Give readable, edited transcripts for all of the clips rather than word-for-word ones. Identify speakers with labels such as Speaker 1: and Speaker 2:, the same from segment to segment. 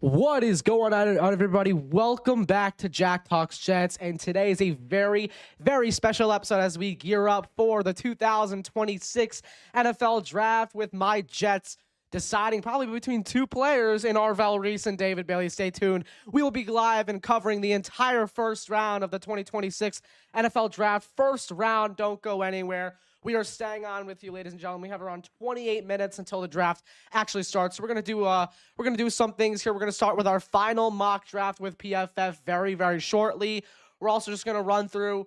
Speaker 1: What is going on, everybody? Welcome back to Jack Talks Jets, and today is a very, very special episode as we gear up for the 2026 NFL Draft with my Jets deciding probably between two players in Arvell Reese and David Bailey. Stay tuned. We will be live and covering the entire first round of the 2026 NFL Draft. First round, don't go anywhere. We are staying on with you, ladies and gentlemen. We have around 28 minutes until the draft actually starts. So we're gonna do some things here. We're gonna start with our final mock draft with PFF very, very shortly. We're also just gonna run through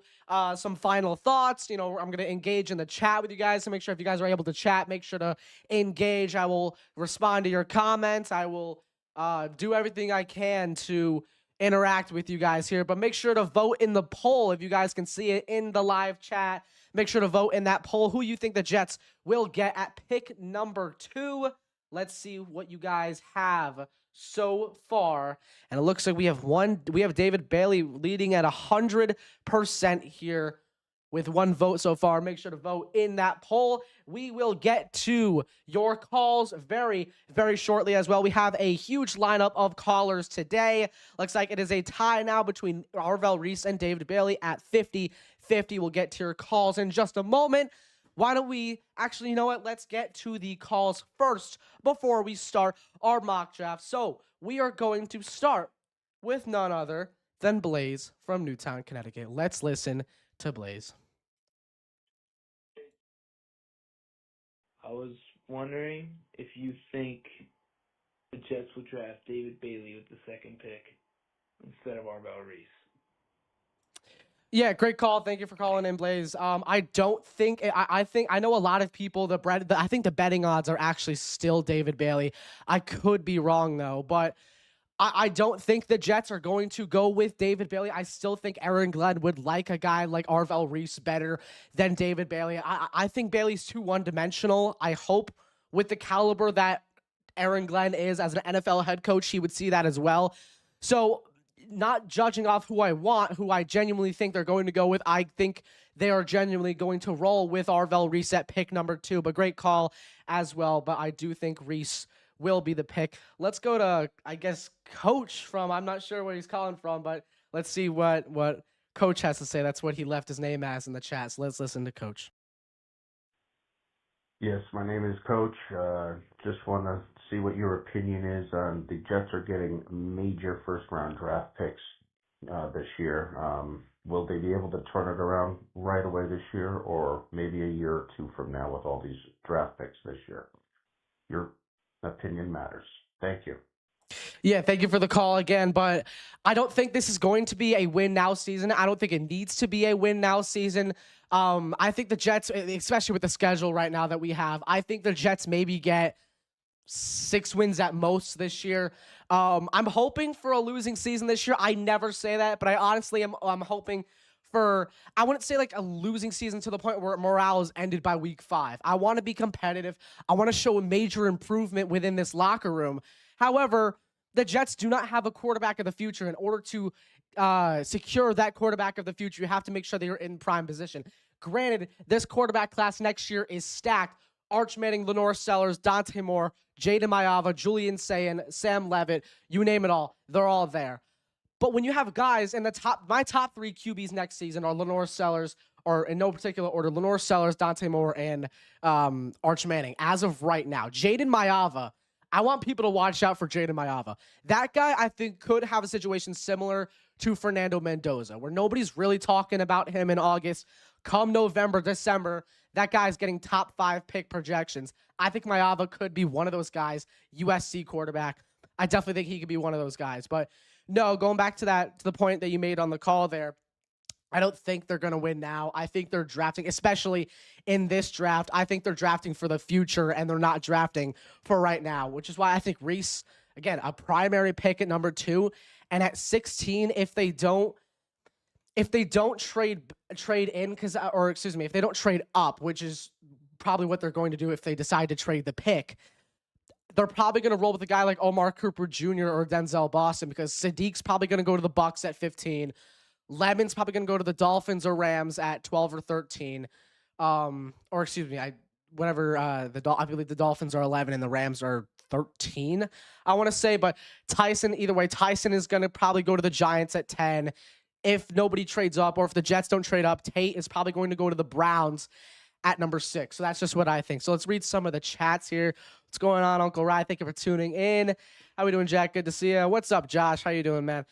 Speaker 1: some final thoughts. I'm gonna engage in the chat with you guys to make sure if you guys are able to chat, make sure to engage. I will respond to your comments. I will do everything I can to interact with you guys here, but make sure to vote in the poll if you guys can see it in the live chat. Make sure to vote in that poll who you think the Jets will get at pick number 2. Let's see what you guys have so far. And it looks like we have David Bailey leading at 100% here with one vote so far. Make sure to vote in that poll. We will get to your calls very, very shortly as well. We have a huge lineup of callers today. Looks like it is a tie now between Arvell Reese and David Bailey at 50-50. We'll get to your calls in just a moment. Why don't we actually, you know what? Let's get to the calls first before we start our mock draft. So we are going to start with none other than Blaze from Newtown, Connecticut. Let's listen to Blaze.
Speaker 2: I was wondering if you think the Jets would draft David Bailey with the second pick instead of Arvell Reese.
Speaker 1: Yeah, great call. Thank you for calling in, Blaze. I don't think I know a lot of people. I think the betting odds are actually still David Bailey. I could be wrong though, but I don't think the Jets are going to go with David Bailey. I still think Aaron Glenn would like a guy like Arvell Reese better than David Bailey. I think Bailey's too one-dimensional. I hope with the caliber that Aaron Glenn is as an NFL head coach, he would see that as well. So not judging off who I genuinely think they're going to go with, I think they are genuinely going to roll with Arvell Reese at pick number 2. But great call as well. But I do think Reese will be the pick. Let's go to, I guess, Coach from, I'm not sure where he's calling from, but let's see what Coach has to say. That's what he left his name as in the chat. So let's listen to Coach.
Speaker 3: Yes, my name is Coach. Just want to see what your opinion is on the Jets are getting major first-round draft picks this year. Will they be able to turn it around right away this year or maybe a year or two from now with all these draft picks this year? Your opinion matters. Thank you.
Speaker 1: Yeah, thank you for the call again, but I don't think this is going to be a win now season. I don't think it needs to be a win now season. I think the Jets, especially with the schedule right now that we have, I think the Jets maybe get 6 wins at most this year. I'm hoping for a losing season this year. I never say that, but I honestly I'm hoping for, I wouldn't say like a losing season to the point where morale is ended by week 5. I want to be competitive. I want to show a major improvement within this locker room. However, the Jets do not have a quarterback of the future. In order to secure that quarterback of the future, you have to make sure they are in prime position. Granted, this quarterback class next year is stacked. Arch Manning, Lenore Sellers, Dante Moore, Jaden Maiava, Julian Sayin, Sam Levitt, you name it all. They're all there. But when you have guys in the my top 3 QBs next season are Lenore Sellers, or in no particular order, Lenore Sellers, Dante Moore, and Arch Manning. As of right now, Jaden Maiava, I want people to watch out for Jaden Maiava. That guy, I think, could have a situation similar to Fernando Mendoza, where nobody's really talking about him in August. Come November, December, that guy's getting top 5 pick projections. I think Maiava could be one of those guys, USC quarterback. I definitely think he could be one of those guys. But no, going back to the point that you made on the call there, I don't think they're going to win now. I think they're drafting, especially in this draft, I think they're drafting for the future and they're not drafting for right now, which is why I think Reese, again, a primary pick at number 2. And at 16, if they don't trade in, if they don't trade up, which is probably what they're going to do if they decide to trade the pick, they're probably going to roll with a guy like Omar Cooper Jr. or Denzel Boston, because Sadiq's probably going to go to the Bucs at 15. Lemon's probably going to go to the Dolphins or Rams at 12 or 13. I believe the Dolphins are 11 and the Rams are 13, I want to say. But Tyson, either way, Tyson is going to probably go to the Giants at 10. If nobody trades up, or if the Jets don't trade up, Tate is probably going to go to the Browns at number 6. So that's just what I think. So let's read some of the chats here. What's going on, Uncle Rye? Thank you for tuning in. How we doing, Jack? Good to see you. What's up, Josh? How you doing, man?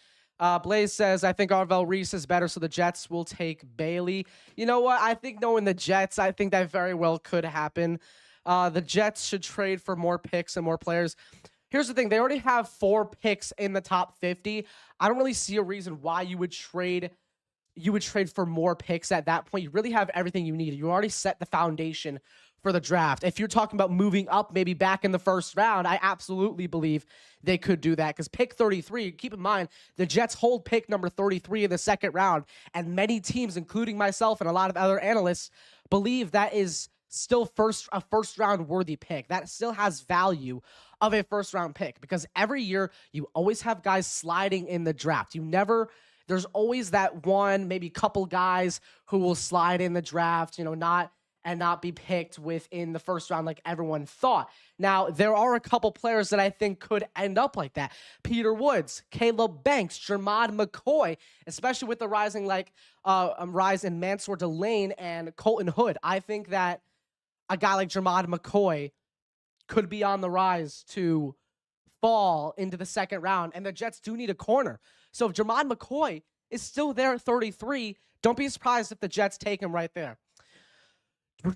Speaker 1: Blaze says, I think Arvell Reese is better, so the Jets will take Bailey. You know what? I think knowing the Jets, I think that very well could happen. The Jets should trade for more picks and more players. Here's the thing. They already have 4 picks in the top 50. I don't really see a reason why you would trade for more picks at that point. You really have everything you need. You already set the foundation for the draft. If you're talking about moving up maybe back in the first round, I absolutely believe they could do that, because pick 33, keep in mind, the Jets hold pick number 33 in the second round, and many teams, including myself and a lot of other analysts, believe that is still a first round worthy pick. That still has value of a first round pick, because every year you always have guys sliding in the draft. There's always that one, maybe couple guys who will slide in the draft, not be picked within the first round like everyone thought. Now, there are a couple players that I think could end up like that. Peter Woods, Caleb Banks, Jermod McCoy, especially with the rise in Mansour Delane and Colton Hood. I think that a guy like Jermod McCoy could be on the rise to fall into the second round, and the Jets do need a corner. So if Jermod McCoy is still there at 33, don't be surprised if the Jets take him right there.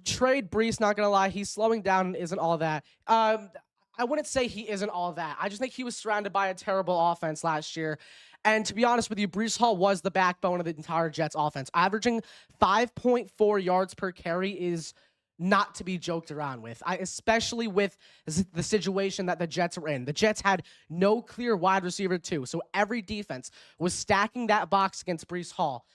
Speaker 1: Trade Brees, not going to lie, he's slowing down and isn't all that. I wouldn't say he isn't all that. I just think he was surrounded by a terrible offense last year. And to be honest with you, Brees Hall was the backbone of the entire Jets offense. Averaging 5.4 yards per carry is not to be joked around with, especially with the situation that the Jets are in. The Jets had no clear wide receiver too, so every defense was stacking that box against Brees Hall,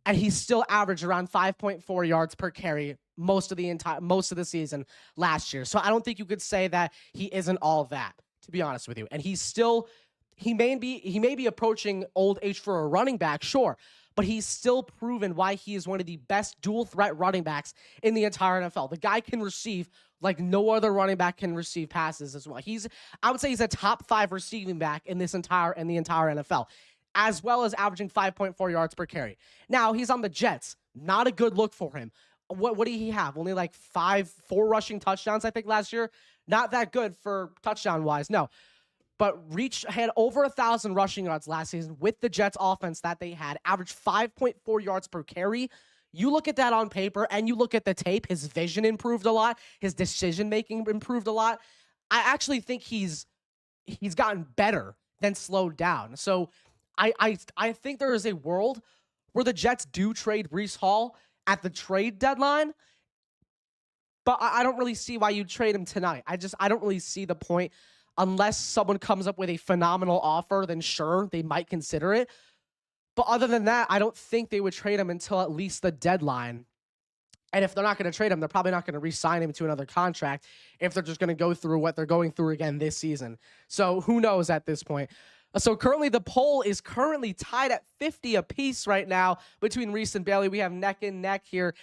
Speaker 1: and he still averaged around 5.4 yards per carry most of the season last year. So I don't think you could say that he isn't all that, to be honest with you. And he may be approaching old age for a running back, sure, but he's still proven why he is one of the best dual threat running backs in the entire NFL. The guy can receive like no other running back can receive passes as well. I would say he's a top 5 receiving back in the entire NFL, as well as averaging 5.4 yards per carry. Now, he's on the Jets. Not a good look for him. What did he have? Only like 4 rushing touchdowns, I think, last year. Not that good for touchdown-wise, no. But had over 1,000 rushing yards last season with the Jets offense that they had, averaged 5.4 yards per carry. You look at that on paper and you look at the tape, his vision improved a lot. His decision-making improved a lot. I actually think he's gotten better than slowed down. So I think there is a world where the Jets do trade Brees Hall at the trade deadline, but I don't really see why you'd trade him tonight. I don't really see the point. Unless someone comes up with a phenomenal offer, then sure, they might consider it. But other than that, I don't think they would trade him until at least the deadline. And if they're not going to trade him, they're probably not going to re-sign him to another contract if they're just going to go through what they're going through again this season. So who knows at this point. So currently the poll is tied at 50 apiece right now between Reese and Bailey. We have neck and neck here.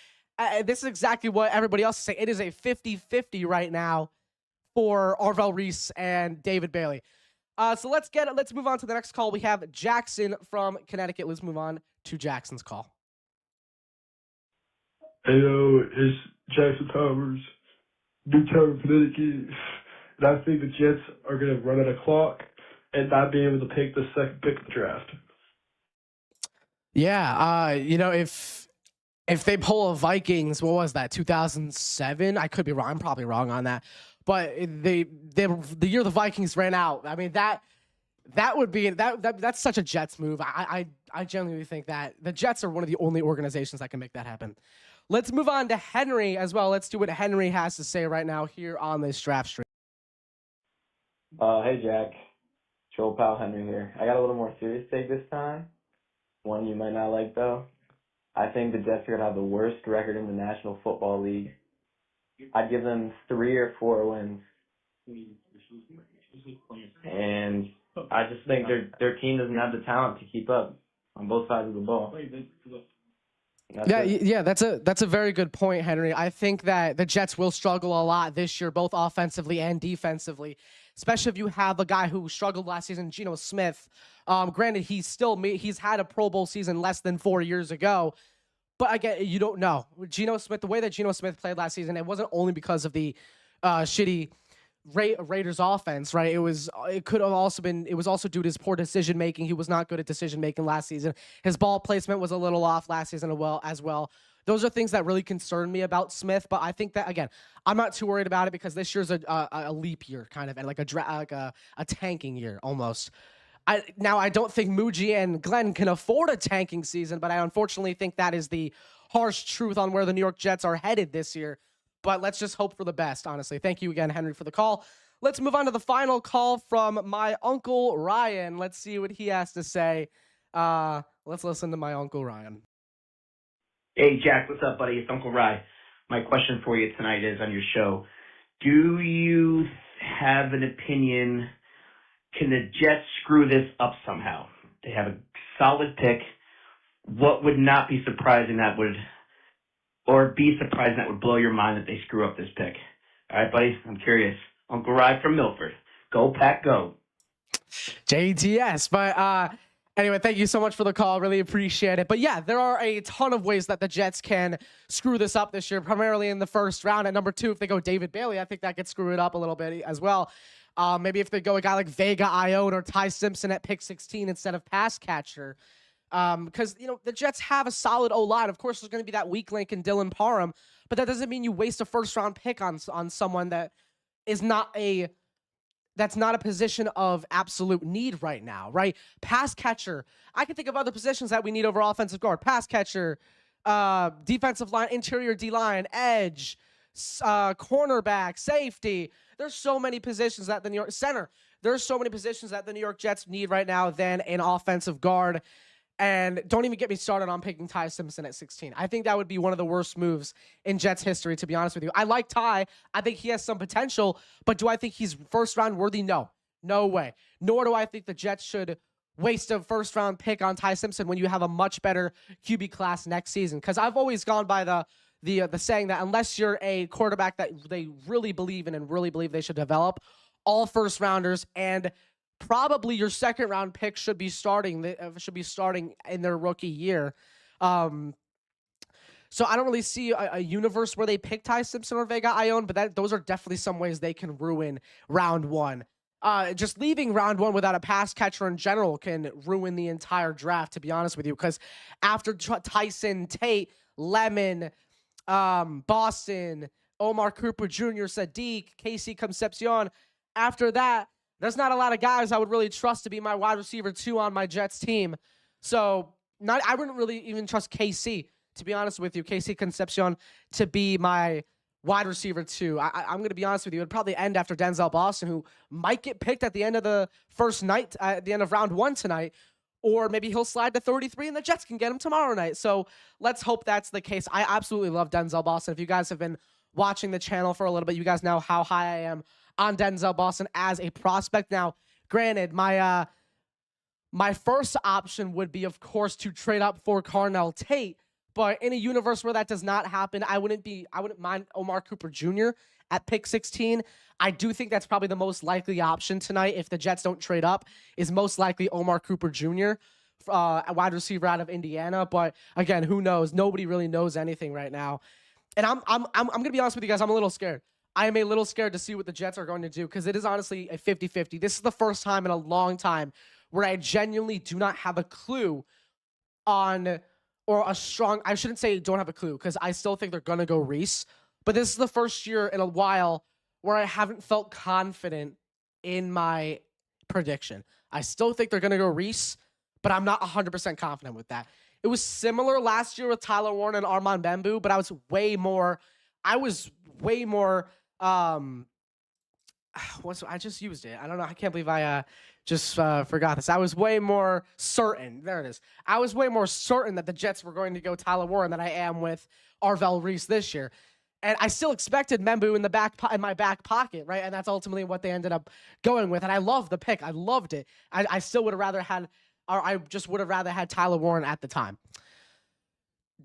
Speaker 1: This is exactly what everybody else is saying. It is a 50-50 right now for Arvell Reese and David Bailey. So let's move on to the next call. We have Jackson from Connecticut. Let's move on to Jackson's call.
Speaker 4: Hey, yo, it's Jackson Towers, Newtown, Connecticut. And I think the Jets are going to run out of clock and not be able to pick the second pick of the draft.
Speaker 1: Yeah, if they pull a Vikings, what was that, 2007? I could be wrong. I'm probably wrong on that. But the year the Vikings ran out, I mean that's such a Jets move. I genuinely think that the Jets are one of the only organizations that can make that happen. Let's move on to Henry as well. Let's do what Henry has to say right now here on this draft stream.
Speaker 5: Hey Jack, Joel Pal Henry here. I got a little more serious take this time. One you might not like though. I think the Jets are gonna have the worst record in the National Football League. I'd give them 3 or 4 wins. And I just think their team doesn't have the talent to keep up on both sides of the ball.
Speaker 1: Yeah, that's a very good point, Henry. I think that the Jets will struggle a lot this year, both offensively and defensively, especially if you have a guy who struggled last season, Geno Smith. Granted, he's had a Pro Bowl season less than 4 years ago, but again, you don't know. Geno Smith, the way that Geno Smith played last season, it wasn't only because of the shitty Raiders offense, right? It was also due to his poor decision making. He was not good at decision making last season. His ball placement was a little off last season as well. Those are things that really concern me about Smith, but I think that, again, I'm not too worried about it because this year's a leap year kind of, and like a tanking year almost. I don't think Muji and Glenn can afford a tanking season, but I unfortunately think that is the harsh truth on where the New York Jets are headed this year. But let's just hope for the best, honestly. Thank you again, Henry, for the call. Let's move on to the final call from my Uncle Ryan. Let's see what he has to say. Let's listen to my Uncle Ryan.
Speaker 6: Hey, Jack, what's up, buddy? It's Uncle Ryan. My question for you tonight is on your show. Do you have an opinion? Can the Jets screw this up somehow? They have a solid pick. What would not be surprising that would blow your mind that they screw up this pick? All right, buddy, I'm curious. Uncle Rye from Milford. Go, Pack, go.
Speaker 1: JTS. But anyway, thank you so much for the call. Really appreciate it. But yeah, there are a ton of ways that the Jets can screw this up this year, primarily in the first round. At number 2, if they go David Bailey, I think that could screw it up a little bit as well. Maybe if they go a guy like Vega Ione or Ty Simpson at pick 16 instead of pass catcher. Because, the Jets have a solid O-line. Of course, there's going to be that weak link in Dylan Parham, but that doesn't mean you waste a first-round pick on someone that is that's not a position of absolute need right now, right? Pass catcher. I can think of other positions that we need over offensive guard. Pass catcher, defensive line, interior D-line, edge, cornerback, safety. There's so many positions that the New York center. There's so many positions that the New York Jets need right now than an offensive guard. And don't even get me started on picking Ty Simpson at 16. I think that would be one of the worst moves in Jets history, to be honest with you. I like Ty. I think he has some potential, but do I think he's first-round worthy? No. No way. Nor do I think the Jets should waste a first-round pick on Ty Simpson when you have a much better QB class next season. Because I've always gone by the saying that unless you're a quarterback that they really believe in and really believe they should develop, all first-rounders and probably your second-round pick should be starting in their rookie year. So I don't really see a universe where they pick Ty Simpson or Vega Ione, but those are definitely some ways they can ruin round 1. Just leaving round 1 without a pass catcher in general can ruin the entire draft, to be honest with you, because after Tyson, Tate, Lemon, Boston, Omar Cooper Jr., Sadiq, Casey Concepcion, after that, there's not a lot of guys I would really trust to be my wide receiver 2 on my Jets team. So I wouldn't really even trust KC, to be honest with you, KC Concepcion, to be my wide receiver 2. I'm going to be honest with you. It would probably end after Denzel Boston, who might get picked at the end of the first night, at the end of round 1 tonight. Or maybe he'll slide to 33 and the Jets can get him tomorrow night. So let's hope that's the case. I absolutely love Denzel Boston. If you guys have been watching the channel for a little bit, you guys know how high I am on Denzel Boston as a prospect. Now, granted, my first option would be, of course, to trade up for Carnell Tate. But in a universe where that does not happen, I wouldn't mind Omar Cooper Jr. at pick 16. I do think that's probably the most likely option tonight if the Jets don't trade up, is most likely Omar Cooper Jr., a wide receiver out of Indiana. But again, who knows? Nobody really knows anything right now. And I'm going to be honest with you guys, I'm a little scared. I am a little scared to see what the Jets are going to do because it is honestly a 50-50. This is the first time in a long time where I genuinely do not have a clue on, or a strong, I shouldn't say don't have a clue because I still think they're going to go Reese. But this is the first year in a while where I haven't felt confident in my prediction. I still think they're going to go Reese, but I'm not 100% confident with that. It was similar last year with Tyler Warren and Armand Bembou, but I was way more I just used it. I don't know. I can't believe I just forgot this. I was way more certain. There it is. I was way more certain that the Jets were going to go Tyler Warren than I am with Arvell Reese this year. And I still expected Bembou in my back pocket, right? And that's ultimately what they ended up going with. And I love the pick. I loved it. I still would have rather had, or I just would have rather had Tyler Warren at the time.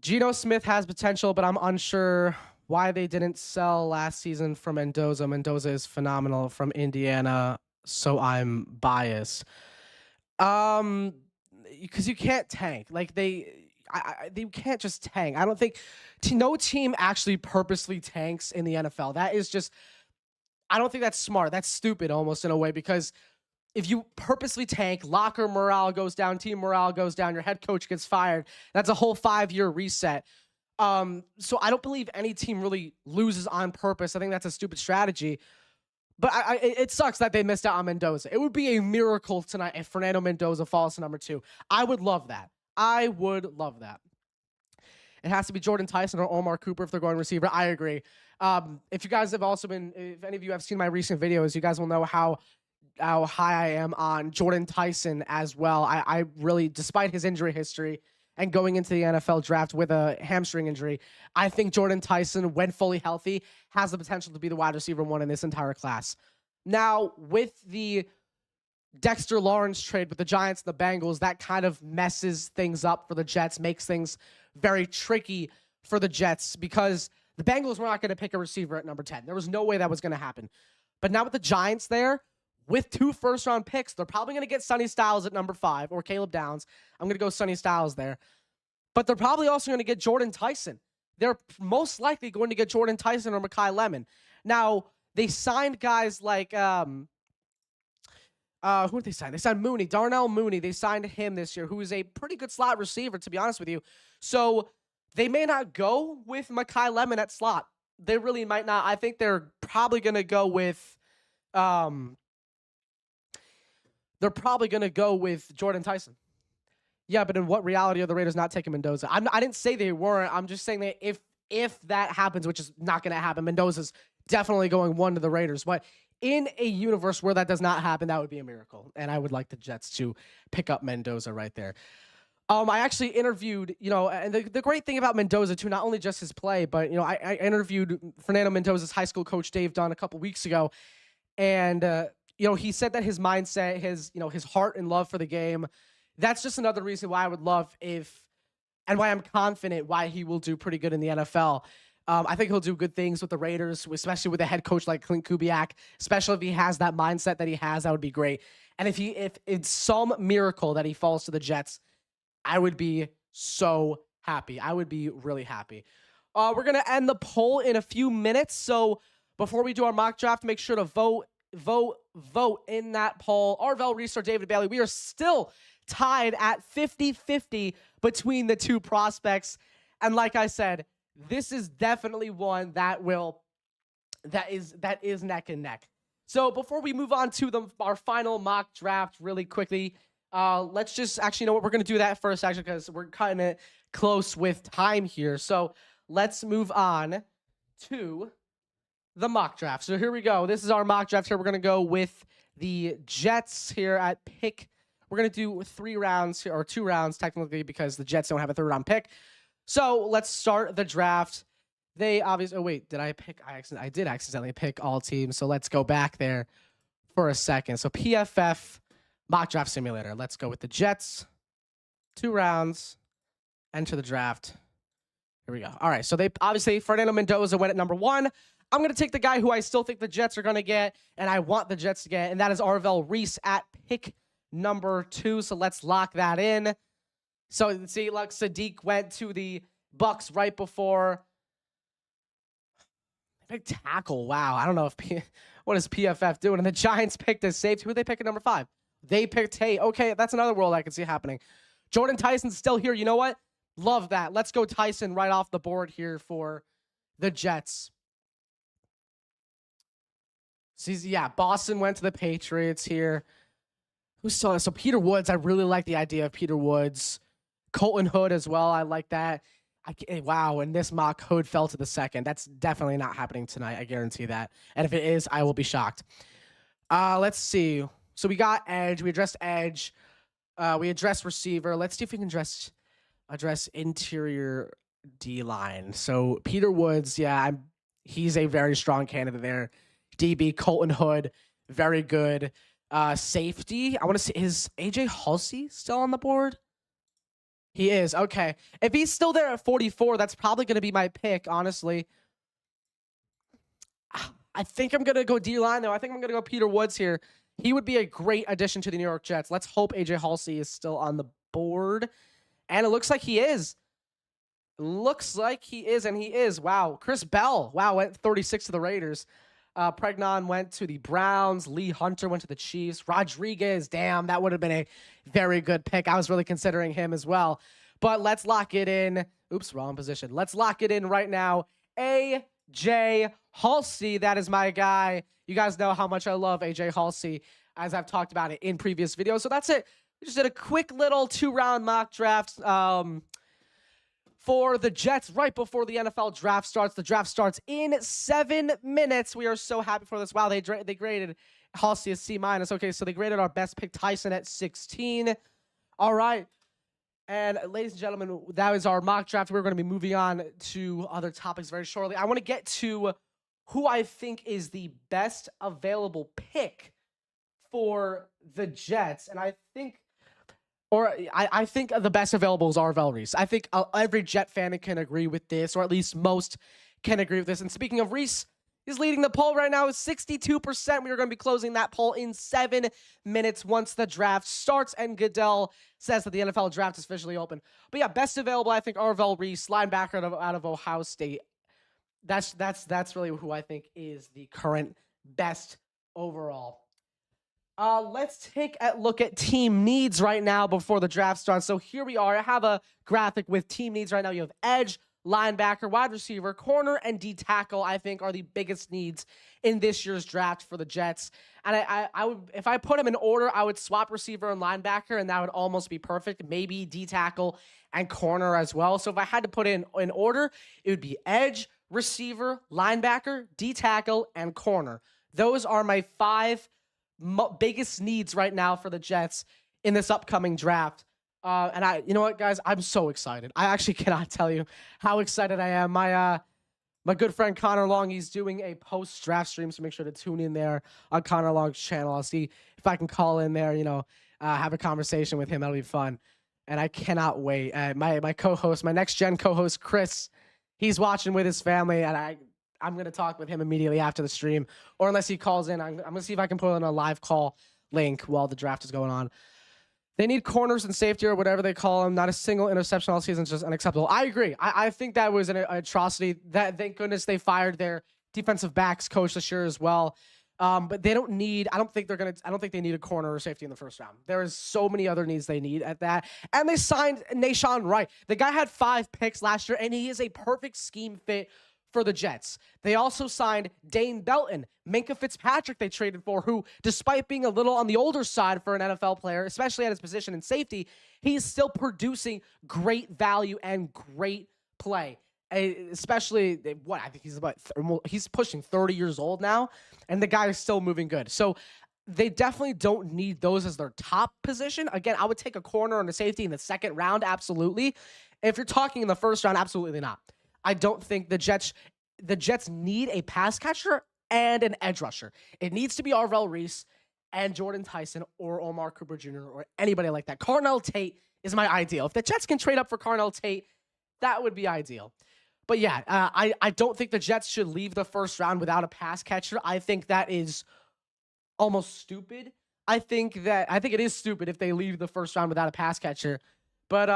Speaker 1: Geno Smith has potential, but I'm unsure why they didn't sell last season for Mendoza. Mendoza is phenomenal from Indiana, so I'm biased. Because you can't tank. Like they can't just tank. I don't think no team actually purposely tanks in the NFL. That is just, I don't think that's smart. That's stupid almost in a way, because if you purposely tank, locker morale goes down, team morale goes down, your head coach gets fired. That's a whole 5-year reset. So I don't believe any team really loses on purpose. I think that's a stupid strategy. But it sucks that they missed out on Mendoza. It would be a miracle tonight if Fernando Mendoza falls to number 2. I would love that. I would love that. It has to be Jordan Tyson or Omar Cooper if they're going receiver. I agree. If you guys have also been, if any of you have seen my recent videos, you guys will know how high I am on Jordan Tyson as well. I really, despite his injury history and going into the NFL draft with a hamstring injury, I think Jordan Tyson, when fully healthy, has the potential to be the wide receiver 1 in this entire class. Now, with the Dexter Lawrence trade with the Giants and the Bengals, that kind of messes things up for the Jets, makes things very tricky for the Jets, because the Bengals were not going to pick a receiver at number 10. There was no way that was going to happen. But now with the Giants there, with 2 first-round picks, they're probably going to get Sonny Styles at number 5 or Caleb Downs. I'm going to go Sonny Styles there. But they're probably also going to get Jordan Tyson. They're most likely going to get Jordan Tyson or Mekhi Lemon. Now, they signed guys like, who did they sign? They signed Mooney, Darnell Mooney. They signed him this year, who is a pretty good slot receiver, to be honest with you. So they may not go with Mekhi Lemon at slot. They really might not. I think they're probably going to go with, Jordan Tyson. Yeah, but in what reality are the Raiders not taking Mendoza? I didn't say they weren't. I'm just saying that if that happens, which is not going to happen, Mendoza's definitely going 1 to the Raiders. But in a universe where that does not happen, that would be a miracle. And I would like the Jets to pick up Mendoza right there. I actually interviewed, and the great thing about Mendoza too, not only just his play, but, I interviewed Fernando Mendoza's high school coach, Dave Dunn, a couple weeks ago. And, he said that his mindset, his heart and love for the game, that's just another reason why I would love and why I'm confident why he will do pretty good in the NFL. I think he'll do good things with the Raiders, especially with a head coach like Clint Kubiak, especially if he has that mindset that he has. That would be great. And if it's some miracle that he falls to the Jets, I would be so happy. I would be really happy. We're going to end the poll in a few minutes. So before we do our mock draft, make sure to vote in that poll. Arvell Reese or David Bailey. We are still tied at 50-50 between the 2 prospects. And like I said, this is definitely one that is neck and neck. So before we move on to our final mock draft really quickly, let's just actually, know what, we're going to do that first, actually, because we're cutting it close with time here. So let's move on to the mock draft. So here we go. This is our mock draft here. We're going to go with the Jets here at pick. We're going to do 3 rounds here, or 2 rounds technically, because the Jets don't have a 3rd-round pick. So let's start the draft. They obviously, oh wait, did I pick? I did accidentally pick all teams. So let's go back there for a second. So PFF mock draft simulator. Let's go with the Jets. 2 rounds. Enter the draft. Here we go. All right. So they obviously, Fernando Mendoza went at number 1. I'm going to take the guy who I still think the Jets are going to get, and I want the Jets to get, and that is Arvell Reese at pick number 2. So let's lock that in. So see, like Sadiq went to the Bucks right before. Big tackle. Wow. I don't know what is PFF doing? And the Giants picked a safety. Who they pick at number 5? They picked Tate. Okay, that's another world I can see happening. Jordan Tyson's still here. You know what? Love that. Let's go Tyson right off the board here for the Jets. See, yeah, Boston went to the Patriots here. Who saw this? So Peter Woods, I really like the idea of Peter Woods. Colton Hood as well. I like that. Wow, and this mock Hood fell to the 2nd. That's definitely not happening tonight. I guarantee that. And if it is, I will be shocked. Let's see. So we got edge. We addressed edge. We addressed receiver. Let's see if we can address interior D-line. So Peter Woods, yeah, he's a very strong candidate there. DB, Colton Hood, very good. Safety, I want to see, is AJ Halsey still on the board? He is. Okay. If he's still there at 44, that's probably going to be my pick, honestly. I think I'm going to go D-line, though. I think I'm going to go Peter Woods here. He would be a great addition to the New York Jets. Let's hope AJ Halsey is still on the board. And it looks like he is. Looks like he is, and he is. Wow. Chris Bell. Wow, went 36 to the Raiders. Pregnon went to the Browns. Lee Hunter went to the Chiefs. Rodriguez, damn, that would have been a very good pick. I was really considering him as well. But let's lock it in. Oops, wrong position. Let's lock it in right now. AJ Halsey, that is my guy. You guys know how much I love AJ Halsey, as I've talked about it in previous videos. So that's it. We just did a quick little 2-round mock draft for the Jets right before the NFL draft starts. The draft starts in 7 minutes. We are so happy for this. Wow, they graded Halsey as C-. Okay, so they graded our best pick, Tyson, at 16. All right. And ladies and gentlemen, that is our mock draft. We're going to be moving on to other topics very shortly. I want to get to who I think is the best available pick for the Jets. And I think the best available is Arvell Reese. I think every Jet fan can agree with this, or at least most can agree with this. And speaking of Reese, he's leading the poll right now with 62%. We are going to be closing that poll in 7 minutes once the draft starts. And Goodell says that the NFL draft is officially open. But yeah, best available, I think Arvell Reese, linebacker out of Ohio State. That's really who I think is the current best overall. Let's take a look at team needs right now before the draft starts. So here we are. I have a graphic with team needs right now. You have edge, linebacker, wide receiver, corner, and D tackle, I think, are the biggest needs in this year's draft for the Jets. And I would, if I put them in order, I would swap receiver and linebacker, and that would almost be perfect. Maybe D tackle and corner as well. So if I had to put it in order, it would be edge, receiver, linebacker, D tackle, and corner. Those are my 5 biggest needs right now for the Jets in this upcoming draft. And you know what, guys? I'm so excited. I actually cannot tell you how excited I am. My good friend Connor Long, he's doing a post-draft stream, so make sure to tune in there on Connor Long's channel. I'll see if I can call in there, have a conversation with him. That'll be fun. And I cannot wait. My co-host, my next-gen co-host, Chris, he's watching with his family, and I'm going to talk with him immediately after the stream, or unless he calls in, I'm going to see if I can put in a live call link while the draft is going on. They need corners and safety or whatever they call them. Not a single interception all season is just unacceptable. I agree. I think that was an atrocity. Thank goodness they fired their defensive backs coach this year as well. But they don't need, I don't think they need a corner or safety in the first round. There is so many other needs they need at that. And they signed Nahshon Wright. The guy had 5 picks last year, and he is a perfect scheme fit for the Jets. They also signed Dane Belton, Minkah Fitzpatrick they traded for, who, despite being a little on the older side for an NFL player, especially at his position in safety, he's still producing great value and great play. Especially, I think he's pushing 30 years old now, and the guy is still moving good. So they definitely don't need those as their top position. Again, I would take a corner and a safety in the second round, absolutely. If you're talking in the first round, absolutely not. I don't think the Jets need a pass catcher and an edge rusher. It needs to be Arvell Reese and Jordan Tyson or Omar Cooper Jr. or anybody like that. Carnell Tate is my ideal. If the Jets can trade up for Carnell Tate, that would be ideal. But yeah, I don't think the Jets should leave the first round without a pass catcher. I think that is almost stupid. I think it is stupid if they leave the first round without a pass catcher. But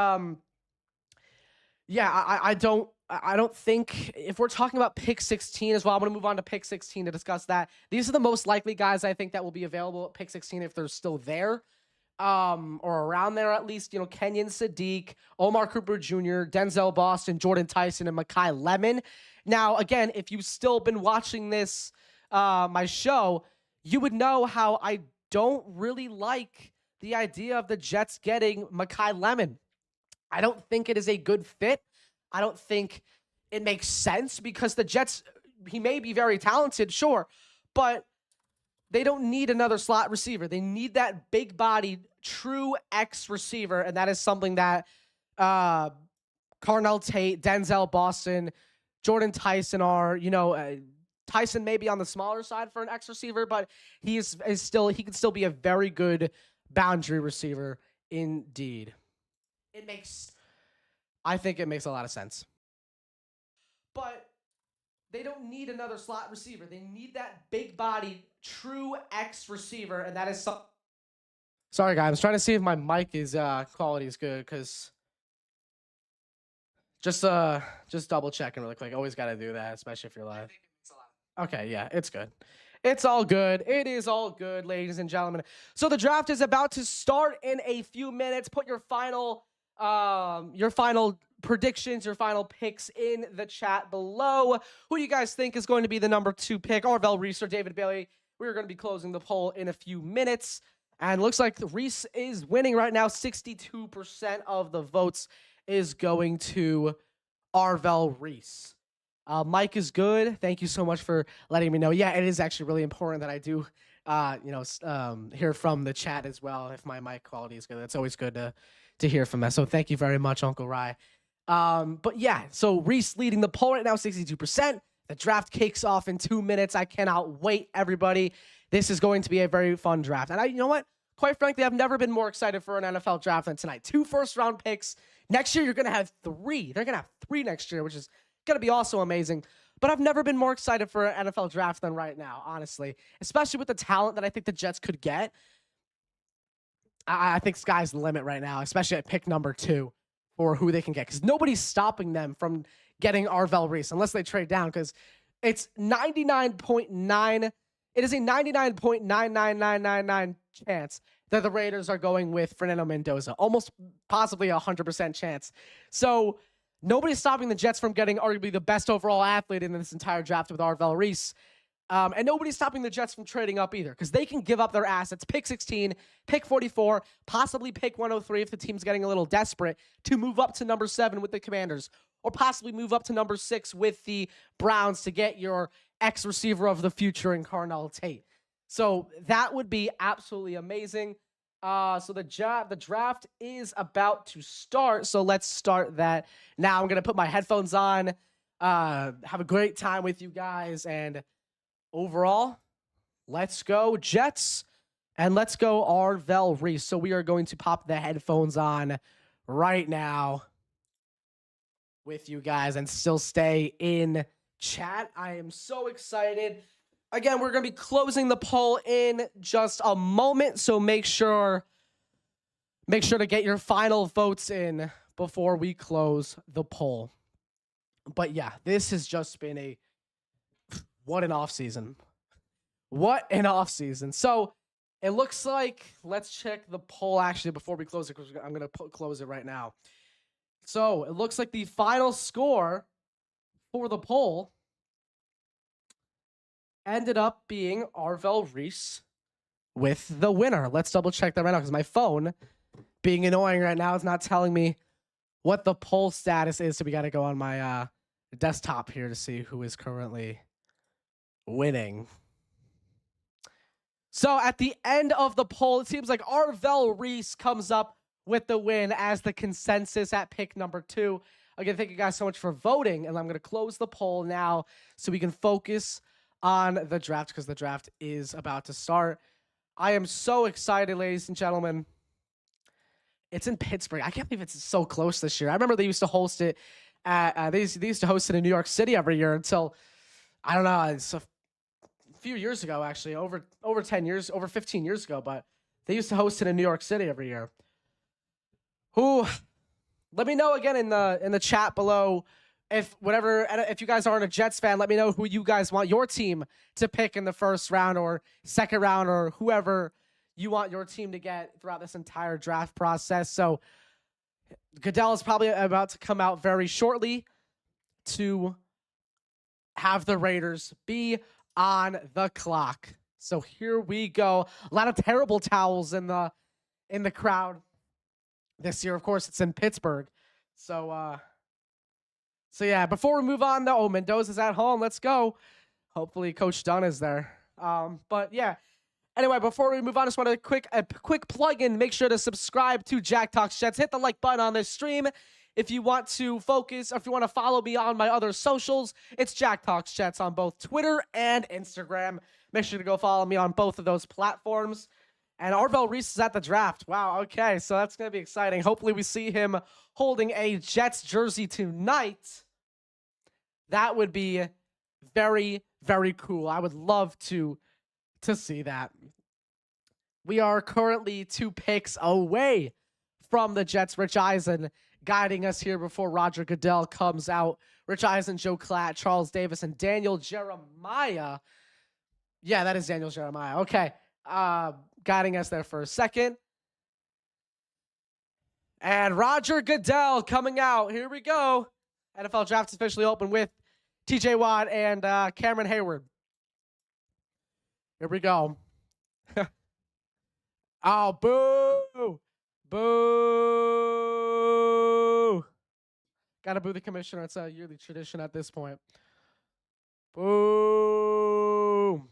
Speaker 1: yeah, I don't think, if we're talking about pick 16 as well, I'm going to move on to pick 16 to discuss that. These are the most likely guys I think that will be available at pick 16 if they're still there, or around there at least. Kenyon Sadiq, Omar Cooper Jr., Denzel Boston, Jordan Tyson, and Makai Lemon. Now, again, if you've still been watching this, my show, you would know how I don't really like the idea of the Jets getting Makai Lemon. I don't think it is a good fit. I don't think it makes sense because the Jets, he may be very talented, sure, but they don't need another slot receiver. They need that big-bodied, true X receiver, and that is something that Carnell Tate, Denzel Boston, Jordan Tyson are. Tyson may be on the smaller side for an X receiver, but he can still be a very good boundary receiver indeed. It makes I think it makes a lot of sense. But they don't need another slot receiver. They need that big body, true X receiver, and that is Sorry, guys. I was trying to see if my mic is quality is good, because just double checking really quick. Always got to do that, especially if you're live. Okay, yeah, it's good. It's all good. It is all good, ladies and gentlemen. So the draft is about to start in a few minutes. Put your final predictions, your final picks in the chat below. Who do you guys think is going to be the number 2 pick? Arvell Reese or David Bailey? We're going to be closing the poll in a few minutes. And looks like Reese is winning right now. 62% of the votes is going to Arvell Reese. Mike is good. Thank you so much for letting me know. Yeah, it is actually really important that I do, hear from the chat as well. If my mic quality is good, it's always good to hear from that. So thank you very much, Uncle Rye. But yeah, so Reese leading the poll right now, 62%. The draft kicks off in 2 minutes. I cannot wait, everybody. This is going to be a very fun draft. And you know what? Quite frankly, I've never been more excited for an NFL draft than tonight. 2 first-round picks. Next year, you're going to have 3. They're going to have 3 next year, which is going to be also amazing. But I've never been more excited for an NFL draft than right now, honestly. Especially with the talent that I think the Jets could get. I think sky's the limit right now, especially at pick number 2 for who they can get. Because nobody's stopping them from getting Arvell Reese unless they trade down. Because it's 99.9. It is a 99.99999 chance that the Raiders are going with Fernando Mendoza. Almost possibly a 100% chance. So nobody's stopping the Jets from getting arguably the best overall athlete in this entire draft with Arvell Reese. And nobody's stopping the Jets from trading up either, because they can give up their assets, pick 16, pick 44, possibly pick 103 if the team's getting a little desperate, to move up to number 7 with the Commanders, or possibly move up to number 6 with the Browns to get your ex-receiver of the future in Carnell Tate. So that would be absolutely amazing. So the draft is about to start, so let's start that now. I'm going to put my headphones on, have a great time with you guys, and overall, let's go Jets, and let's go Arvell Reese. So we are going to pop the headphones on right now with you guys and still stay in chat. I am so excited. Again, we're going to be closing the poll in just a moment, so make sure to get your final votes in before we close the poll. But yeah, this has just been what an offseason. What an offseason. So it looks like, let's check the poll actually before we close it, because I'm going to close it right now. So it looks like the final score for the poll ended up being Arvell Reese with the winner. Let's double check that right now, because my phone, being annoying right now, is not telling me what the poll status is. So we got to go on my desktop here to see who is currently winning. So at the end of the poll, it seems like Arvell Reese comes up with the win as the consensus at pick number 2. Again, thank you guys so much for voting, and I'm going to close the poll now so we can focus on the draft, because the draft is about to start. I am so excited, ladies and gentlemen. It's in Pittsburgh. I can't believe it's so close this year. I remember they used to host it at they used to host it in New York City every year until, I don't know, it's a few years ago, actually, over 10 years, over 15 years ago, but they used to host it in New York City every year. Let me know again in the chat below if you guys aren't a Jets fan, let me know who you guys want your team to pick in the first round or second round, or whoever you want your team to get throughout this entire draft process. So Goodell is probably about to come out very shortly to have the Raiders be on the clock. So here we go. A lot of terrible towels in the crowd this year. Of course, it's in Pittsburgh. So yeah, before we move on though, Mendoza's at home. Let's go. Hopefully Coach Dunn is there. But yeah. Anyway, before we move on, I just want a quick plug-in. Make sure to subscribe to Jack Talks Jets. Hit the like button on this stream. If you want to focus, or if you want to follow me on my other socials, it's Jack Talks Jets on both Twitter and Instagram. Make sure to go follow me on both of those platforms. And Arvell Reese is at the draft. Wow, okay, so that's going to be exciting. Hopefully we see him holding a Jets jersey tonight. That would be very, very cool. I would love to see that. We are currently 2 picks away from the Jets. Rich Eisen guiding us here before Roger Goodell comes out. Rich Eisen, Joe Klatt, Charles Davis, and Daniel Jeremiah. Yeah, that is Daniel Jeremiah. Okay. Guiding us there for a second. And Roger Goodell coming out. Here we go. NFL draft is officially open with TJ Watt and Cameron Hayward. Here we go. Oh, boo! Boo! Gotta boo the commissioner. It's a yearly tradition at this point. Boo!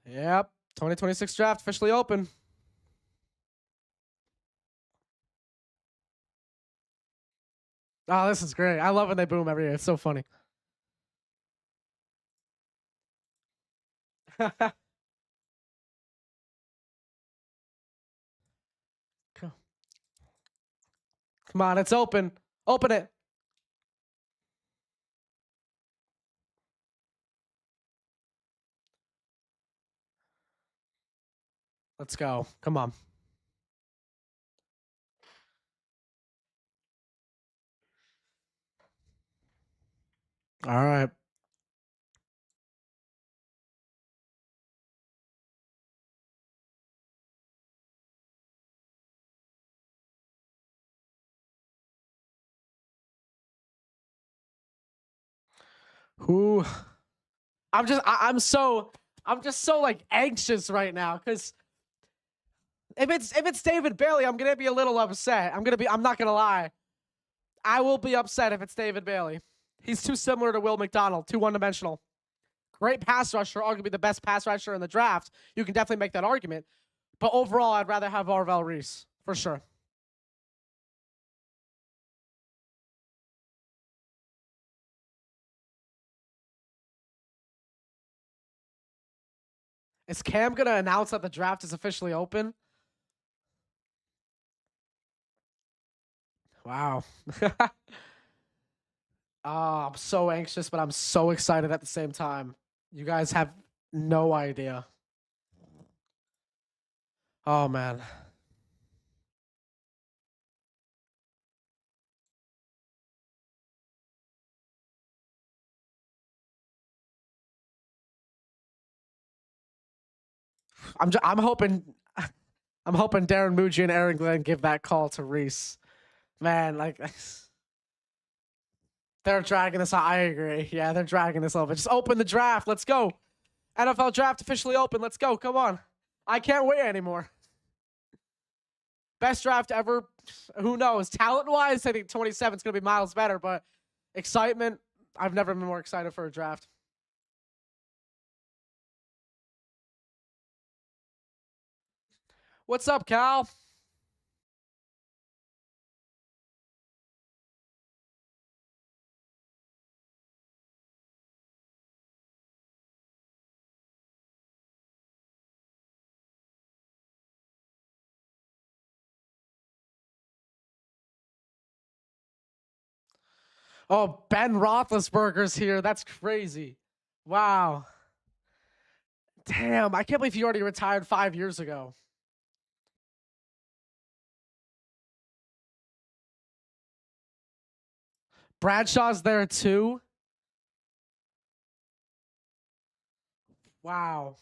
Speaker 1: Yep. 2026 draft officially open. Oh, this is great. I love when they boom every year. It's so funny. Come on, it's open. Open it. Let's go. Come on. All right. Who? I'm just so like anxious right now because if it's David Bailey, I'm gonna be a little upset. I'm not gonna lie. I will be upset if it's David Bailey. He's too similar to Will McDonald, too one-dimensional. Great pass rusher, arguably the best pass rusher in the draft. You can definitely make that argument. But overall, I'd rather have Arvell Reese, for sure. Is Cam going to announce that the draft is officially open? Wow. I'm so anxious, but I'm so excited at the same time. You guys have no idea. Oh, man. I'm hoping Darren Muji and Aaron Glenn give that call to Reese. Man, like they're dragging this out. I agree. Yeah, they're dragging this over. Just open the draft. Let's go. NFL draft officially open. Let's go. Come on. I can't wait anymore. Best draft ever. Who knows? Talent-wise, I think 27 is going to be miles better, but excitement, I've never been more excited for a draft. What's up, Cal? Oh, Ben Roethlisberger's here. That's crazy. Wow. Damn, I can't believe he already retired 5 years ago. Bradshaw's there too. Wow.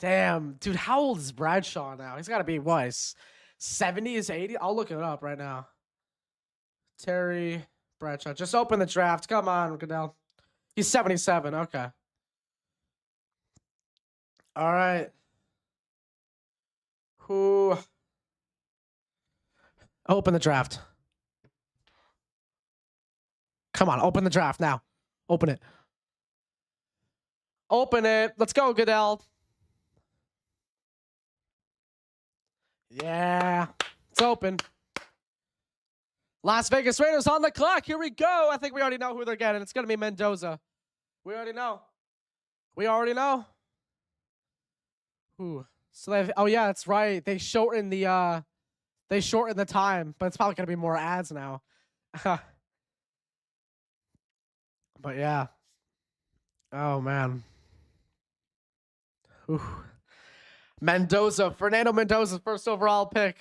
Speaker 1: Damn, dude, how old is Bradshaw now? He's got to be, what, 70, is 80? I'll look it up right now. Terry Bradshaw. Just open the draft. Come on, Goodell. He's 77. Okay. All right. Who? Open the draft. Come on, open the draft now. Open it. Open it. Let's go, Goodell. Yeah, it's open. Las Vegas Raiders on the clock. Here we go. I think we already know who they're getting. It's going to be Mendoza. We already know. We already know. Ooh. So they've, oh yeah, that's right. They shortened the time, but it's probably going to be more ads now. But yeah. Oh man. Ooh. Mendoza, Fernando Mendoza's first overall pick.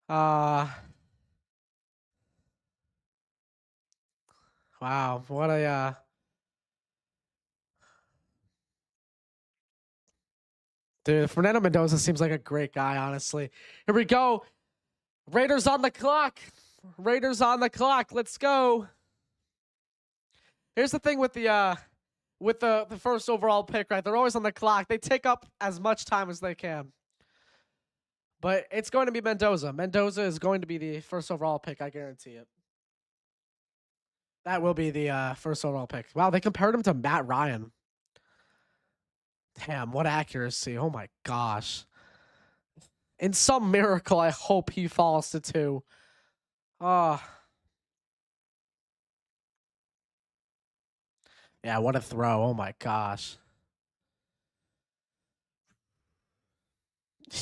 Speaker 1: Wow, what a dude, Fernando Mendoza seems like a great guy, honestly. Here we go. Raiders on the clock. Raiders on the clock. Let's go. Here's the thing with the first overall pick, right? They're always on the clock. They take up as much time as they can. But it's going to be Mendoza. Mendoza is going to be the first overall pick, I guarantee it. That will be the first overall pick. Wow, they compared him to Matt Ryan. Damn, what accuracy. Oh my gosh. In some miracle, I hope he falls to 2. Yeah, what a throw. Oh my gosh.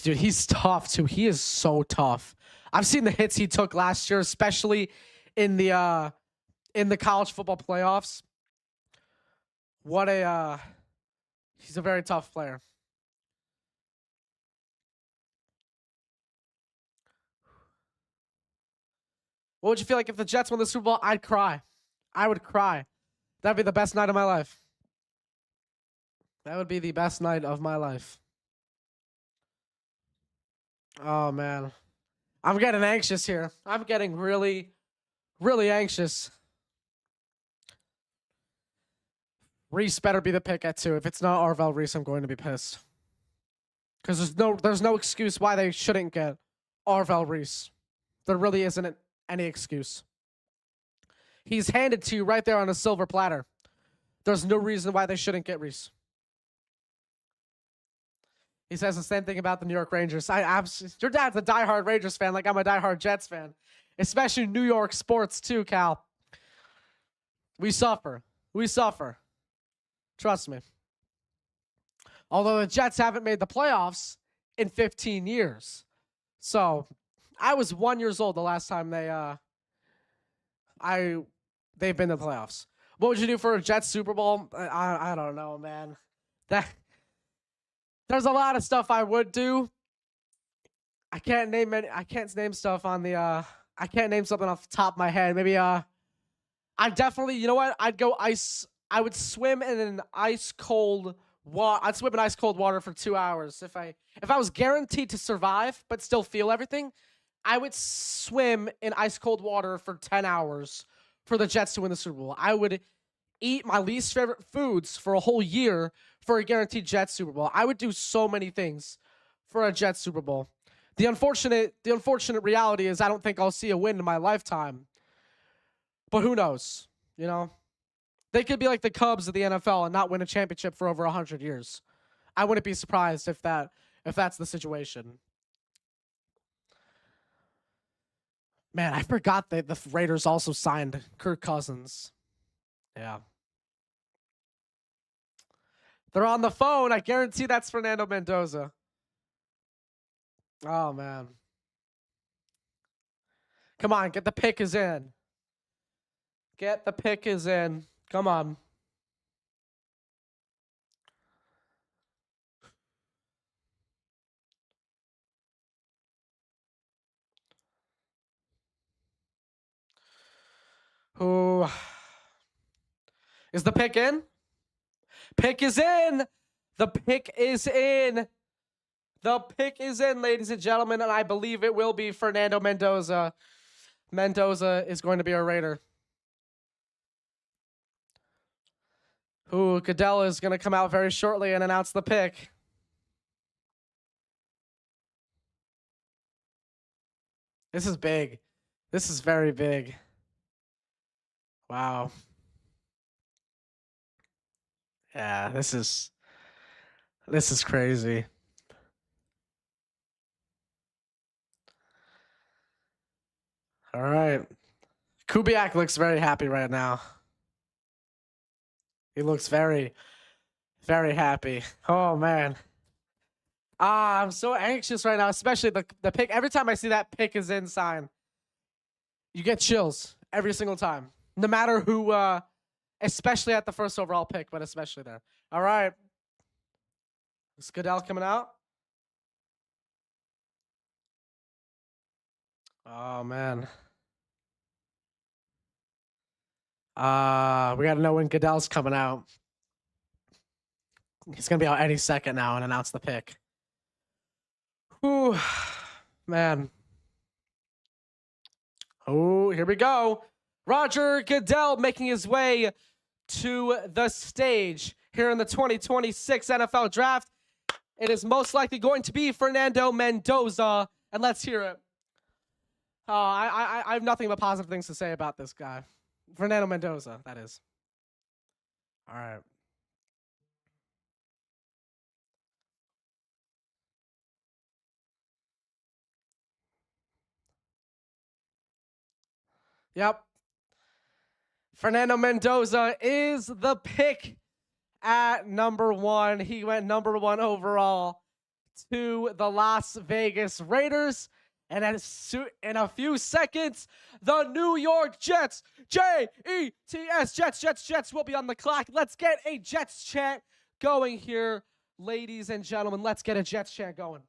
Speaker 1: Dude, he's tough too. He is so tough. I've seen the hits he took last year, especially in the college football playoffs. What a he's a very tough player. What would you feel like if the Jets won the Super Bowl? I'd cry. I would cry. That'd be the best night of my life. That would be the best night of my life. Oh, man. I'm getting anxious here. I'm getting really, really anxious. Reese better be the pick at 2. If it's not Arvell Reese, I'm going to be pissed. Because there's no excuse why they shouldn't get Arvell Reese. There really isn't any excuse. He's handed to you right there on a silver platter. There's no reason why they shouldn't get Reese. He says the same thing about the New York Rangers. Your dad's a diehard Rangers fan, like I'm a diehard Jets fan. Especially New York sports too, Cal. We suffer. We suffer. Trust me. Although the Jets haven't made the playoffs in 15 years. So, I was 1 year old the last time they've been to the playoffs. What would you do for a Jets Super Bowl? I don't know, man. There's a lot of stuff I would do. I can't name stuff on the I can't name something off the top of my head. Maybe I definitely, you know what? I'd go ice. I would swim in an ice cold water. I'd swim in ice cold water for 2 hours. If I was guaranteed to survive but still feel everything, I would swim in ice cold water for 10 hours for the Jets to win the Super Bowl. I would eat my least favorite foods for a whole year for a guaranteed Jets Super Bowl. I would do so many things for a Jets Super Bowl. The unfortunate reality is I don't think I'll see a win in my lifetime. But who knows? You know? They could be like the Cubs of the NFL and not win a championship for over 100 years. I wouldn't be surprised if that's the situation. Man, I forgot that the Raiders also signed Kirk Cousins. Yeah. They're on the phone. I guarantee that's Fernando Mendoza. Oh, man. Come on, get the pick is in. Get the pick is in. Come on. Who is the pick in? Pick is in. The pick is in. The pick is in, ladies and gentlemen, and I believe it will be Fernando Mendoza. Mendoza is going to be a Raider. Who Goodell is going to come out very shortly and announce the pick. This is big. This is very big. Wow. Yeah, this is crazy. All right. Kubiak looks very happy right now. He looks very, very happy. Oh, man. I'm so anxious right now, especially the pick. Every time I see that pick is in sign, you get chills every single time. No matter who, especially at the first overall pick, but especially there. All right. Is Goodell coming out? Oh, man. We got to know when Goodell's coming out. He's going to be out any second now and announce the pick. Whew. Man. Oh, here we go. Roger Goodell making his way to the stage here in the 2026 NFL Draft. It is most likely going to be Fernando Mendoza, and let's hear it. I have nothing but positive things to say about this guy. Fernando Mendoza, that is. All right. Yep. Fernando Mendoza is the pick at number 1. He went number 1 overall to the Las Vegas Raiders. And in a few seconds, the New York Jets, Jets, Jets will be on the clock. Let's get a Jets chant going here, ladies and gentlemen. Let's get a Jets chant going.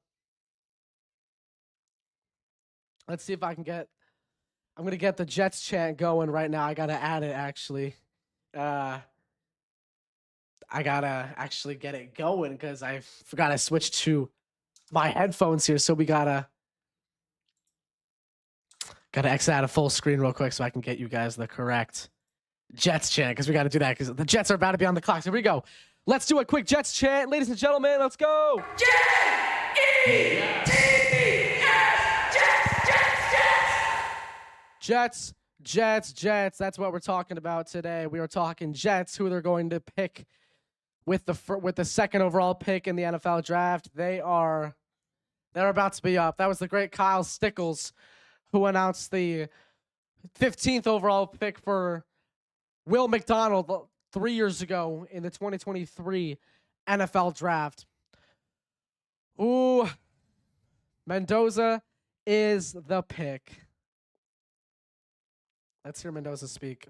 Speaker 1: Let's see if I can get... I'm going to get the Jets chant going right now. I got to add it, actually. I got to actually get it going because I forgot to switch to my headphones here. So we got to exit out of full screen real quick so I can get you guys the correct Jets chant because we got to do that because the Jets are about to be on the clock. So here we go. Let's do a quick Jets chant. Ladies and gentlemen, let's go. Jets, Jets, Jets. That's what we're talking about today. We are talking Jets, who they're going to pick with the second overall pick in the NFL Draft. They're about to be up. That was the great Kyle Stickles who announced the 15th overall pick for Will McDonald 3 years ago in the 2023 NFL Draft. Ooh, Mendoza is the pick. Let's hear Mendoza speak.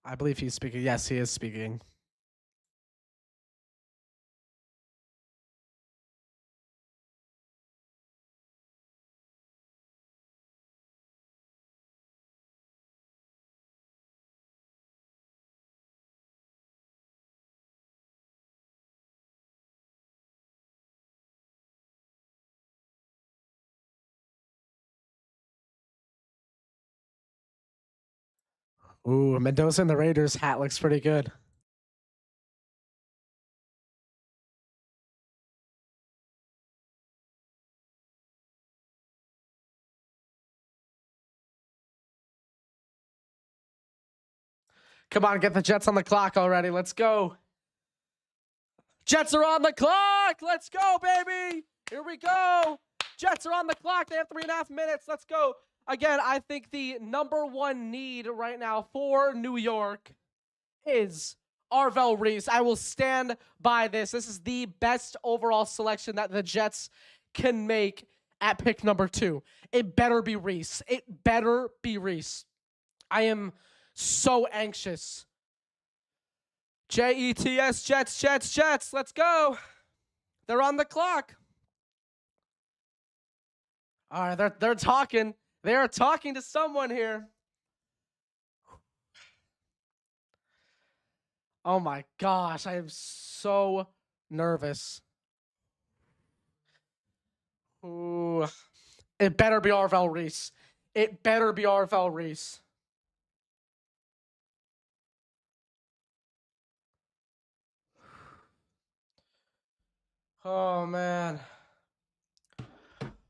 Speaker 1: I believe he's speaking. Yes, he is speaking. Ooh, Mendoza and the Raiders hat looks pretty good. Come on, get the Jets on the clock already. Let's go. Jets are on the clock. Let's go, baby. Here we go. Jets are on the clock. They have 3.5 minutes. Let's go. Again, I think the number 1 need right now for New York is Arvell Reese. I will stand by this. This is the best overall selection that the Jets can make at pick number 2. It better be Reese. It better be Reese. I am so anxious. Jets, Jets, Jets, Jets. Let's go. They're on the clock. All right, they're talking. They are talking to someone here. Oh my gosh, I am so nervous. Ooh. It better be Arvell Reese. It better be Arvell Reese. Oh man.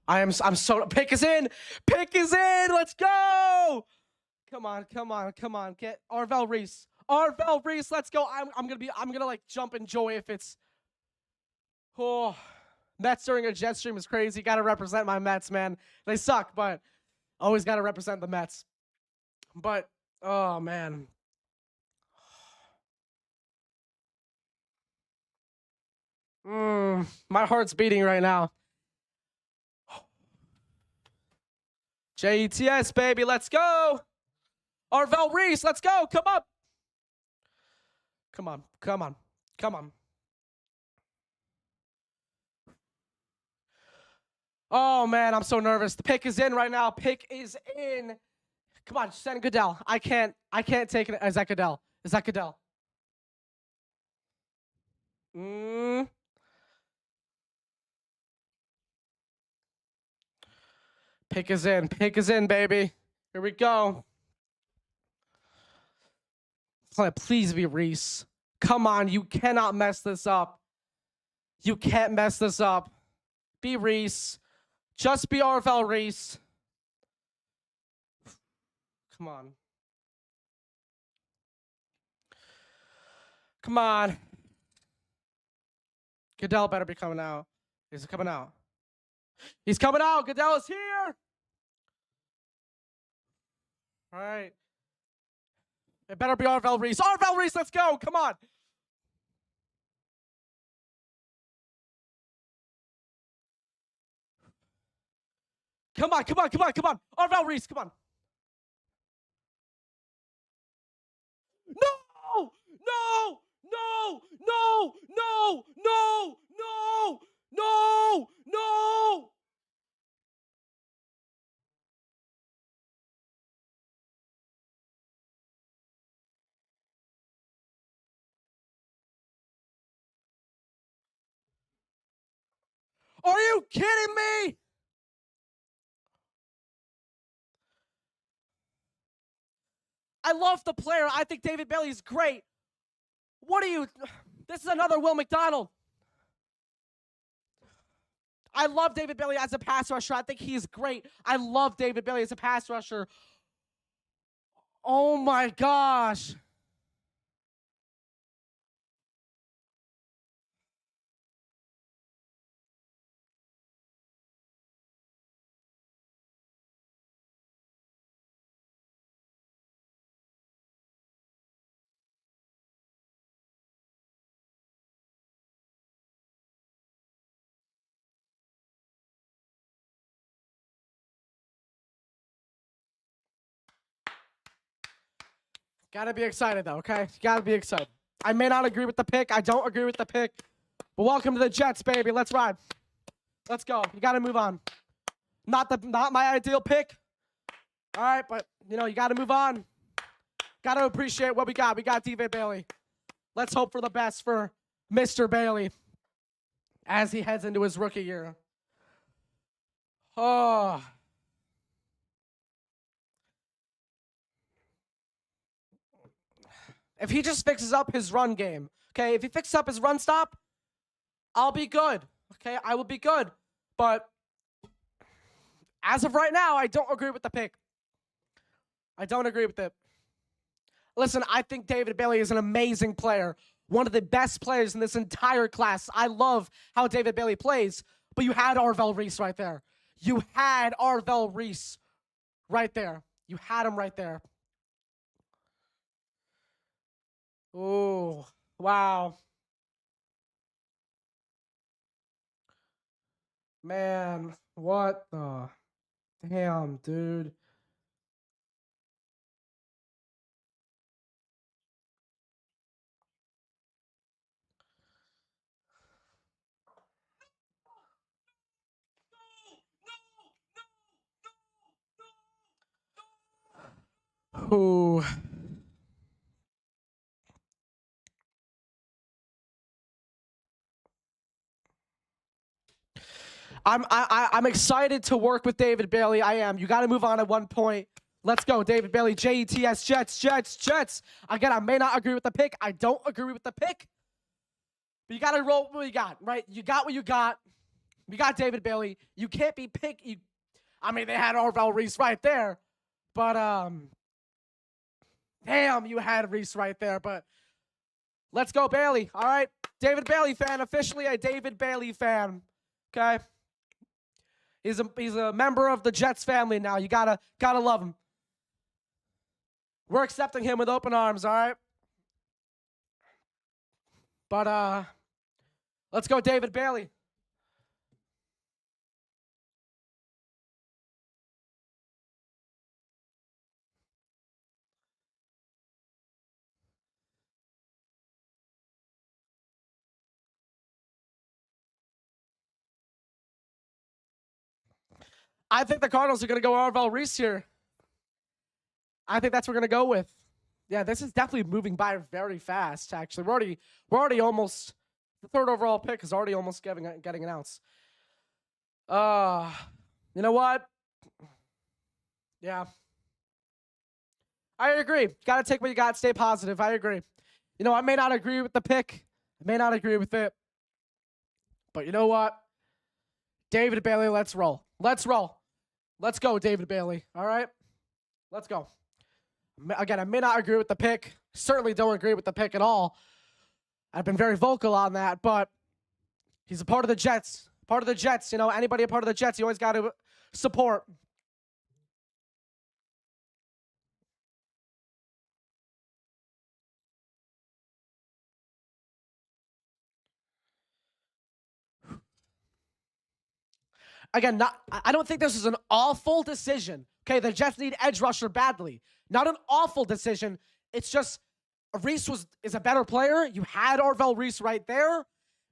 Speaker 1: I'm so pick is in. Pick is in. Let's go. Come on, come on, come on. Get Arvell Reese. Arvell Reese, let's go. I'm gonna like jump in joy if it's Mets during a Jets stream is crazy. Got to represent my Mets, man. They suck, but always got to represent the Mets. But, oh, man. My heart's beating right now. JETS, baby, let's go. Arvell Reese, let's go. Come on. Come on. Come on. Come on. Oh, man, I'm so nervous. The pick is in right now. Pick is in. Come on, send Goodell. I can't take it. Is that Goodell? Is that Goodell? Pick is in. Pick is in, baby. Here we go. Please be Reese. Come on, you cannot mess this up. You can't mess this up. Be Reese. Just be Arvell Reese. Come on. Come on. Goodell better be coming out. Is he coming out? He's coming out. Goodell is here. All right. It better be Arvell Reese. Arvell Reese, let's go. Come on. Come on, come on, come on, come on. Arvell Reese, come on. No! No! No! No! No! No! No! No! No! Are you kidding me? I love the player. I think David Bailey is great. What are you? This is another Will McDonald. I love David Bailey as a pass rusher. I think he's great. I love David Bailey as a pass rusher. Oh my gosh. Gotta be excited, though, okay? Gotta be excited. I may not agree with the pick. I don't agree with the pick. But welcome to the Jets, baby. Let's ride. Let's go. You gotta move on. Not my ideal pick. All right, but, you know, you gotta move on. Gotta appreciate what we got. We got David Bailey. Let's hope for the best for Mr. Bailey as he heads into his rookie year. Oh. If he just fixes up his run game, okay? If he fixes up his run stop, I'll be good, okay? I will be good. But as of right now, I don't agree with the pick. I don't agree with it. Listen, I think David Bailey is an amazing player. One of the best players in this entire class. I love how David Bailey plays, but you had Arvell Reese right there. You had Arvell Reese right there. You had him right there. Oh, wow. Man, what the damn, dude. Ooh. I'm excited to work with David Bailey. I am. You got to move on at one point. Let's go, David Bailey. JETS, Jets, Jets, Jets. Again, I may not agree with the pick. I don't agree with the pick. But you got to roll what you got, right? You got what you got. We got David Bailey. You can't be picky. I mean, they had Arvell Reese right there. But, damn, you had Reese right there. But let's go, Bailey. All right. David Bailey fan. Officially a David Bailey fan. Okay. He's a member of the Jets family now. You gotta love him. We're accepting him with open arms, all right? But let's go David Bailey. I think the Cardinals are going to go Orville Reese here. I think that's what we're going to go with. Yeah, this is definitely moving by very fast, actually. We're already almost, the third overall pick is already almost getting announced. You know what? Yeah. I agree. Got to take what you got. Stay positive. I agree. You know, I may not agree with the pick. I may not agree with it. But you know what? David Bailey, let's roll. Let's roll. Let's go, David Bailey. All right? Let's go. Again, I may not agree with the pick. Certainly don't agree with the pick at all. I've been very vocal on that, but he's a part of the Jets. Part of the Jets. You know, anybody a part of the Jets, you always got to support. Again, I don't think this is an awful decision. Okay, the Jets need edge rusher badly. Not an awful decision. It's just Reese is a better player. You had Orville Reese right there.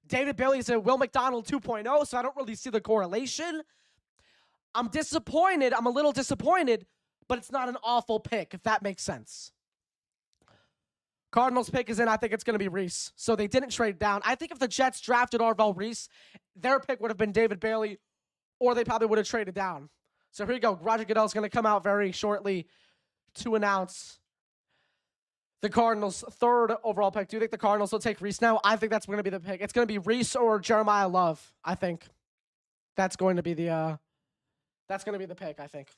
Speaker 1: David Bailey is a Will McDonald 2.0, so I don't really see the correlation. I'm disappointed. I'm a little disappointed, but it's not an awful pick, if that makes sense. Cardinals pick is in. I think it's going to be Reese. So they didn't trade down. I think if the Jets drafted Orville Reese, their pick would have been David Bailey, or they probably would have traded down. So here you go. Roger Goodell's going to come out very shortly to announce the Cardinals' third overall pick. Do you think the Cardinals will take Reese now? I think that's going to be the pick. It's going to be Reese or Jeremiah Love, I think. That's going to be the pick, I think.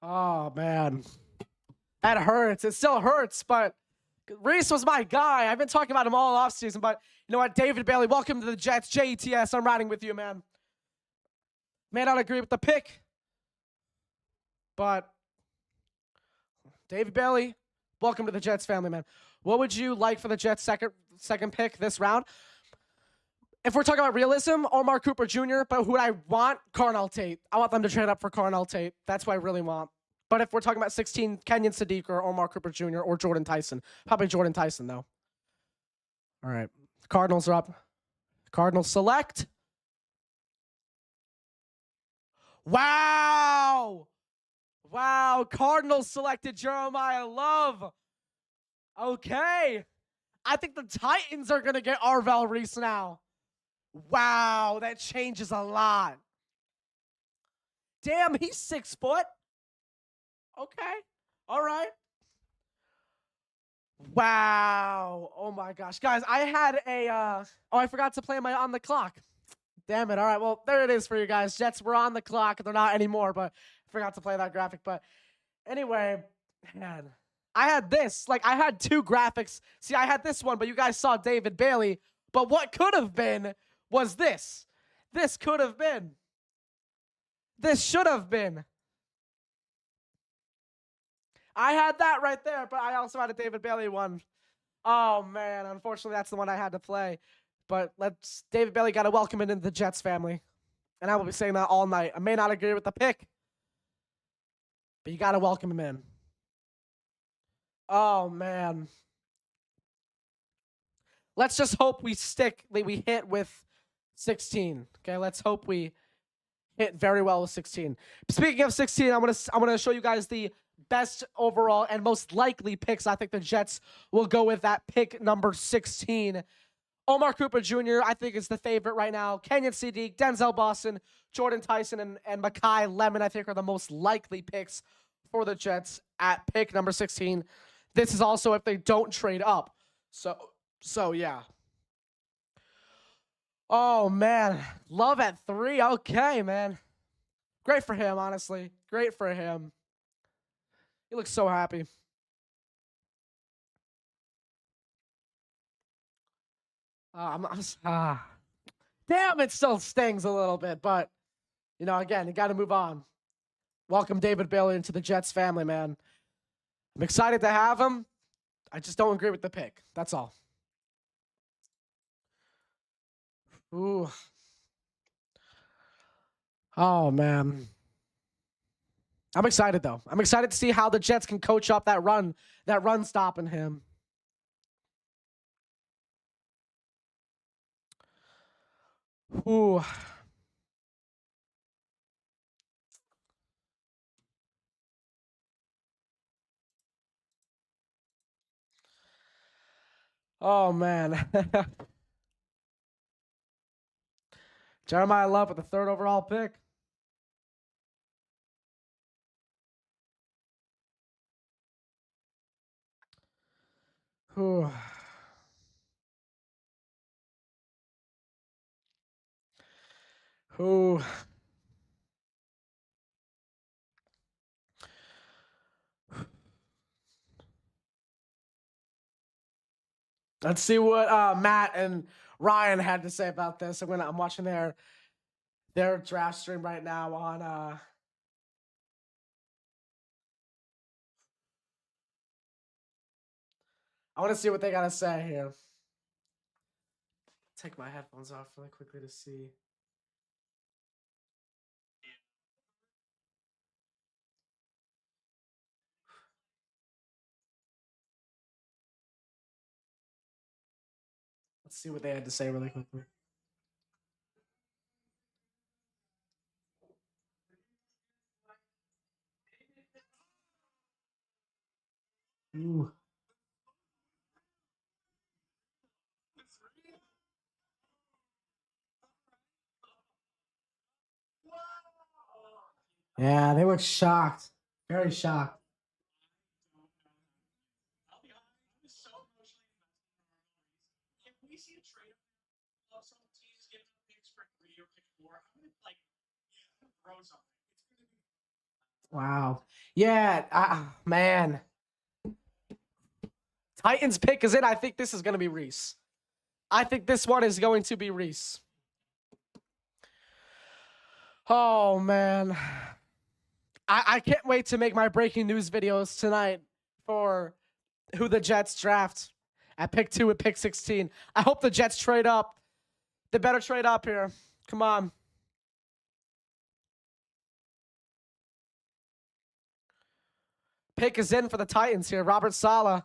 Speaker 1: Oh, man. That hurts. It still hurts, but Reese was my guy. I've been talking about him all offseason, but you know what? David Bailey, welcome to the Jets. JETS, I'm riding with you, man. May not agree with the pick, but David Bailey, welcome to the Jets family, man. What would you like for the Jets' second pick this round? If we're talking about realism, Omar Cooper Jr., but who I want? Carnell Tate. I want them to trade up for Carnell Tate. That's what I really want. But if we're talking about 16, Kenyon Sadiq or Omar Cooper Jr. or Jordan Tyson. Probably Jordan Tyson, though. All right. Cardinals are up. Cardinals select. Wow. Wow. Cardinals selected Jeremiah Love. Okay. I think the Titans are going to get Orville Reese now. Wow. That changes a lot. Damn, he's 6 foot. Okay. All right. Wow. Oh my gosh. Guys, I had I forgot to play my on the clock. Damn it. All right. Well, there it is for you guys. Jets were on the clock. They're not anymore, but I forgot to play that graphic. But anyway, man, I had this. Like, I had 2 graphics. See, I had this one, but you guys saw David Bailey. But what could have been was this. This could have been. This should have been. I had that right there, but I also had a David Bailey one. Oh, man. Unfortunately, that's the one I had to play. But David Bailey got to welcome it into the Jets family. And I will be saying that all night. I may not agree with the pick, but you got to welcome him in. Oh, man. Let's just hope we hit with 16. Okay, let's hope we hit very well with 16. Speaking of 16, I'm gonna show you guys the best overall and most likely picks. I think the Jets will go with that pick number 16. Omar Cooper Jr., I think, is the favorite right now. Kenyon Sadiq, Denzel Boston, Jordan Tyson, and Makai Lemon, I think, are the most likely picks for the Jets at pick number 16. This is also if they don't trade up. So yeah. Oh, man. Love at 3. Okay, man. Great for him, honestly. Great for him. He looks so happy. Damn, it still stings a little bit, but, again, you got to move on. Welcome David Bailey into the Jets family, man. I'm excited to have him. I just don't agree with the pick. That's all. Ooh. Oh, man. I'm excited, though. I'm excited to see how the Jets can coach up that run stopping him. Ooh. Oh, man. Jeremiah Love with the 3rd overall pick. Ooh. Ooh. Let's see what Matt and Ryan had to say about this. I'm watching their draft stream right now on I want to see what they got to say here. Take my headphones off really quickly to see. Let's see what they had to say really quickly. Ooh. Yeah, they look shocked. Very shocked. Wow. Yeah, man. Titans pick is in. I think this is going to be Reese. I think this one is going to be Reese. Oh, man. I can't wait to make my breaking news videos tonight for who the Jets draft at pick 2 at pick 16. I hope the Jets trade up. They better trade up here. Come on. Pick is in for the Titans here. Robert Saleh.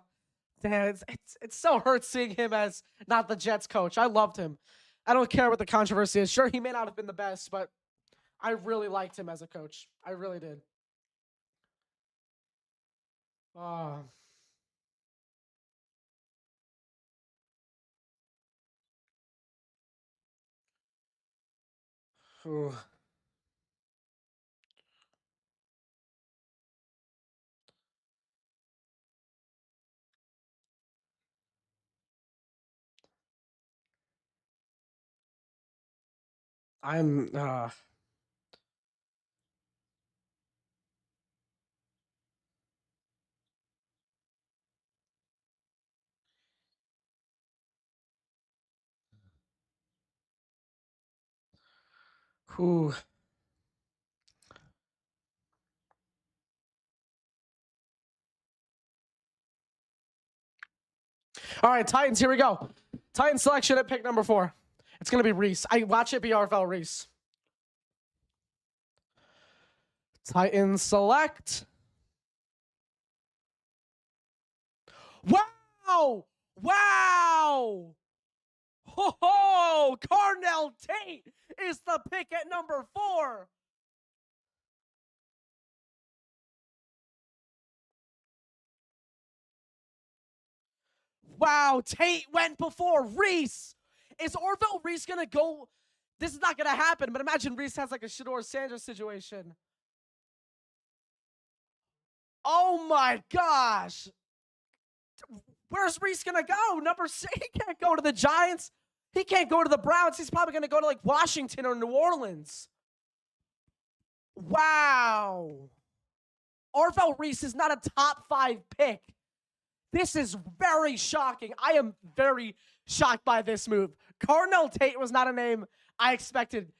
Speaker 1: Damn, it's so hurt seeing him as not the Jets coach. I loved him. I don't care what the controversy is. Sure, he may not have been the best, but I really liked him as a coach. I really did. Oh. Ooh. I'm Ooh. All right, Titans, here we go. Titans selection at pick number 4. It's going to be Reese. I watch it be RFL Reese. Titans select. Wow! Wow! Ho ho! Carnell Tate is the pick at number 4. Wow, Tate went before Reese. Is Orville Reese gonna go? This is not gonna happen, but imagine Reese has like a Shedeur Sanders situation. Oh my gosh. Where's Reese gonna go? Number 6, he can't go to the Giants. He can't go to the Browns. He's probably going to go to like Washington or New Orleans. Wow. Arvell Reese is not a top 5 pick. This is very shocking. I am very shocked by this move. Carnell Tate was not a name I expected.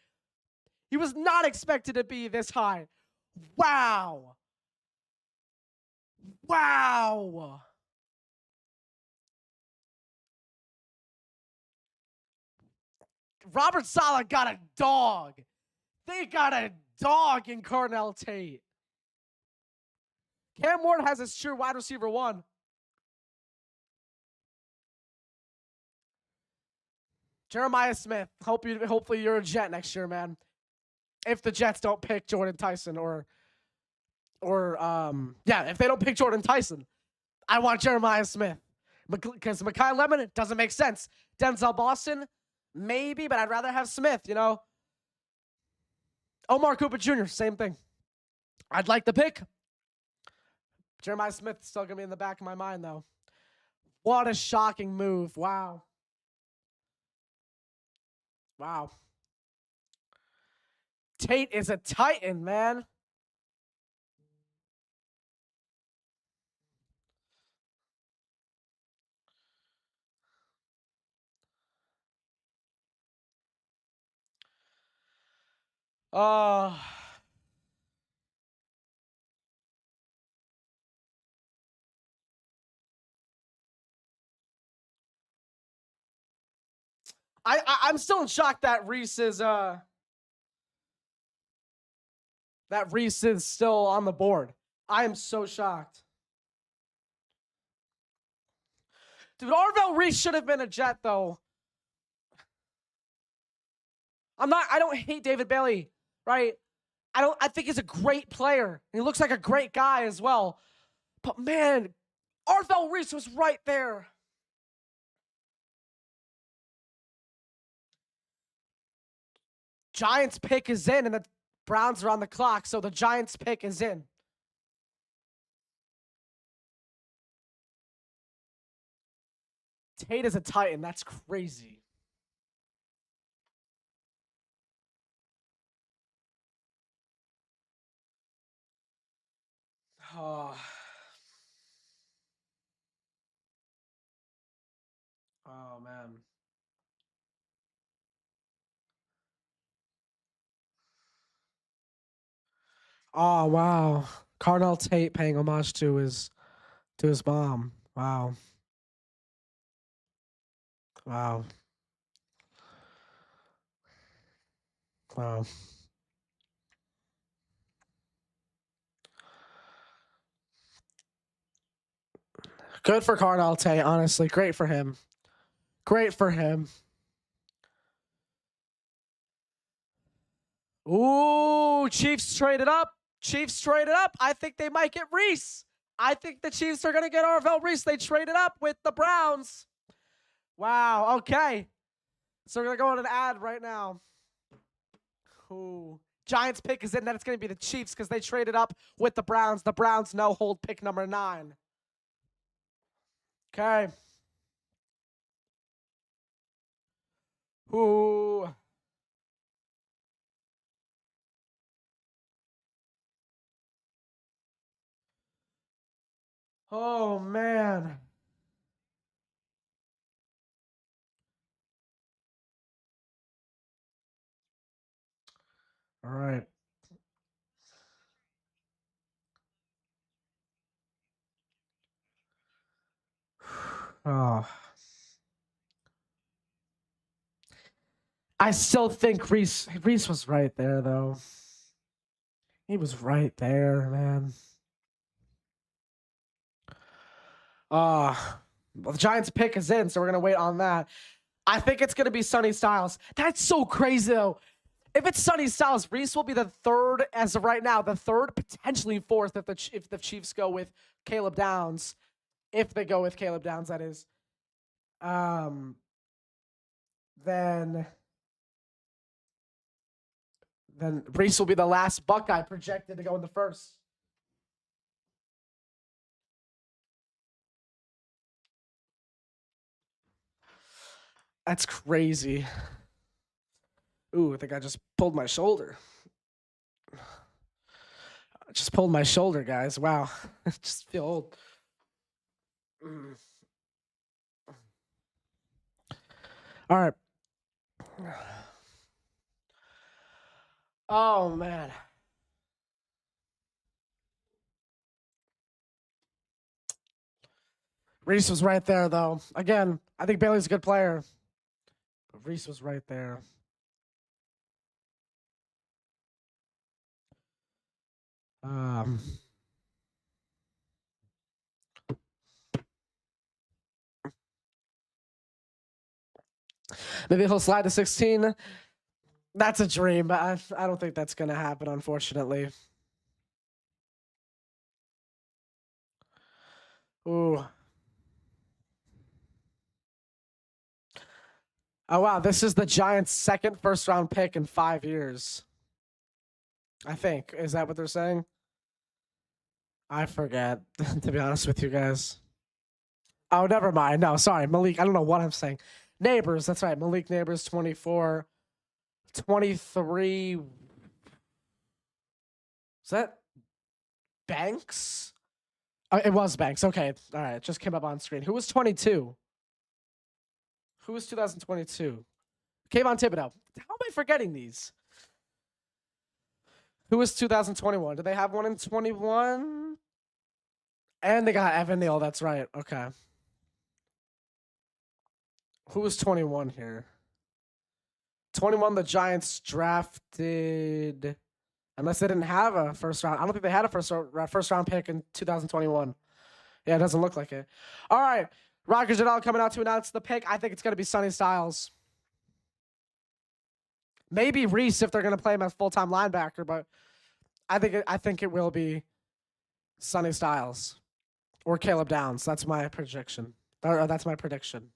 Speaker 1: He was not expected to be this high. Wow. Wow. Robert Saleh got a dog. They got a dog in Carnell Tate. Cam Ward has his true wide receiver 1. Jeremiah Smith. Hopefully you're a Jet next year, man. If the Jets don't pick Jordan Tyson if they don't pick Jordan Tyson, I want Jeremiah Smith. Because Mekhi Lemon, it doesn't make sense. Denzel Boston, maybe, but I'd rather have Smith, you know. Omar Cooper Jr., same thing. I'd like the pick. Jeremiah Smith is still going to be in the back of my mind, though. What a shocking move. Wow. Wow. Tate is a Titan, man. I I'm still in shock that Reese is still on the board. I am so shocked. Dude, Arvell Reese should have been a Jet, though. I don't hate David Bailey, right? I think he's a great player. He looks like a great guy as well. But man, Arvell Reese was right there. Giants pick is in, and the Browns are on the clock, so the Giants pick is in. Tate is a Titan. That's crazy. Oh. Oh, man. Oh, wow. Carnell Tate paying homage to his mom. Wow. Wow. Wow. Good for Carnell Tate, honestly. Great for him. Great for him. Ooh, Chiefs traded up. Chiefs traded up. I think they might get Reese. I think the Chiefs are going to get Arvell Reese. They traded up with the Browns. Wow, okay. So we're going to go on an ad right now. Ooh. Giants pick is in, then it's going to be the Chiefs because they traded up with the Browns. The Browns now hold pick number 9. Okay. Ooh. Oh, man. All right. Oh. I still think Reese was right there, though. He was right there, man. Well, the Giants pick is in, so we're going to wait on that. I think it's going to be Sonny Styles. That's so crazy, though. If it's Sonny Styles, Reese will be the 3rd as of right now. The 3rd, potentially 4th if the Chiefs go with Caleb Downs. If they go with Caleb Downs, that is. Then Reese will be the last Buckeye projected to go in the 1st. That's crazy. Ooh, I think I just pulled my shoulder. I just pulled my shoulder, guys. Wow. I just feel old. All right. Oh, man. Reese was right there, though. Again, I think Bailey's a good player. But Reese was right there. Maybe he'll slide to 16. That's a dream, but I don't think that's going to happen, unfortunately. Ooh. Oh, wow. This is the Giants' second first-round pick in 5 years. I think. Is that what they're saying? I forget, to be honest with you guys. Oh, never mind. No, sorry. Malik, I don't know what I'm saying. Neighbors, that's right. Malik Neighbors, 24. 23. Is that Banks? It was Banks. Okay. All right. It just came up on screen. Who was 22? Who was 2022? Kayvon Thibodeau. How am I forgetting these? Who was 2021? Do they have one in 21? And they got Evan Neal. That's right. Okay. Who was 21 here? 21, the Giants drafted, unless they didn't have a first round. I don't think they had a first round pick in 2021. Yeah, it doesn't look like it. All right. Roger Goodell coming out to announce the pick. I think it's going to be Sonny Styles. Maybe Reese if they're going to play him as full-time linebacker, but I think it will be Sonny Styles or Caleb Downs. That's my projection. Or that's my prediction.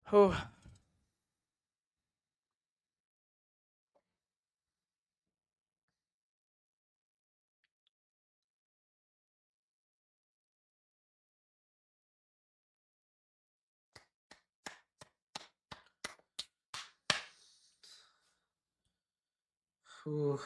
Speaker 1: Who? Who?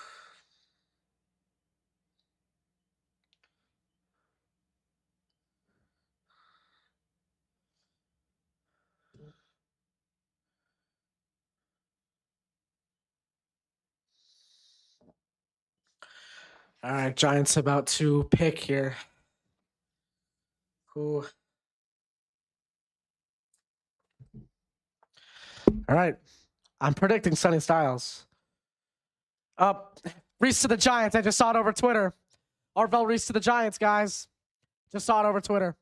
Speaker 1: All right, Giants about to pick here. Who? All right, I'm predicting Sonny Styles. Up, Reese to the Giants. I just saw it over Twitter. Arvell Reese to the Giants, guys. Just saw it over Twitter.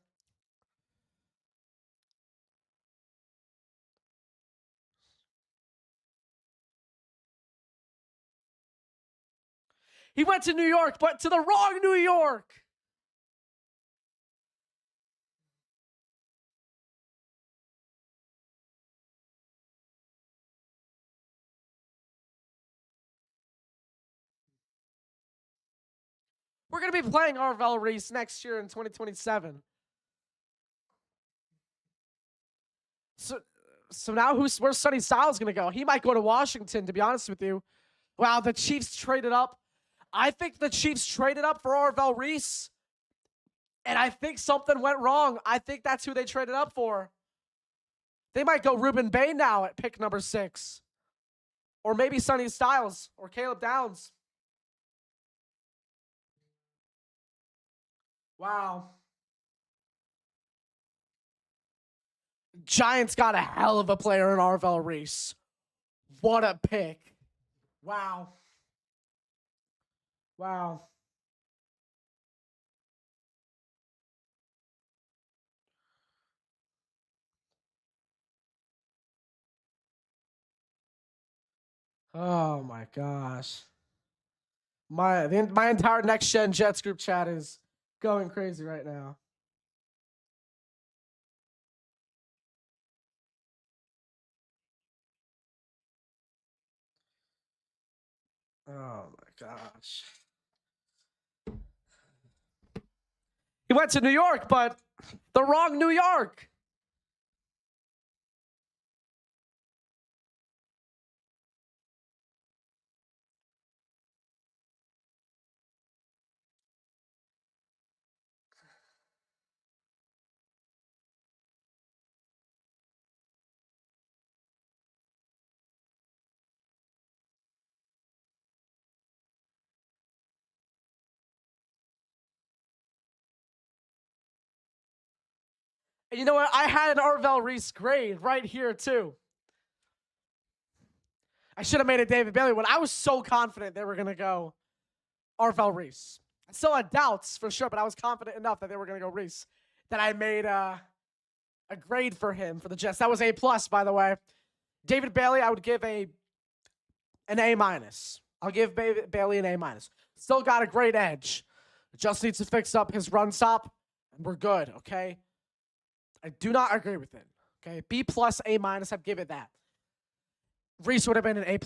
Speaker 1: He went to New York, but to the wrong New York. We're going to be playing Arvell Reese next year in 2027. So now where's Sonny Styles going to go? He might go to Washington, to be honest with you. Wow, the Chiefs traded up. I think the Chiefs traded up for Arvell Reese. And I think something went wrong. I think that's who they traded up for. They might go Ruben Bain now at pick number 6. Or maybe Sonny Styles or Caleb Downs. Wow. Giants got a hell of a player in Arvell Reese. What a pick. Wow. Wow. Oh my gosh. My entire Next Gen Jets group chat is going crazy right now. Oh my gosh. He went to New York, but the wrong New York. And you know what? I had an Arvell Reese grade right here, too. I should have made it David Bailey when I was so confident they were going to go Arvell Reese. I still had doubts for sure, but I was confident enough that they were going to go Reese that I made a grade for him for the Jets. That was A+, by the way. David Bailey, I would give an A-. I'll give Bailey an A-. Still got a great edge. Just needs to fix up his run stop, and we're good, okay? I do not agree with it, okay? B+, A-, I'd give it that. Reese would have been an A++.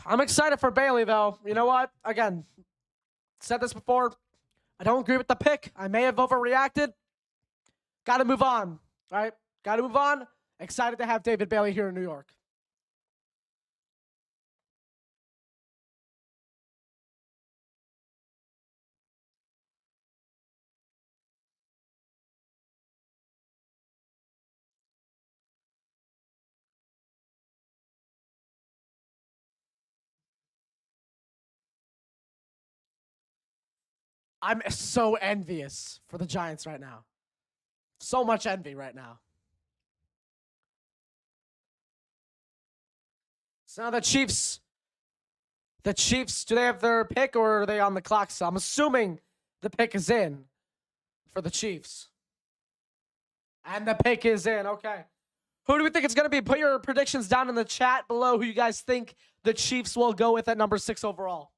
Speaker 1: I'm excited for Bailey, though. You know what? Again, said this before. I don't agree with the pick. I may have overreacted. Got to move on, right? Got to move on. Excited to have David Bailey here in New York. I'm so envious for the Giants right now. So much envy right now. So now the Chiefs, do they have their pick or are they on the clock? So I'm assuming the pick is in for the Chiefs. And the pick is in. Okay. Who do we think it's going to be? Put your predictions down in the chat below who you guys think the Chiefs will go with at number 6 overall.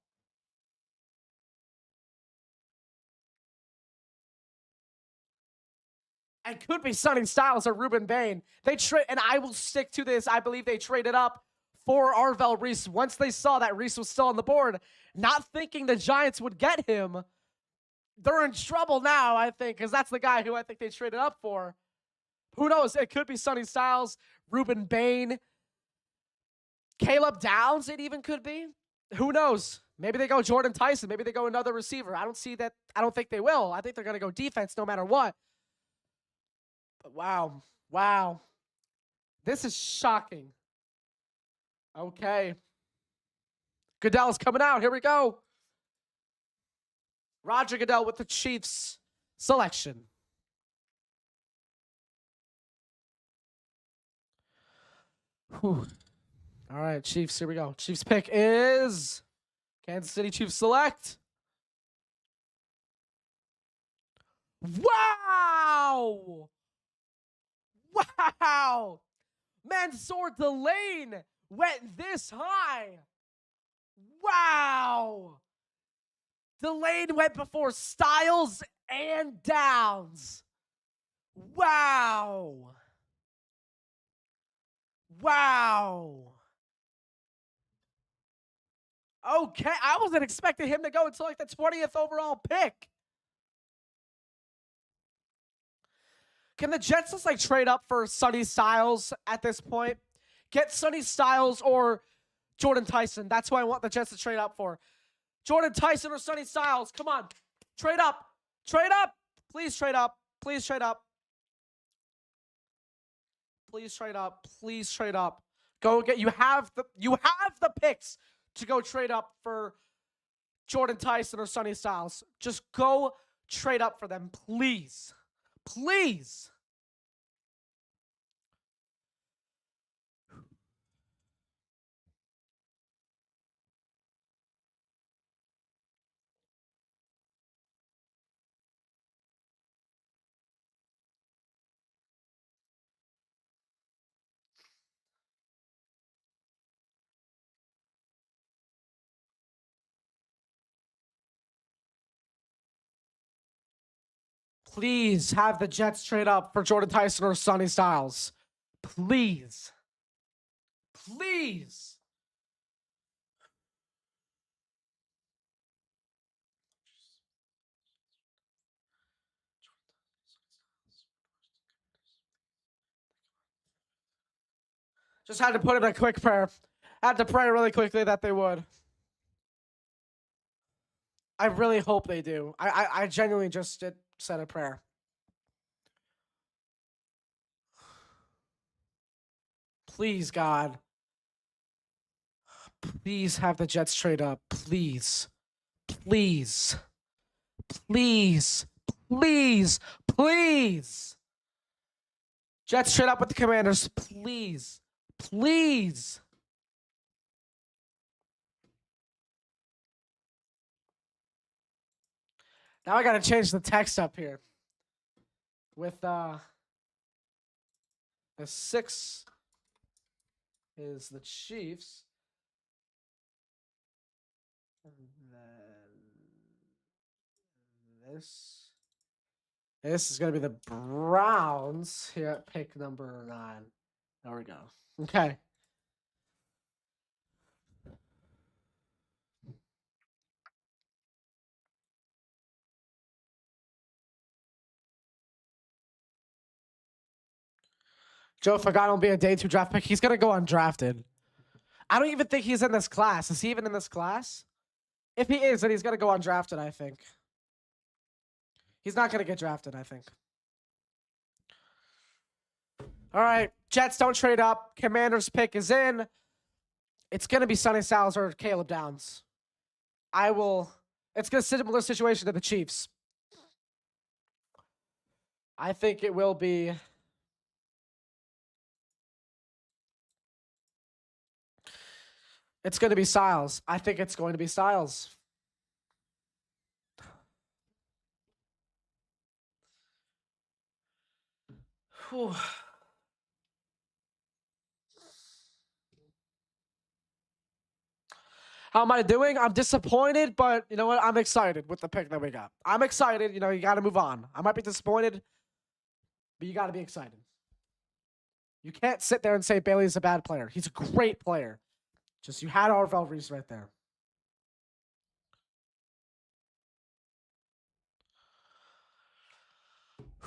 Speaker 1: And could be Sonny Styles or Ruben Bain. And I will stick to this. I believe they traded up for Arvell Reese once they saw that Reese was still on the board, not thinking the Giants would get him. They're in trouble now, I think, because that's the guy who I think they traded up for. Who knows? It could be Sonny Styles, Ruben Bain, Caleb Downs, it even could be. Who knows? Maybe they go Jordan Tyson. Maybe they go another receiver. I don't think they will. I think they're going to go defense no matter what. But wow. This is shocking. Okay. Goodell's coming out. Here we go. Roger Goodell with the Chiefs selection. Whew. All right, Chiefs, here we go. Chiefs pick is Kansas City Chiefs select. Wow! Wow! Mansour Delane went this high. Wow! Delane went before Styles and Downs. Wow! Wow! Okay, I wasn't expecting him to go until like the 20th overall pick. Can the Jets just like trade up for Sonny Styles at this point? Get Sonny Styles or Jordan Tyson. That's who I want the Jets to trade up for. Jordan Tyson or Sonny Styles. Come on. Trade up. Trade up. Please trade up. Please trade up. Please trade up. Please trade up. Go get you have the picks to go trade up for Jordan Tyson or Sonny Styles. Just go trade up for them, please. Please. Please have the Jets trade up for Jordan Tyson or Sonny Styles. Please. Please. Just had to put in a quick prayer. Had to pray really quickly that they would. I really hope they do. I genuinely just said a prayer. Please, God. Please have the Jets trade up. Please. Please. Please. Please. Please. Jets trade up with the Commanders. Please. Please. Now I gotta change the text up here. With the 6 is the Chiefs. And then this is gonna be the Browns here at pick number 9. There we go. Okay. Joe Fagano will be a day 2 draft pick. He's gonna go undrafted. I don't even think he's in this class. Is he even in this class? If he is, then he's gonna go undrafted, I think. He's not gonna get drafted, I think. All right, Jets don't trade up. Commanders pick is in. It's gonna be Sonny Styles or Caleb Downs. It's gonna similar situation to the Chiefs. I think it will be. It's going to be Styles. I think it's going to be Styles. Whew. How am I doing? I'm disappointed, but you know what? I'm excited with the pick that we got. I'm excited. You know, you got to move on. I might be disappointed, but you got to be excited. You can't sit there and say Bailey's a bad player. He's a great player. Just you had Arvell Reese right there.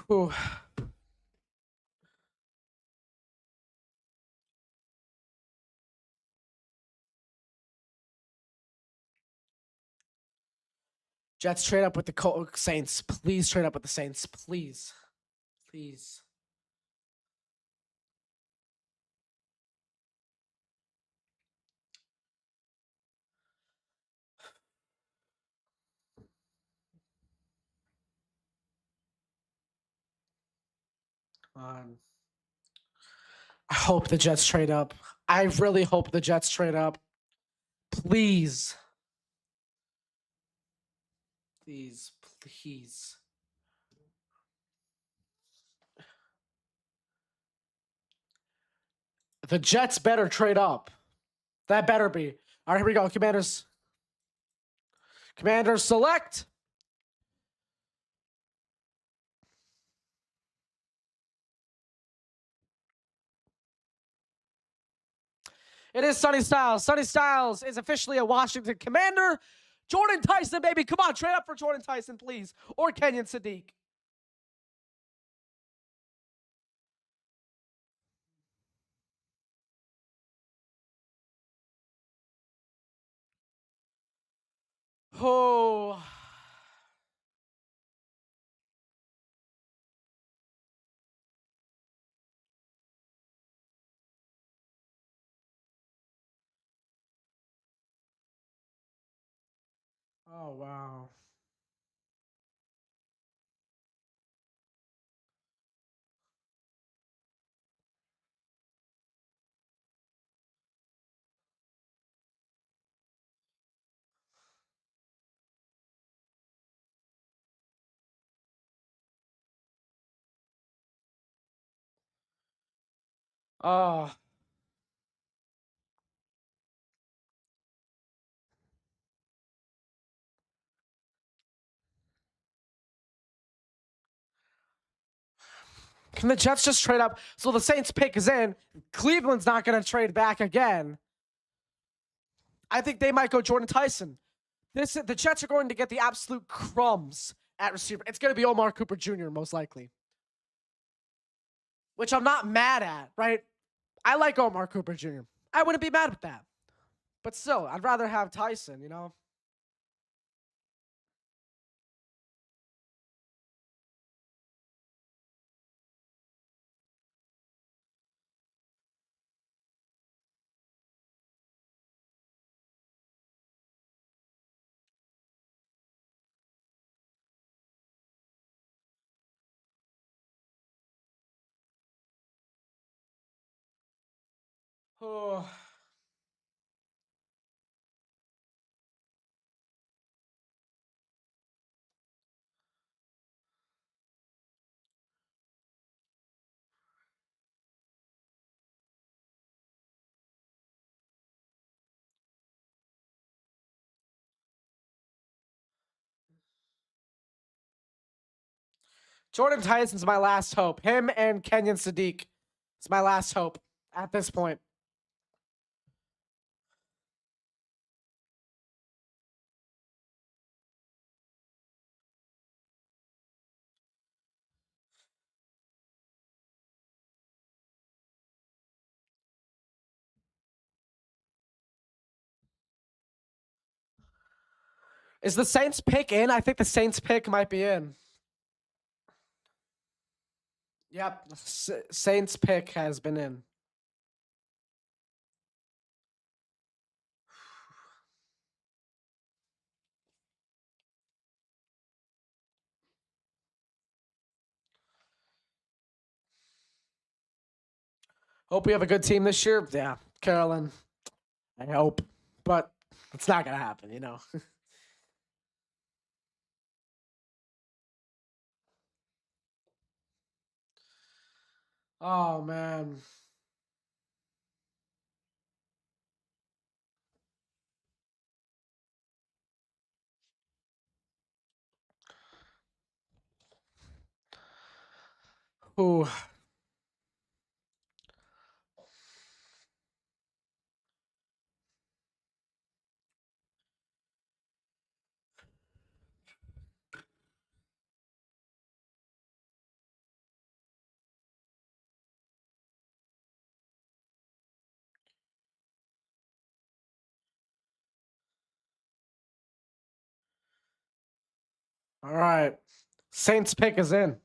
Speaker 1: Whew. Jets trade up with the Saints. Please trade up with the Saints. Please. Please. I hope the Jets trade up. I really hope the Jets trade up. Please. Please, please. The Jets better trade up. That better be. All right, here we go. Commanders. Commanders select. It is Sonny Styles. Sonny Styles is officially a Washington Commander. Jordan Tyson, baby. Come on, trade up for Jordan Tyson, please. Or Kenyon Sadiq. Oh. Oh, wow. Oh. Can the Jets just trade up? So the Saints pick is in. Cleveland's not going to trade back again. I think they might go Jordan Tyson. The Jets are going to get the absolute crumbs at receiver. It's going to be Omar Cooper Jr. most likely, which I'm not mad at, right? I like Omar Cooper Jr. I wouldn't be mad with that. But still, I'd rather have Tyson, you know? Oh. Jordan Tyson's my last hope. Him and Kenyon Sadiq. It's my last hope at this point. Is the Saints pick in? I think the Saints pick might be in. Yep. Saints pick has been in. Hope we have a good team this year. Yeah, Carolyn. I hope. But it's not going to happen, you know. Oh, man. Ooh. All right. Saints pick is in.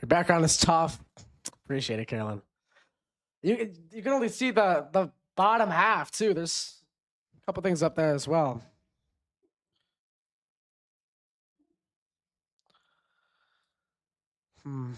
Speaker 1: Your background is tough. Appreciate it, Carolyn. You can only see the bottom half too. There's a couple things up there as well. Hmm.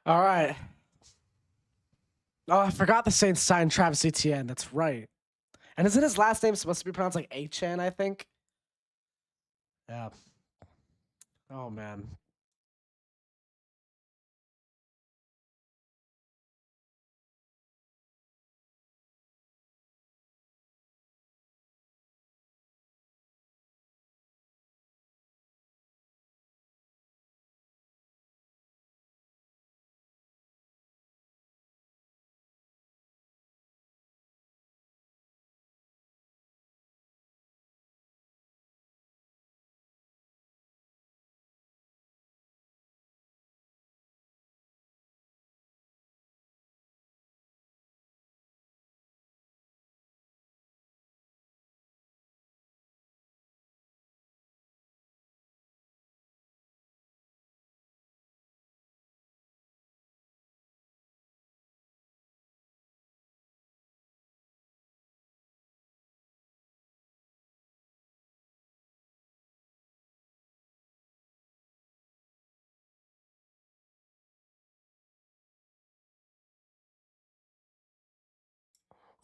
Speaker 1: All right. Oh, I forgot the Saints signed Travis Etienne. That's right. And isn't his last name supposed to be pronounced like H-N, I think? Yeah. Oh, man.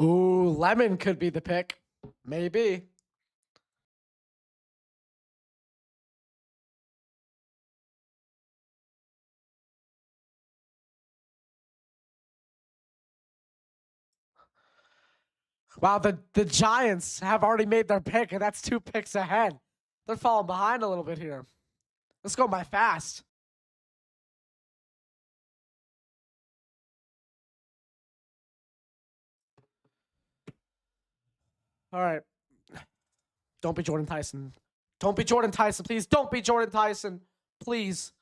Speaker 1: Ooh, Lemon could be the pick. Maybe. Wow, the Giants have already made their pick, and that's 2 picks ahead. They're falling behind a little bit here. Let's go by fast. All right. Don't be Jordan Tyson. Don't be Jordan Tyson. Please don't be Jordan Tyson. Please.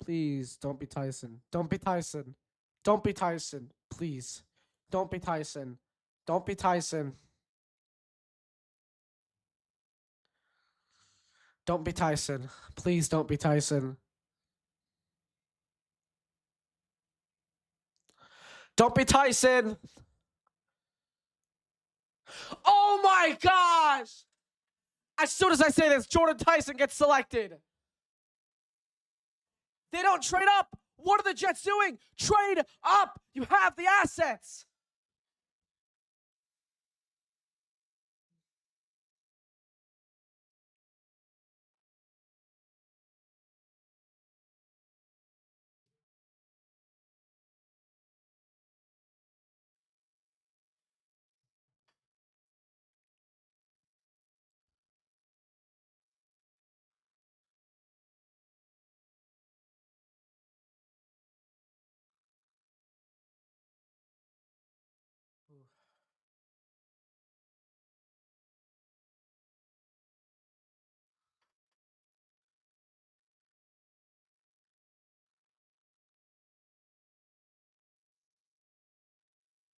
Speaker 1: Please don't be Tyson. Don't be Tyson. Don't be Tyson. Please. Don't be Tyson. Don't be Tyson. Don't be Tyson. Please don't be Tyson. Don't be Tyson. Oh my gosh! As soon as I say this, Jordan Tyson gets selected. They don't trade up. What are the Jets doing? Trade up. You have the assets.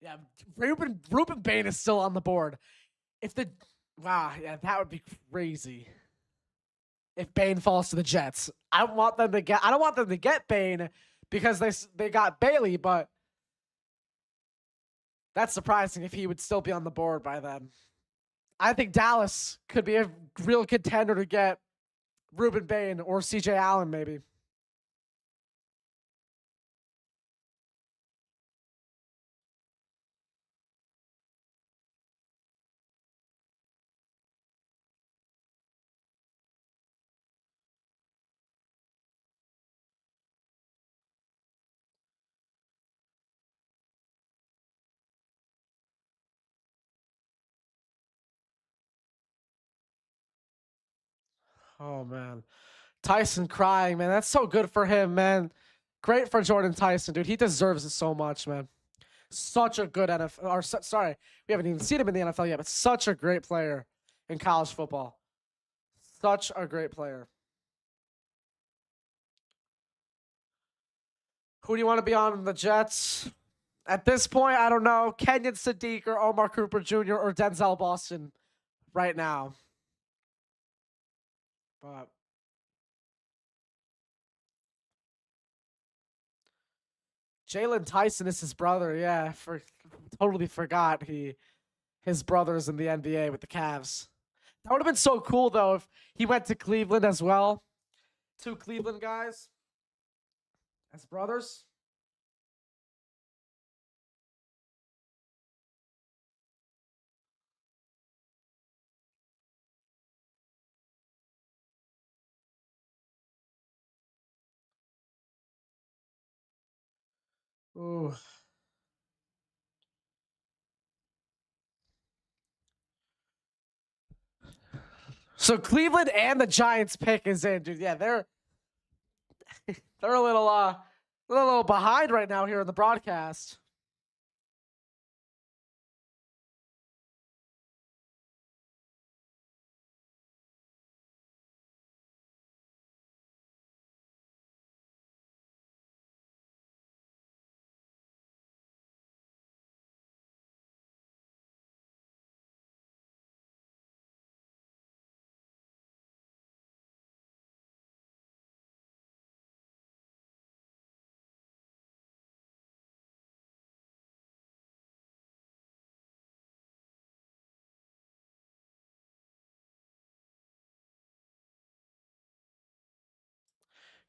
Speaker 1: Yeah, Ruben Bain is still on the board. If the wow, yeah, that would be crazy. If Bain falls to the Jets, I don't want them to get Bain because they got Bailey, but that's surprising if he would still be on the board by then. I think Dallas could be a real contender to get Ruben Bain or CJ Allen, maybe. Oh man. Tyson crying, man. That's so good for him, man. Great for Jordan Tyson, dude. He deserves it so much, man. Such a good NFL. Or sorry, we haven't even seen him in the NFL yet, but such a great player in college football. Such a great player. Who do you want to be on the Jets? At this point, I don't know. Kenyon Sadiq or Omar Cooper Jr. or Denzel Boston right now. But Jalen Tyson is his brother. Yeah, totally forgot his brother's in the NBA with the Cavs. That would have been so cool though if he went to Cleveland as well. 2 Cleveland guys as brothers. Ooh. So Cleveland and the Giants pick is in, dude. Yeah, they're a little behind right now here in the broadcast.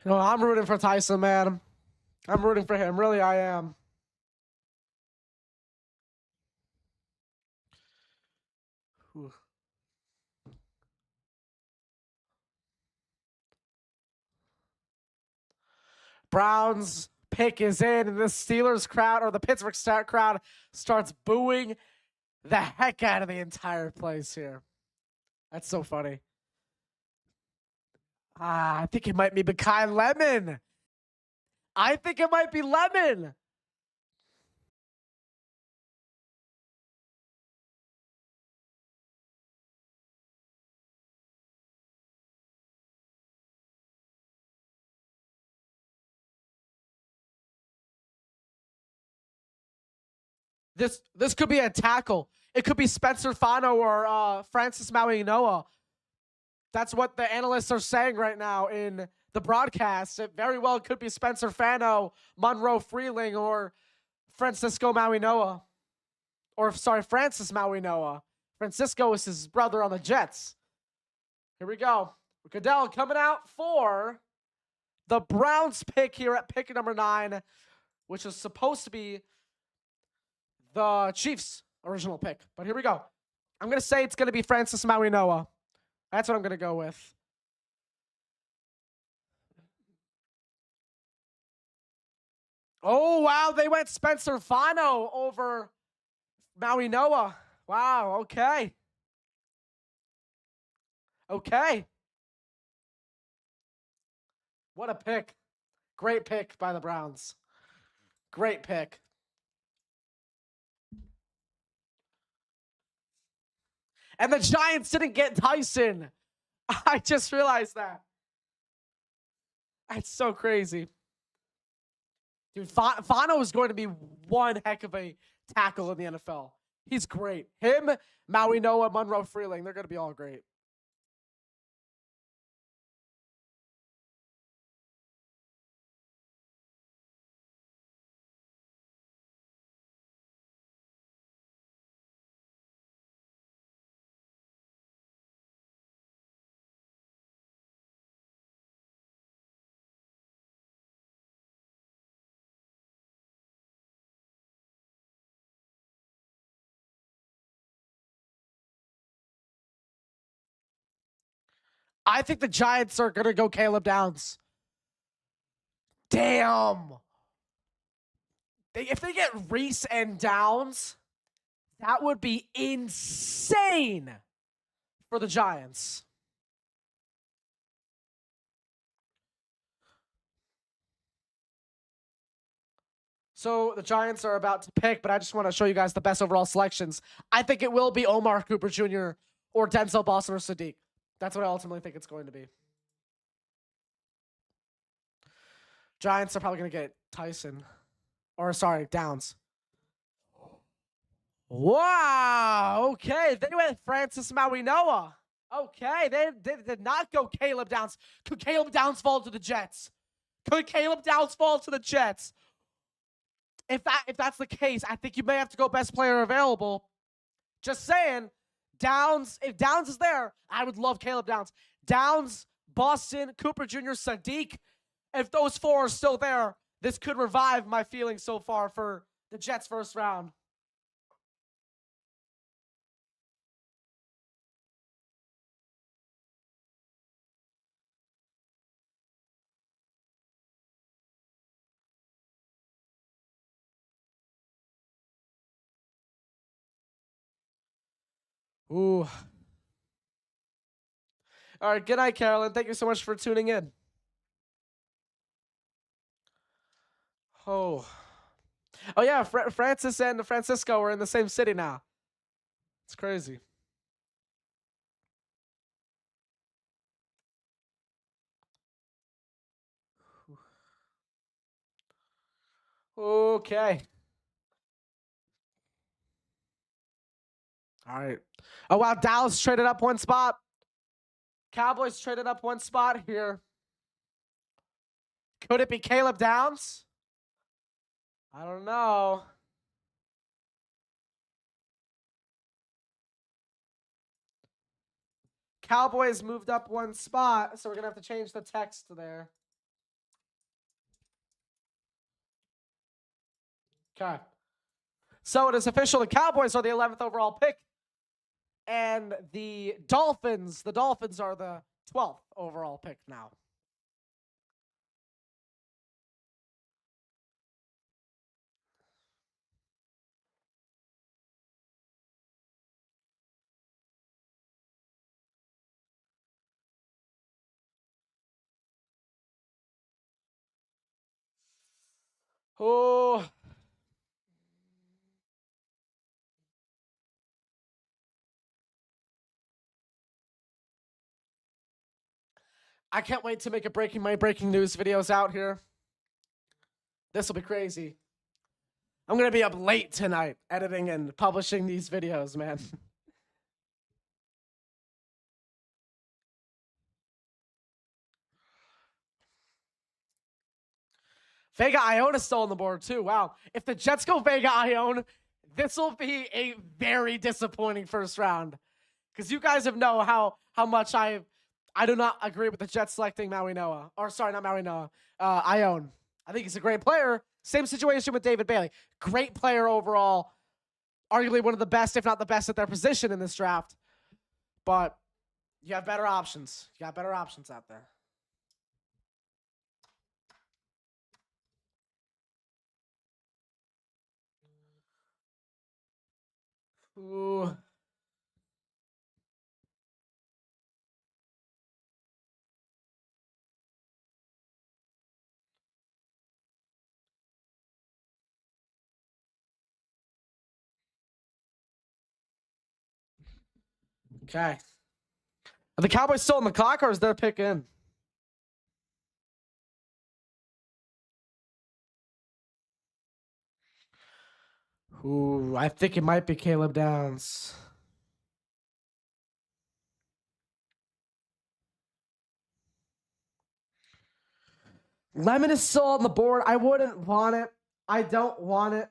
Speaker 1: You know, I'm rooting for Tyson, man. I'm rooting for him. Really, I am. Ooh. Browns pick is in, and the Steelers crowd or the Pittsburgh crowd starts booing the heck out of the entire place here. That's so funny. I think it might be Mekhi Lemon. I think it might be Lemon. This could be a tackle. It could be Spencer Fano or Francis Mauigoa. That's what the analysts are saying right now in the broadcast. It very well could be Spencer Fano, Monroe Freeling, or Francisco Mauigoa. Or, sorry, Francis Mauigoa. Francisco is his brother on the Jets. Here we go. Goodell coming out for the Browns pick here at pick number 9, which is supposed to be the Chiefs' original pick. But here we go. I'm going to say it's going to be Francis Mauigoa. That's what I'm going to go with. Oh, wow. They went Spencer Fano over Mauigoa. Wow. Okay. Okay. What a pick. Great pick by the Browns. Great pick. And the Giants didn't get Tyson. I just realized that. That's so crazy. Dude, Fano is going to be one heck of a tackle in the NFL. He's great. Him, Mauigoa, Monroe Freeling, they're going to be all great. I think the Giants are going to go Caleb Downs. Damn. If they get Reese and Downs, that would be insane for the Giants. So the Giants are about to pick, but I just want to show you guys the best overall selections. I think it will be Omar Cooper Jr. or Denzel Boston or Sadiq. That's what I ultimately think it's going to be. Giants are probably going to get Tyson. Or, sorry, Downs. Wow. Okay. They went Francis Mauigoa. Okay. They did not go Caleb Downs. Could Caleb Downs fall to the Jets? Could Caleb Downs fall to the Jets? If that's the case, I think you may have to go best player available. Just saying. Downs, if Downs is there, I would love Caleb Downs. Downs, Boston, Cooper Jr., Sadiq. If those 4 are still there, this could revive my feelings so far for the Jets' first round. Ooh. All right. Good night, Carolyn. Thank you so much for tuning in. Oh yeah. Francis and Francisco are in the same city now. It's crazy. Okay. All right. Oh, wow. Dallas traded up 1 spot. Cowboys traded up 1 spot here. Could it be Caleb Downs? I don't know. Cowboys moved up 1 spot, so we're going to have to change the text there. Okay. So it is official. The Cowboys are the 11th overall pick and the Dolphins. The Dolphins are the 12th overall pick now. Oh. I can't wait to make my breaking news videos out here. This will be crazy. I'm going to be up late tonight editing and publishing these videos, man. Vega Ione is still on the board too. Wow. If the Jets go Vega Ione, this will be a very disappointing first round. Because you guys have know how much I do not agree with the Jets selecting Maui Noah. Or sorry, not Maui Noah. Ione. I think he's a great player. Same situation with David Bailey. Great player overall. Arguably one of the best, if not the best, at their position in this draft. But you have better options. You got better options out there. Ooh. Okay. Are the Cowboys still on the clock, or is their pick in? Ooh, I think it might be Caleb Downs. Lemon is still on the board. I wouldn't want it. I don't want it.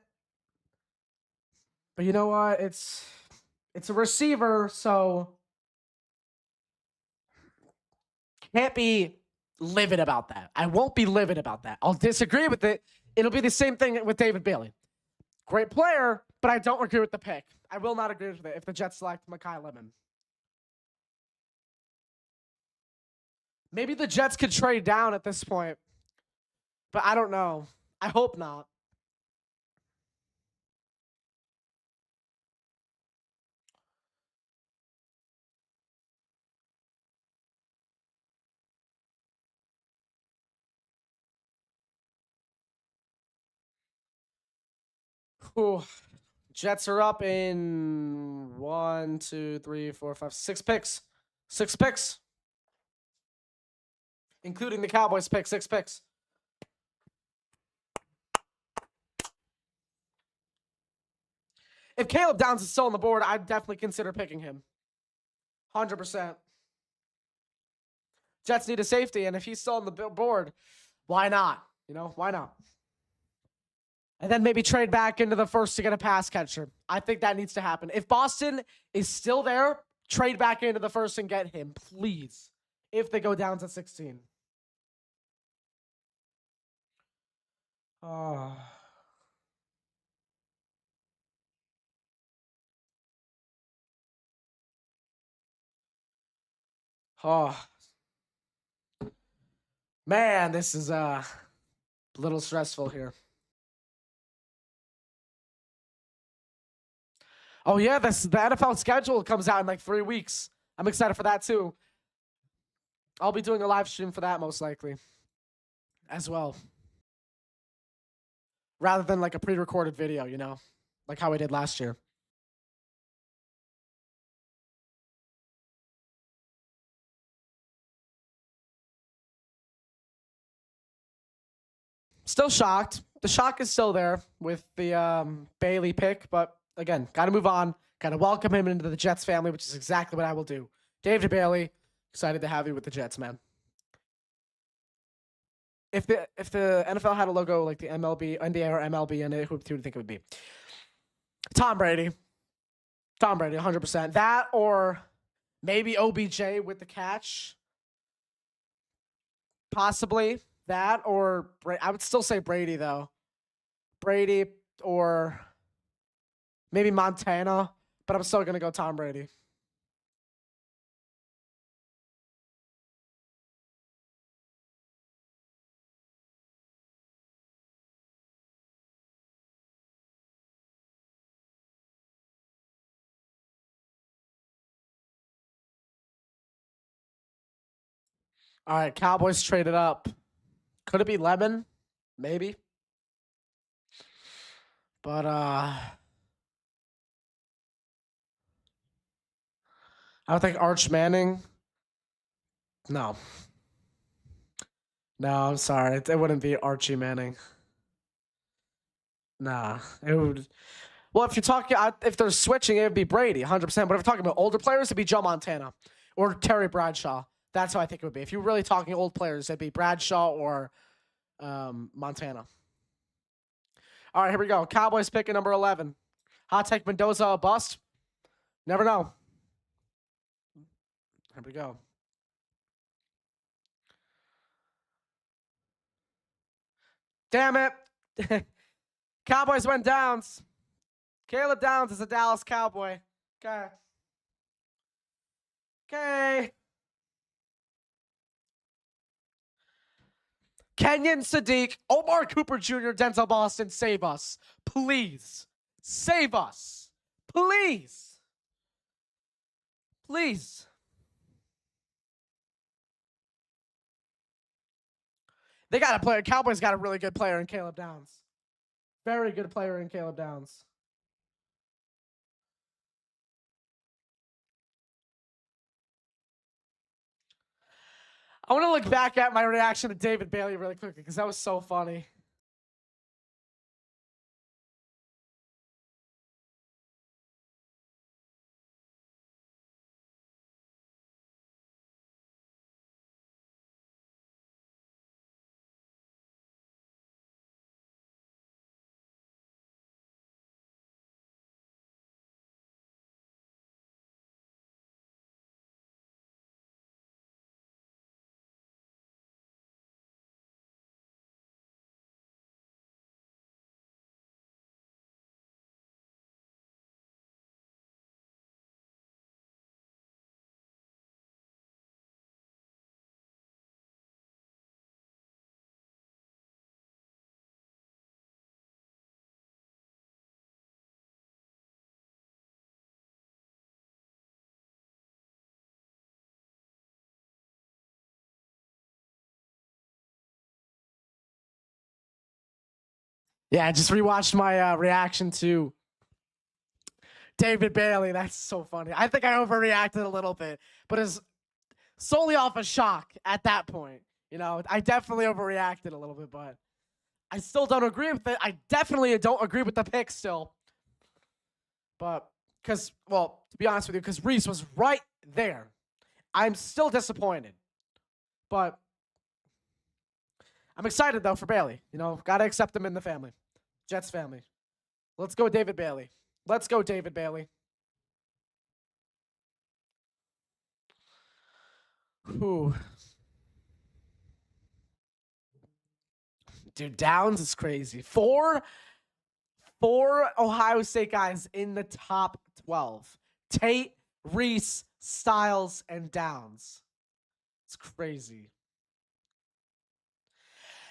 Speaker 1: But you know what? It's a receiver, so can't be livid about that. I won't be livid about that. I'll disagree with it. It'll be the same thing with David Bailey. Great player, but I don't agree with the pick. I will not agree with it if the Jets select Mekhi Lemon. Maybe the Jets could trade down at this point, but I don't know. I hope not. Ooh. Jets are up in 1, 2, 3, 4, 5, 6 picks. 6 picks. Including the Cowboys pick, 6 picks. If Caleb Downs is still on the board, I'd definitely consider picking him. 100%. Jets need a safety, and if he's still on the board, why not? You know, why not? And then maybe trade back into the first to get a pass catcher. I think that needs to happen. If Boston is still there, trade back into the first and get him, please. If they go down to 16. Oh. Oh. Man, this is a little stressful here. Oh yeah, the NFL schedule comes out in like 3 weeks. I'm excited for that too. I'll be doing a live stream for that most likely as well. Rather than like a pre-recorded video, you know, like how we did last year. Still shocked. The shock is still there with the Bailey pick, but again, got to move on. Got to welcome him into the Jets family, which is exactly what I will do. David Bailey, excited to have you with the Jets, man. If the NFL had a logo like the MLB, NBA or MLB in it, who do you think it would be? Tom Brady. Tom Brady, 100%. That or maybe OBJ with the catch. Possibly that or I would still say Brady though. Brady or maybe Montana, but I'm still going to go Tom Brady. All right, Cowboys traded up. Could it be Lemon? Maybe. But I don't think Arch Manning. No. No, I'm sorry. It wouldn't be Archie Manning. Nah, it would. Well, if you're talking, if they're switching, it would be Brady, 100%. But if you're talking about older players, it'd be Joe Montana or Terry Bradshaw. That's what I think it would be. If you're really talking old players, it'd be Bradshaw or Montana. All right, here we go. Cowboys pick at number 11. Hot take Mendoza a bust? Never know. Here we go. Damn it. Cowboys went Downs. Caleb Downs is a Dallas Cowboy. Okay. Okay. Kenyon Sadiq, Omar Cooper Jr., Denzel Boston, save us. Please. Save us. Please. Please. They got a player. Cowboys got a really good player in Caleb Downs. Very good player in Caleb Downs. I want to look back at my reaction to David Bailey really quickly because that was so funny. Yeah, I just rewatched my reaction to David Bailey. That's so funny. I think I overreacted a little bit, but it's solely off of shock at that point. You know, I definitely overreacted a little bit, but I still don't agree with it. I definitely don't agree with the pick still. But because, well, to be honest with you, because Reese was right there. I'm still disappointed. But I'm excited, though, for Bailey. You know, got to accept him in the family. Jets family. Let's go, David Bailey. Let's go, David Bailey. Whew. Dude, Downs is crazy. Four Ohio State guys in the top 12. Tate, Reese, Styles, and Downs. It's crazy.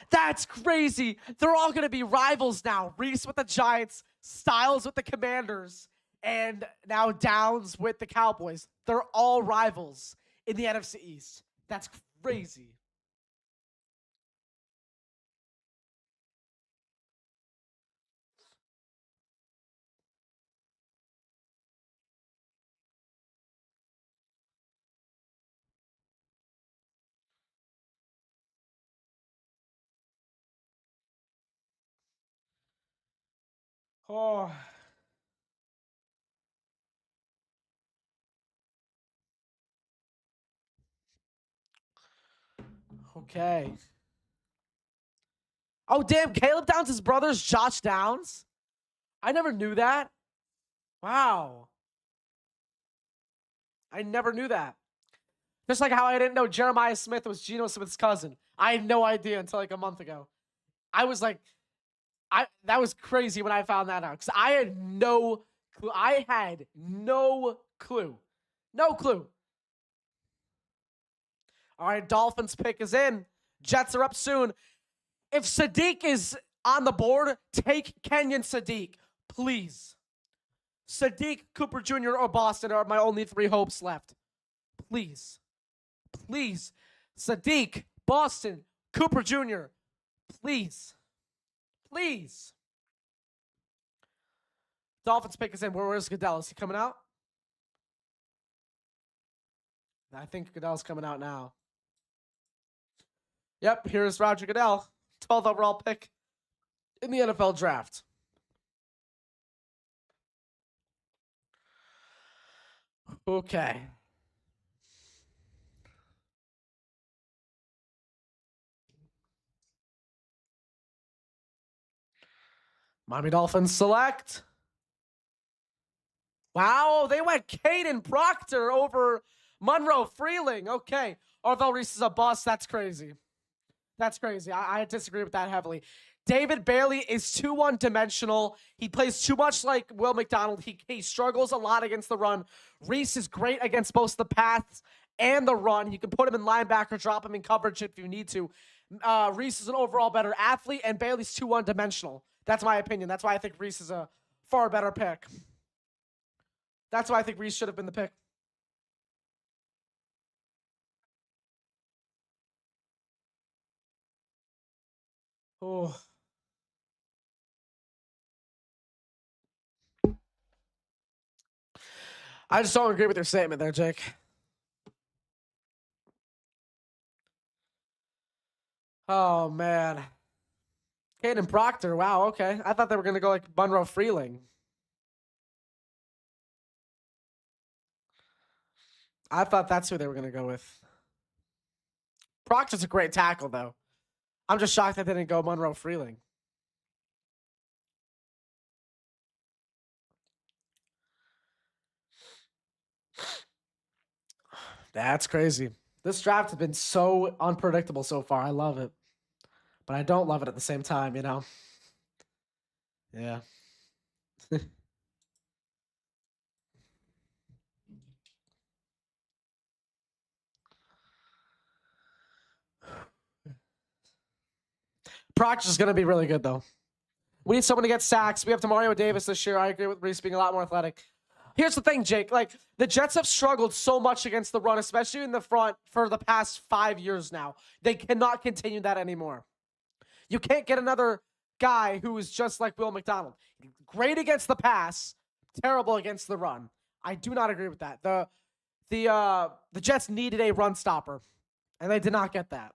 Speaker 1: That's crazy. They're all going to be rivals now. Reese with the Giants, Styles with the Commanders, and now Downs with the Cowboys. They're all rivals in the NFC East. That's crazy. Oh. Okay. Oh, damn. Caleb Downs' brother's Josh Downs? I never knew that. Wow. I never knew that. Just like how I didn't know Jeremiah Smith was Geno Smith's cousin. I had no idea until like a month ago. I was like, that was crazy when I found that out because I had no clue. I had no clue. No clue. All right, Dolphins pick is in. Jets are up soon. If Sadiq is on the board, take Kenyon Sadiq, please. Sadiq, Cooper Jr., or Boston are my only three hopes left. Please. Please. Sadiq, Boston, Cooper Jr. Please. Please. Dolphins pick is in. Where's Goodell? Is he coming out? I think Goodell's coming out now. Yep, here's Roger Goodell. 12th overall pick in the NFL draft. Okay. Miami Dolphins select. Wow, they went Caden Proctor over Monroe Freeling. Okay. Orville Reese is a bust. That's crazy. That's crazy. I disagree with that heavily. David Bailey is too one-dimensional. He plays too much like Will McDonald. He struggles a lot against the run. Reese is great against both the pass and the run. You can put him in linebacker, drop him in coverage if you need to. Reese is an overall better athlete, and Bailey's too one-dimensional. That's my opinion. That's why I think Reese is a far better pick. That's why I think Reese should have been the pick. Oh. I just don't agree with your statement there, Jake. Oh, man. Caden Proctor. Wow, okay. I thought they were going to go like Monroe Freeling. I thought that's who they were going to go with. Proctor's a great tackle, though. I'm just shocked that they didn't go Monroe Freeling. That's crazy. This draft has been so unpredictable so far. I love it. But I don't love it at the same time, you know? Yeah. Proctor's going to be really good, though. We need someone to get sacks. We have Demario Davis this year. I agree with Reese being a lot more athletic. Here's the thing, Jake. Like, the Jets have struggled so much against the run, especially in the front, for the past 5 years now. They cannot continue that anymore. You can't get another guy who is just like Will McDonald. Great against the pass, terrible against the run. I do not agree with that. The Jets needed a run stopper, and they did not get that.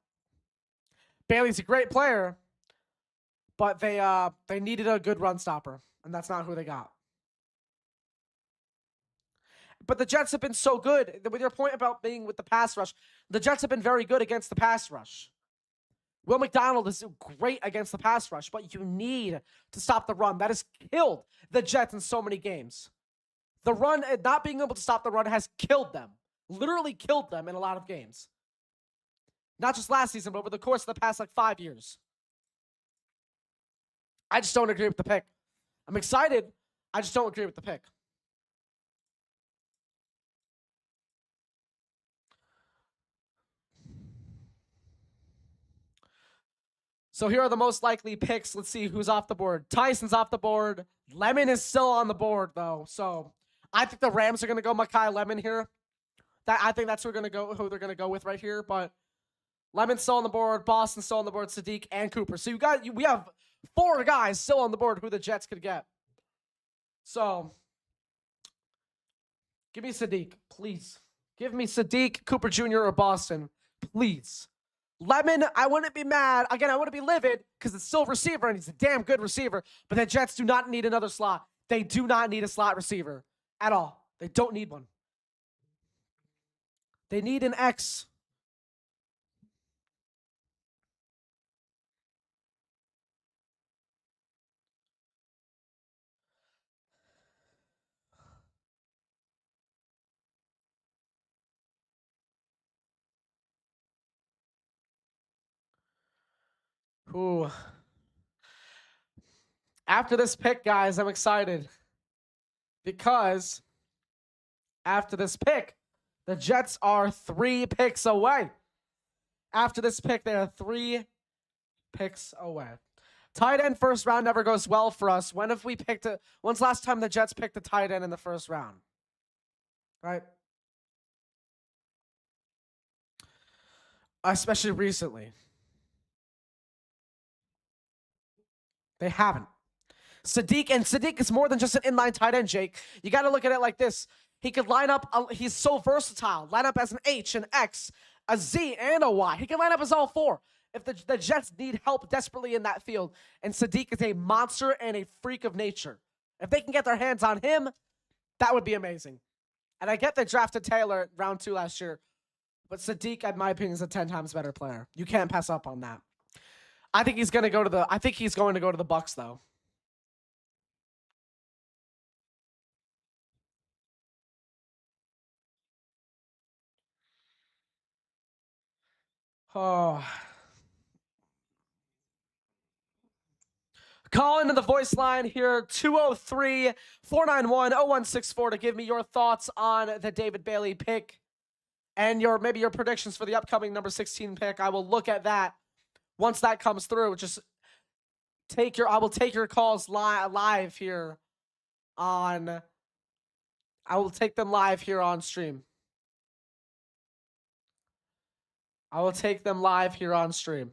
Speaker 1: Bailey's a great player, but they needed a good run stopper, and that's not who they got. But the Jets have been so good. With your point about being with the pass rush, the Jets have been very good against the pass rush. Will McDonald is great against the pass rush, but you need to stop the run. That has killed the Jets in so many games. The run, not being able to stop the run, has killed them. Literally killed them in a lot of games. Not just last season, but over the course of the past, 5 years. I just don't agree with the pick. I'm excited. I just don't agree with the pick. So here are the most likely picks. Let's see who's off the board. Tyson's off the board. Lemon is still on the board, though. So I think the Rams are going to go Makai Lemon here. I think that's who they're going to go with right here. But Lemon's still on the board. Boston's still on the board. Sadiq and Cooper. So we have 4 guys still on the board who the Jets could get. So give me Sadiq, please. Give me Sadiq, Cooper Jr., or Boston, please. Lemon, I wouldn't be mad. Again, I wouldn't be livid because it's still a receiver and he's a damn good receiver. But the Jets do not need another slot. They do not need a slot receiver at all. They don't need one. They need an X. Ooh. After this pick, guys, I'm excited. Because after this pick, the Jets are 3 picks away. After this pick, they are 3 picks away. Tight end first round never goes well for us. When's last time the Jets picked a tight end in the first round? Right? especially recently. They haven't. Sadiq is more than just an inline tight end, Jake. You got to look at it like this. He could line up, he's so versatile. Line up as an H, an X, a Z, and a Y. He can line up as all four. If the Jets need help desperately in that field, and Sadiq is a monster and a freak of nature. If they can get their hands on him, that would be amazing. And I get they drafted Taylor round 2 last year, but Sadiq, in my opinion, is a 10 times better player. You can't pass up on that. I think he's going to go to the Bucks though. Oh. Call into the voice line here, 203-491-0164 to give me your thoughts on the David Bailey pick and maybe your predictions for the upcoming number 16 pick. I will look at that once that comes through. I will take your calls live here on. I will take them live here on stream. I will take them live here on stream.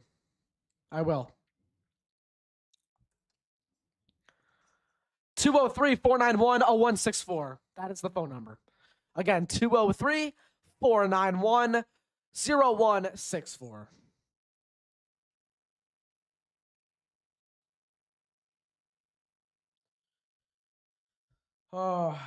Speaker 1: I will. 203-491-0164. That is the phone number. Again, 203-491-0164. Oh.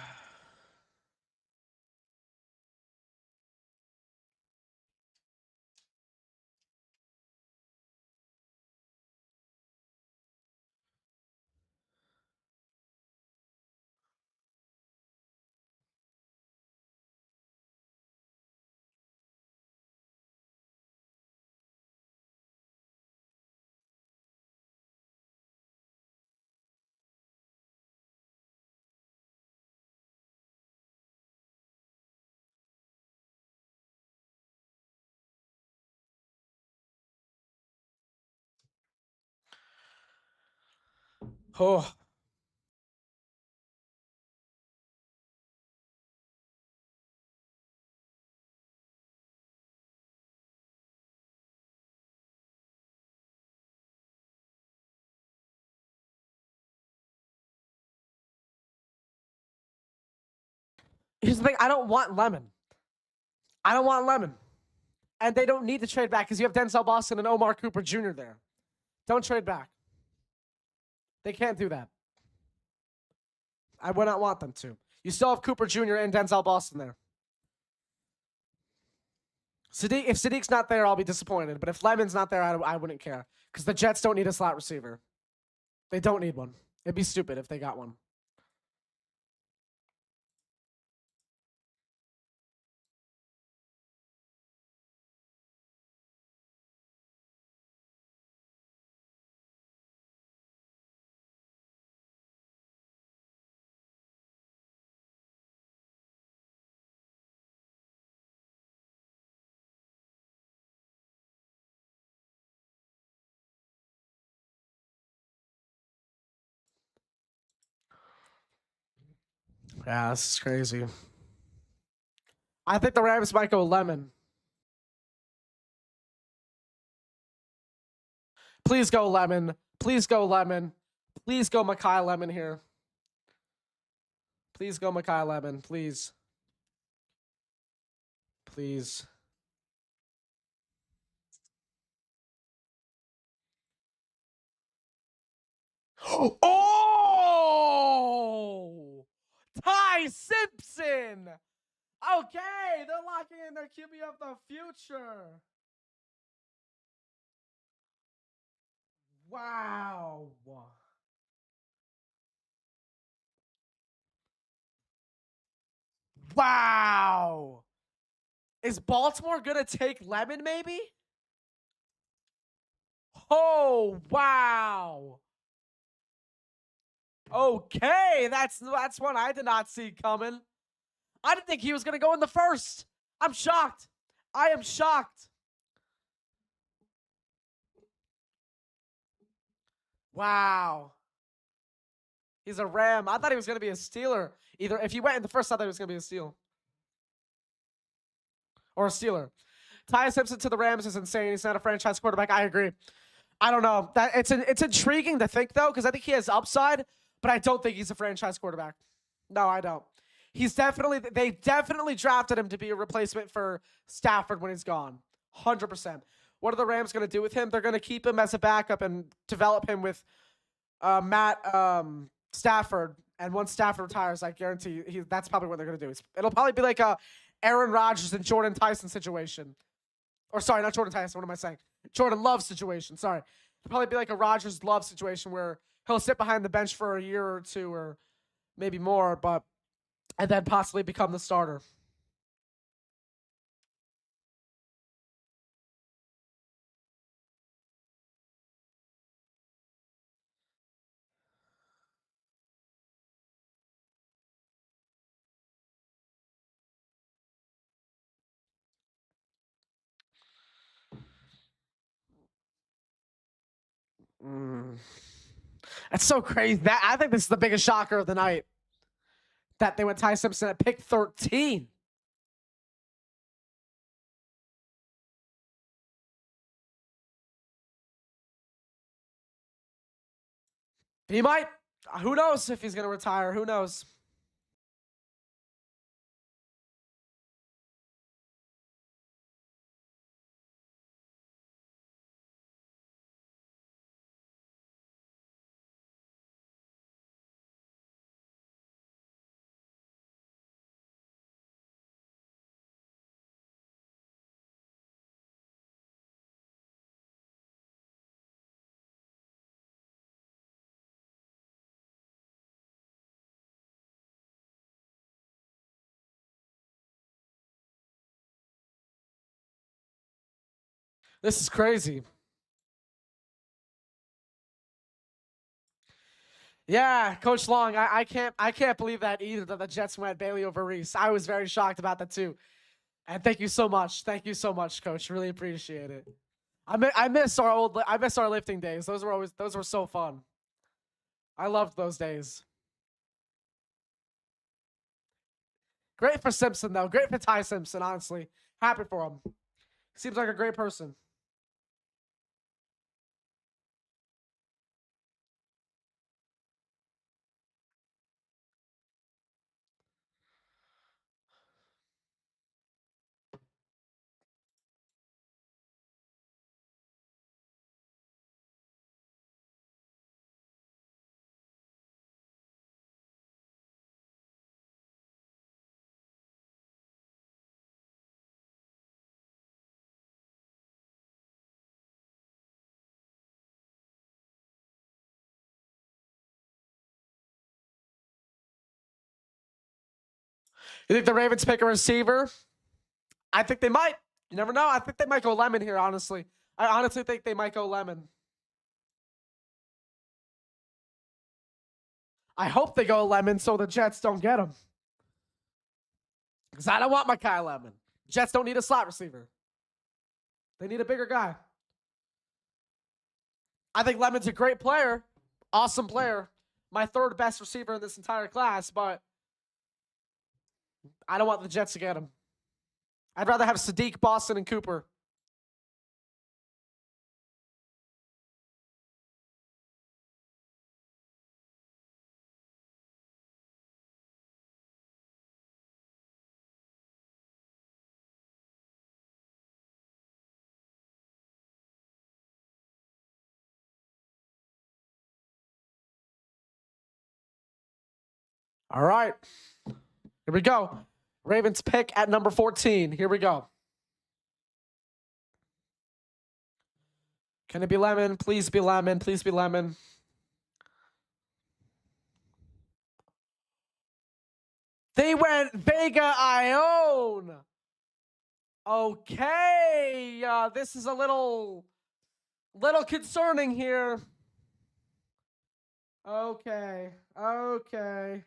Speaker 1: Oh. Here's the thing. I don't want Lemon. And they don't need to trade back because you have Denzel Boston and Omar Cooper Jr. there. Don't trade back. They can't do that. I would not want them to. You still have Cooper Jr. and Denzel Boston there. If Sadiq's not there, I'll be disappointed. But if Lemon's not there, I wouldn't care. Because the Jets don't need a slot receiver. They don't need one. It'd be stupid if they got one. Yeah, this is crazy. I think the Rams might go Lemon. Please go Lemon. Please go Lemon. Please go Mekhi Lemon here. Please go Mekhi Lemon. Please. Please. Oh! Ty Simpson! Okay, they're locking in their QB of the future. Wow. Wow. Is Baltimore going to take Lemon maybe? Oh, wow. Okay, that's one I did not see coming. I didn't think he was going to go in the first. I'm shocked. I am shocked. Wow. He's a Ram. I thought he was going to be a Steeler. Either if he went in the first, I thought he was going to be a Steal. Or a Steeler. Ty Simpson to the Rams is insane. He's not a franchise quarterback. I agree. I don't know. That it's intriguing to think though, because I think he has upside, but I don't think he's a franchise quarterback. No, I don't. They definitely drafted him to be a replacement for Stafford when he's gone. 100%. What are the Rams going to do with him? They're going to keep him as a backup and develop him with Matt Stafford. And once Stafford retires, I guarantee you, that's probably what they're going to do. It'll probably be like a Aaron Rodgers and Jordan Tyson situation. Or sorry, not Jordan Tyson. What am I saying? Jordan Love situation. Sorry. It'll probably be like a Rodgers Love situation where he'll sit behind the bench for a year or two or maybe more, and then possibly become the starter. That's so crazy. I think this is the biggest shocker of the night. That they went Ty Simpson at pick 13. He might. Who knows if he's going to retire? Who knows? This is crazy. Yeah, Coach Long, I can't believe that either, that the Jets went Bailey over Reese. I was very shocked about that too. And thank you so much. Thank you so much, Coach. Really appreciate it. I miss our lifting days. Those were so fun. I loved those days. Great for Simpson though. Great for Ty Simpson, honestly. Happy for him. Seems like a great person. You think the Ravens pick a receiver? I think they might. You never know. I think they might go Lemon here, honestly. I honestly think they might go Lemon. I hope they go Lemon so the Jets don't get him. Because I don't want Mekhi Lemon. Jets don't need a slot receiver. They need a bigger guy. I think Lemon's a great player. Awesome player. My third best receiver in this entire class, but I don't want the Jets to get him. I'd rather have Sadiq, Boston, and Cooper. All right. Here we go. Ravens pick at number 14. Here we go. Can it be Lemon? Please be Lemon. Please be Lemon. They went Vega Ione. Okay. This is a little concerning here. Okay. Okay.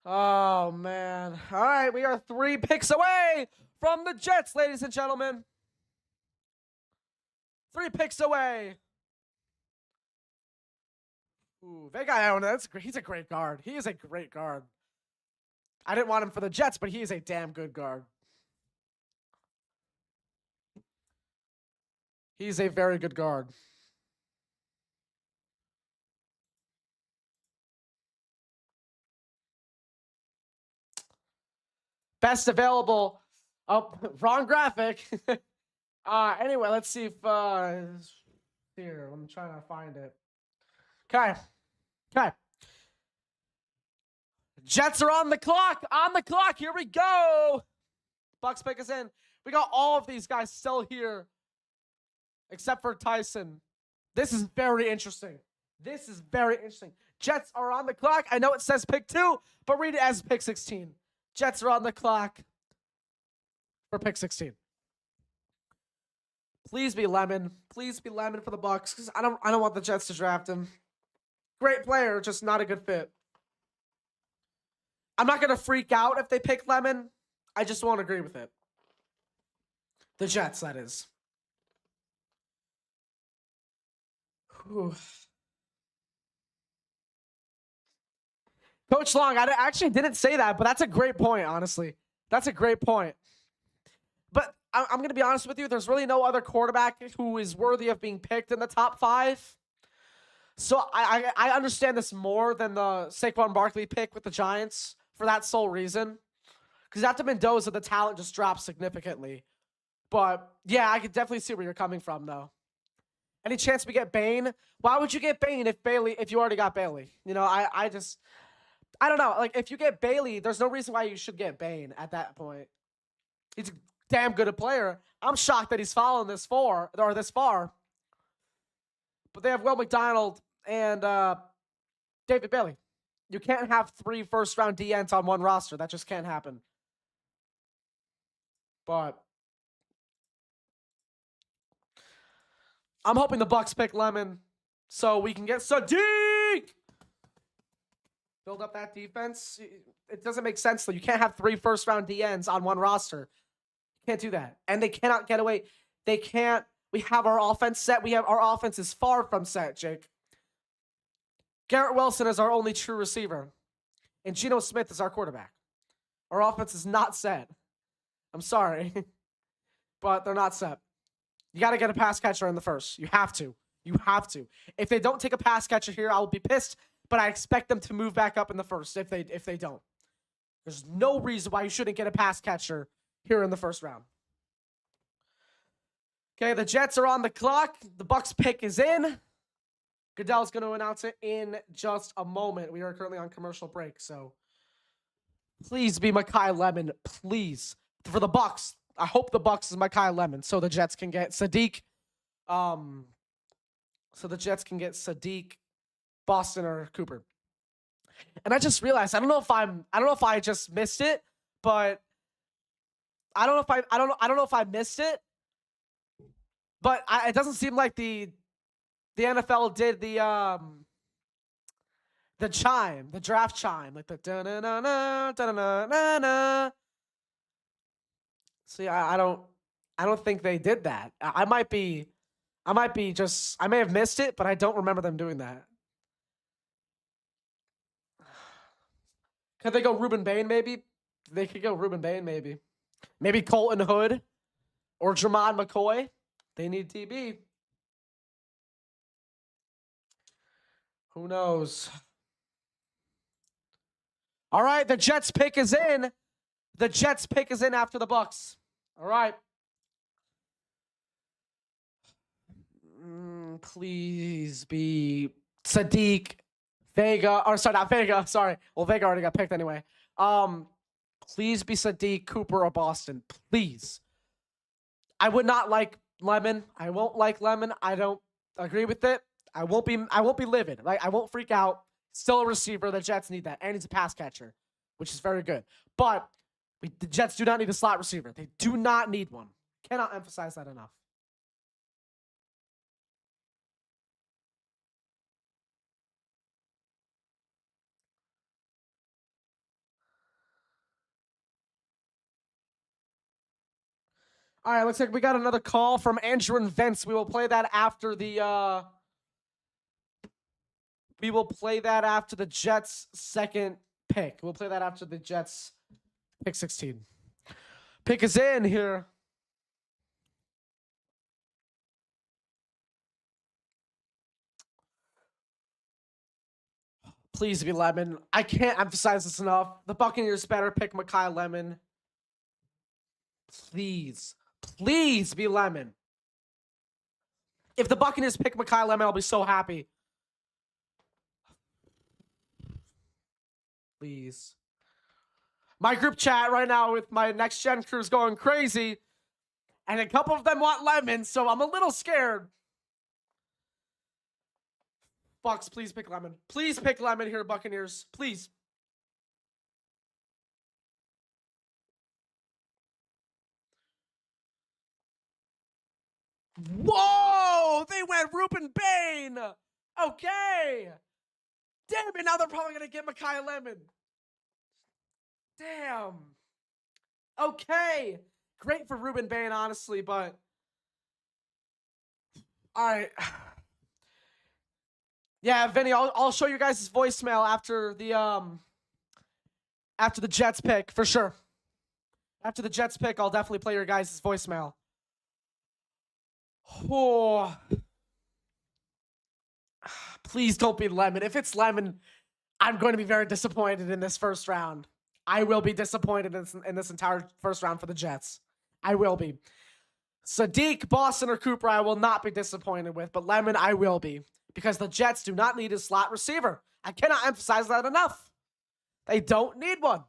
Speaker 1: Oh, man. All right, we are 3 picks away from the Jets, ladies and gentlemen. 3 picks away. Ooh, Vega, that's great. He's a great guard. He is a great guard. I didn't want him for the Jets, but he is a damn good guard. He's a very good guard. Best available. Oh, wrong graphic. Anyway, let's see if here. I'm trying to find it. Okay. Okay. Jets are on the clock. On the clock. Here we go. Bucks pick us in. We got all of these guys still here, except for Tyson. This is very interesting. This is very interesting. Jets are on the clock. I know it says pick 2, but read it as pick 16. Jets are on the clock for pick 16. Please be Lemon. Please be Lemon for the Bucks, because I don't want the Jets to draft him. Great player, just not a good fit. I'm not gonna freak out if they pick Lemon. I just won't agree with it. The Jets, that is. Whew. Coach Long, I actually didn't say that, but that's a great point, honestly. That's a great point. But I'm going to be honest with you. There's really no other quarterback who is worthy of being picked in the top 5. So I understand this more than the Saquon Barkley pick with the Giants for that sole reason. Because after Mendoza, the talent just drops significantly. But yeah, I could definitely see where you're coming from, though. Any chance we get Bane? Why would you get Bane if you already got Bailey? You know, I don't know. Like, if you get Bailey, there's no reason why you should get Bane at that point. He's a damn good a player. I'm shocked that he's following this far. But they have Will McDonald and David Bailey. You can't have 3 first-round DNs on one roster. That just can't happen. But I'm hoping the Bucks pick Lemon so we can get Sadiq. Build up that defense. It doesn't make sense, though. You can't have 3 first-round DNs on one roster. You can't do that. And they cannot get away. They can't. We have our offense set. Our offense is far from set, Jake. Garrett Wilson is our only true receiver. And Geno Smith is our quarterback. Our offense is not set. I'm sorry. But they're not set. You got to get a pass catcher in the first. You have to. You have to. If they don't take a pass catcher here, I will be pissed. But I expect them to move back up in the first if they don't. There's no reason why you shouldn't get a pass catcher here in the first round. Okay, the Jets are on the clock. The Bucks pick is in. Goodell's going to announce it in just a moment. We are currently on commercial break, so please be Mekhi Lemon, please. For the Bucks, I hope the Bucks is Mekhi Lemon, so the Jets can get Sadiq. Boston or Cooper. And I just realized I don't know if I just missed it, but I don't know if I missed it. But it doesn't seem like the NFL did the chime, the draft chime, like the da-na-na-na, da-na-na-na-na. See, I don't think they did that. I may have missed it, but I don't remember them doing that. Could they go Ruben Bain, maybe? They could go Ruben Bain, maybe. Maybe Colton Hood or Jermon McCoy. They need TB. Who knows? All right, the Jets pick is in. The Jets pick is in after the Bucks. All right. Please be Sadiq, Vega, or sorry, not Vega. Sorry. Well, Vega already got picked anyway. Please be Sadiq, Cooper, or Boston. Please. I would not like Lemon. I won't like Lemon. I don't agree with it. I won't be livid. Right? I won't freak out. Still a receiver. The Jets need that. And he's a pass catcher, which is very good. But the Jets do not need a slot receiver. They do not need one. Cannot emphasize that enough. All right, looks like we got another call from Andrew and Vince. We will play that after the Jets' second pick. We'll play that after the Jets pick 16. Pick is in here. Please be Lemon. I can't emphasize this enough. The Buccaneers better pick Mekhi Lemon. Please. Please be Lemon. If the Buccaneers pick Mekhi Lemon, I'll be so happy. Please. My group chat right now with my next gen crew is going crazy. And a couple of them want Lemon, so I'm a little scared. Bucks, please pick Lemon. Please pick Lemon here, Buccaneers. Please. Whoa! They went Ruben Bain! Okay! Damn it, now they're probably going to get Mekhi Lemon. Damn. Okay. Great for Ruben Bain, honestly, but... Alright. Yeah, Vinny, I'll show you guys his voicemail after the Jets pick, for sure. After the Jets pick, I'll definitely play your guys' voicemail. Oh. Please don't be Lemon. If it's Lemon, I'm going to be very disappointed in this first round. I will be disappointed in this entire first round for the Jets. I will be. Sadiq, Boston, or Cooper, I will not be disappointed with, but Lemon, I will be. Because the Jets do not need a slot receiver. I cannot emphasize that enough. They don't need one.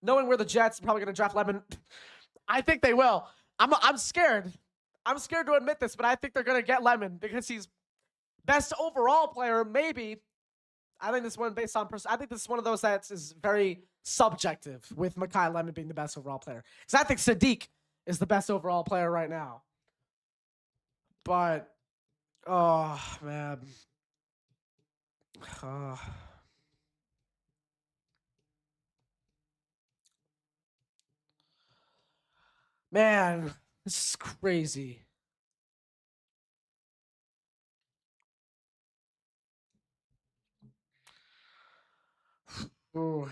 Speaker 1: Knowing where the Jets are probably going to draft Lemon, I think they will. I'm scared. I'm scared to admit this, but I think they're going to get Lemon because he's best overall player, maybe. I think this one based on I think this is one of those that is very subjective with Mekhi Lemon being the best overall player. Because I think Sadiq is the best overall player right now. But, oh, man. Man, this is crazy. Ooh.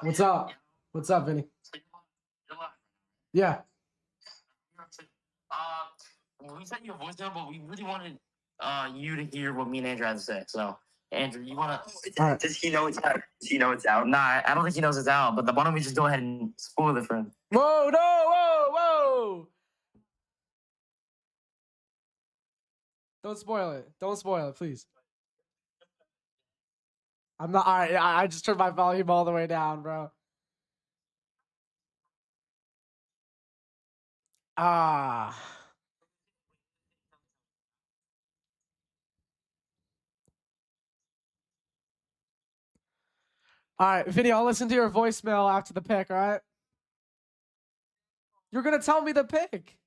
Speaker 1: What's up? What's up, Vinny? Yeah.
Speaker 7: We sent you a voicemail, but we really wanted you to hear what me and Andrew had to say. So, Andrew, you want to...
Speaker 1: Right.
Speaker 7: Does he know it's out? Does he know it's out? Nah, I don't think he knows it's out, but why don't we just go ahead and spoil it for him?
Speaker 1: Whoa, no, whoa! Don't spoil it. Don't spoil it, please. I'm not... All right, I just turned my volume all the way down, bro. Ah... All right, Vinny, I'll listen to your voicemail after the pick, all right? You're going to tell me the pick.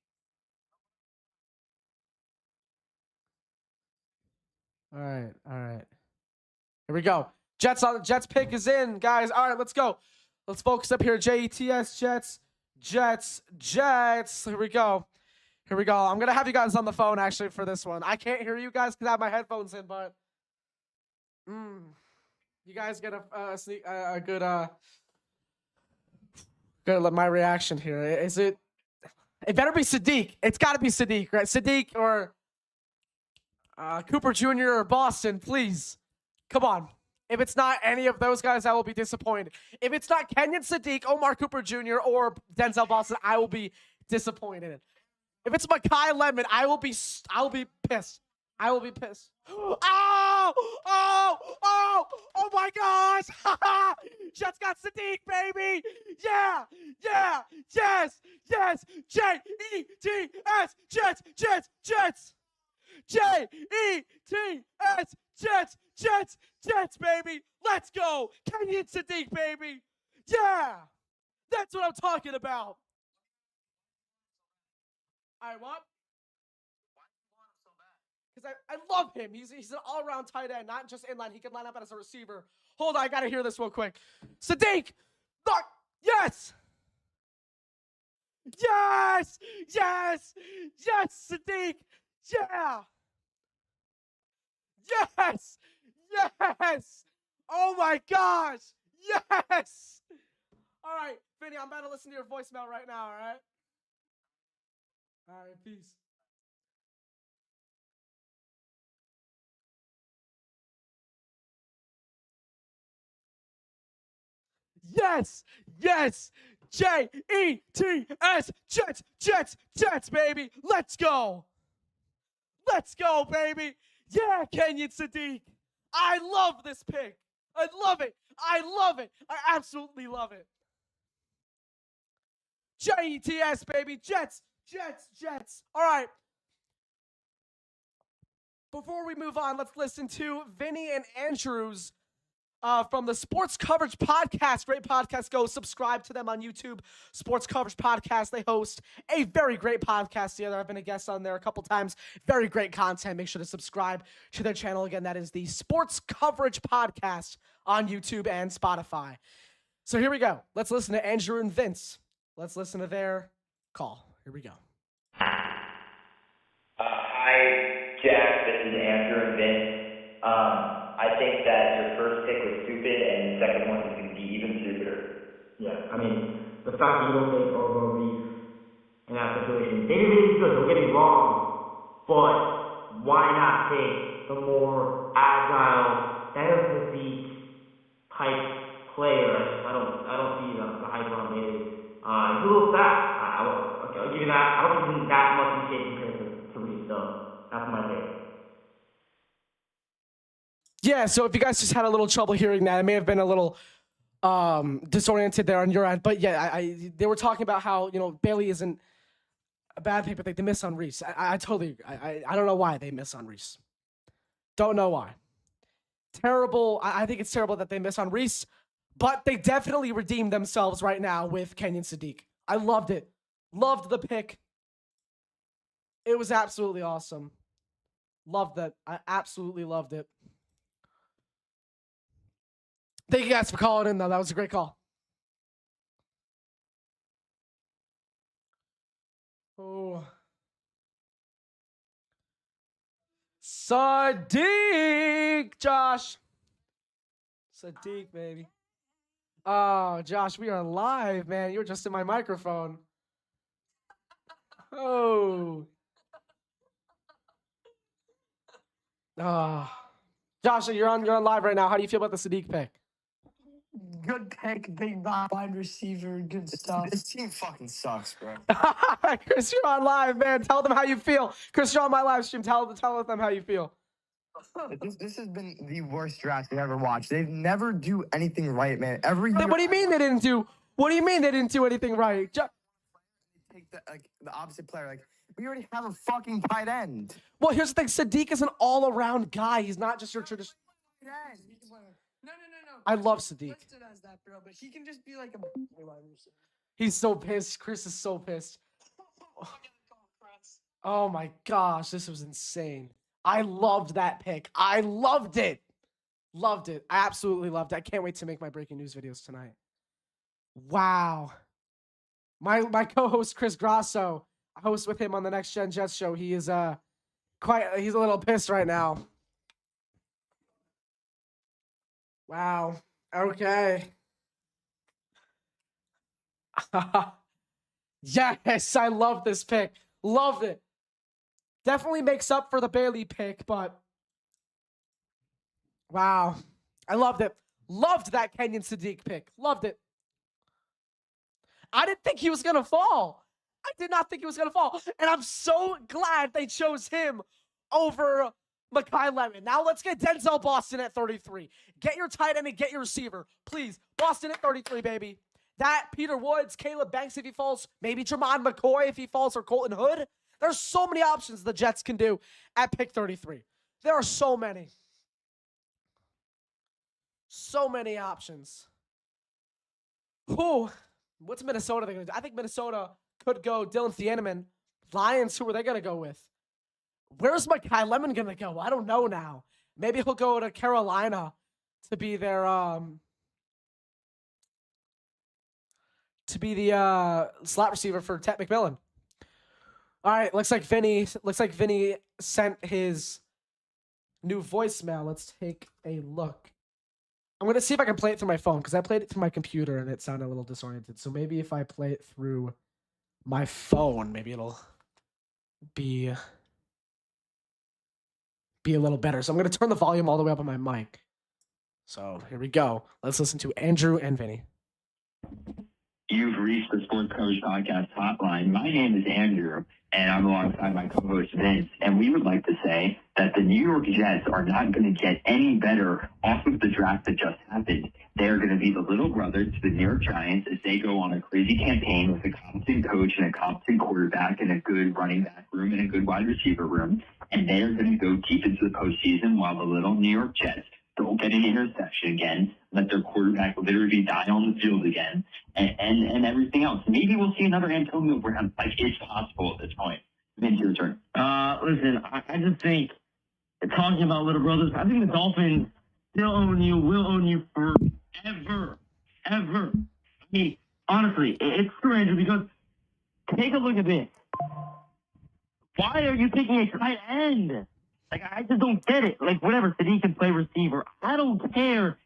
Speaker 1: All right. Here we go. Jets pick is in, guys. All right, let's go. Let's focus up here. Jets, Jets. Here we go. I'm going to have you guys on the phone, actually, for this one. I can't hear you guys because I have my headphones in, but... You guys get a good my reaction here. Is it? It better be Sadiq. It's got to be Sadiq, right? Sadiq or Cooper Jr. or Boston, please. Come on. If it's not any of those guys, I will be disappointed. If it's not Kenyon Sadiq, Omar Cooper Jr. or Denzel Boston, I will be disappointed. If it's Makai Lemon, I will be pissed. I will be pissed. Oh! Oh! Oh! Oh my gosh! Jets got Sadiq, baby! Yeah! Yeah! Yes! Yes! J-E-T-S! Jets! Jets! Jets! J-E-T-S! Jets! Jets! Jets, baby! Let's go! Kenyon Sadiq, baby! Yeah! That's what I'm talking about! Alright, what? Because I love him. He's an all-around tight end, not just inline. He can line up as a receiver. Hold on, I gotta hear this real quick. Sadiq! Look! Yes! Yes! Yes! Yes, Sadiq! Yeah! Yes! Yes! Oh my gosh! Yes! All right, Vinny, I'm about to listen to your voicemail right now, all right? All right, peace. Yes! Yes! J-E-T-S! Jets! Jets! Jets, baby! Let's go! Let's go, baby! Yeah, Kenyon Sadiq! I love this pick! I love it! I love it! I absolutely love it! Jets, baby! Jets! Jets! Jets! All right. Before we move on, let's listen to Vinny and Andrew's from the Sports Coverage Podcast. Great podcast. Go subscribe to them on YouTube. Sports Coverage Podcast. They host a very great podcast together. I've been a guest on there a couple times. Very great content. Make sure to subscribe to their channel. Again, that is the Sports Coverage Podcast on YouTube and Spotify. So here we go. Let's listen to Andrew and Vince. Let's listen to their call. Here we go.
Speaker 8: Hi, Jack. This is Andrew and Vince. I think that your first pick was stupid, and the second one is going to be even stupider.
Speaker 9: Yeah, I mean, the fact that you don't take Orville Reese in that situation, they didn't really good, don't get me wrong, but why not take the more agile, better physique type player? I don't see the hype on Bailey. He's a little fast. I'll give you that. I don't think he's that much in shape compared to Reese, though. That's my take.
Speaker 1: Yeah, so if you guys just had a little trouble hearing that, it may have been a little disoriented there on your end. But yeah, they were talking about how, Bailey isn't a bad pick, but they miss on Reese. I totally agree. I don't know why they miss on Reese. Don't know why. Terrible. I think it's terrible that they miss on Reese, but they definitely redeemed themselves right now with Kenyon Sadiq. I loved it. Loved the pick. It was absolutely awesome. Loved that. I absolutely loved it. Thank you guys for calling in, though. That was a great call. Oh. Sadiq, Josh. Sadiq, baby. Oh, Josh, we are live, man. You were just in my microphone. Oh. Oh. Josh, you're on live right now. How do you feel about the Sadiq pick?
Speaker 10: Good pick, big wide receiver, good stuff.
Speaker 11: This team fucking sucks, bro.
Speaker 1: Chris, you're on live, man. Tell them how you feel. Chris, you're on my live stream. Tell them how you feel.
Speaker 11: This has been the worst draft I've ever watched. They never do anything right, man. Every year.
Speaker 1: What do you mean they didn't do? What do you mean they didn't do anything right?
Speaker 11: Take the opposite player. We already have a fucking tight end.
Speaker 1: Well, here's the thing. Sadiq is an all-around guy. He's not just your traditional.
Speaker 10: No.
Speaker 1: I love Sadiq.
Speaker 10: As that, bro, but he can just be like a.
Speaker 1: He's so pissed. Chris is so pissed. Oh my gosh, this was insane. I loved that pick. I loved it. Loved it. I absolutely loved it. I can't wait to make my breaking news videos tonight. Wow. My co-host Chris Grasso, I host with him on the Next Gen Jets show. He is he's a little pissed right now. Wow. Okay. Yes, I love this pick. Loved it. Definitely makes up for the Bailey pick, but wow. I loved it. Loved that Kenyon Sadiq pick. Loved it. I didn't think he was going to fall. I did not think he was going to fall. And I'm so glad they chose him over Makai Lemon. Now let's get Denzel Boston at 33. Get your tight end and get your receiver. Please. Boston at 33, baby. That, Peter Woods, Caleb Banks if he falls, maybe Tremont McCoy if he falls, or Colton Hood. There's so many options the Jets can do at pick 33. There are so many. So many options. Who? What's Minnesota going to do? I think Minnesota could go Dylan Thieneman. Lions, who are they going to go with? Where's Makai Lemon going to go? I don't know now. Maybe he'll go to Carolina to be their slot receiver for Ted McMillan. All right, looks like Vinny sent his new voicemail. Let's take a look. I'm going to see if I can play it through my phone because I played it through my computer and it sounded a little disoriented. So maybe if I play it through my phone, maybe it'll be a little better. So I'm going to turn the volume all the way up on my mic. So here we go. Let's listen to Andrew and Vinny.
Speaker 12: You've reached the Sports Coverage Podcast hotline. My name is Andrew, and I'm alongside my co-host Vince, and we would like to say that the New York Jets are not going to get any better off of the draft that just happened. They are going to be the little brother to the New York Giants as they go on a crazy campaign with a competent coach and a competent quarterback and a good running back room and a good wide receiver room, and they are going to go deep into the postseason while the little New York Jets don't get an interception again, let their quarterback literally die on the field again, and everything else. Maybe we'll see another Antonio Brown. Like, it's possible at this point. Vince, your turn.
Speaker 9: Listen, I just think, talking about little brothers, I think the Dolphins still own you, will own you forever. Ever. I mean, honestly, it's strange because take a look at this. Why are you taking a tight end? Like, I just don't get it. Like, whatever, Sadiq can play receiver. I don't care.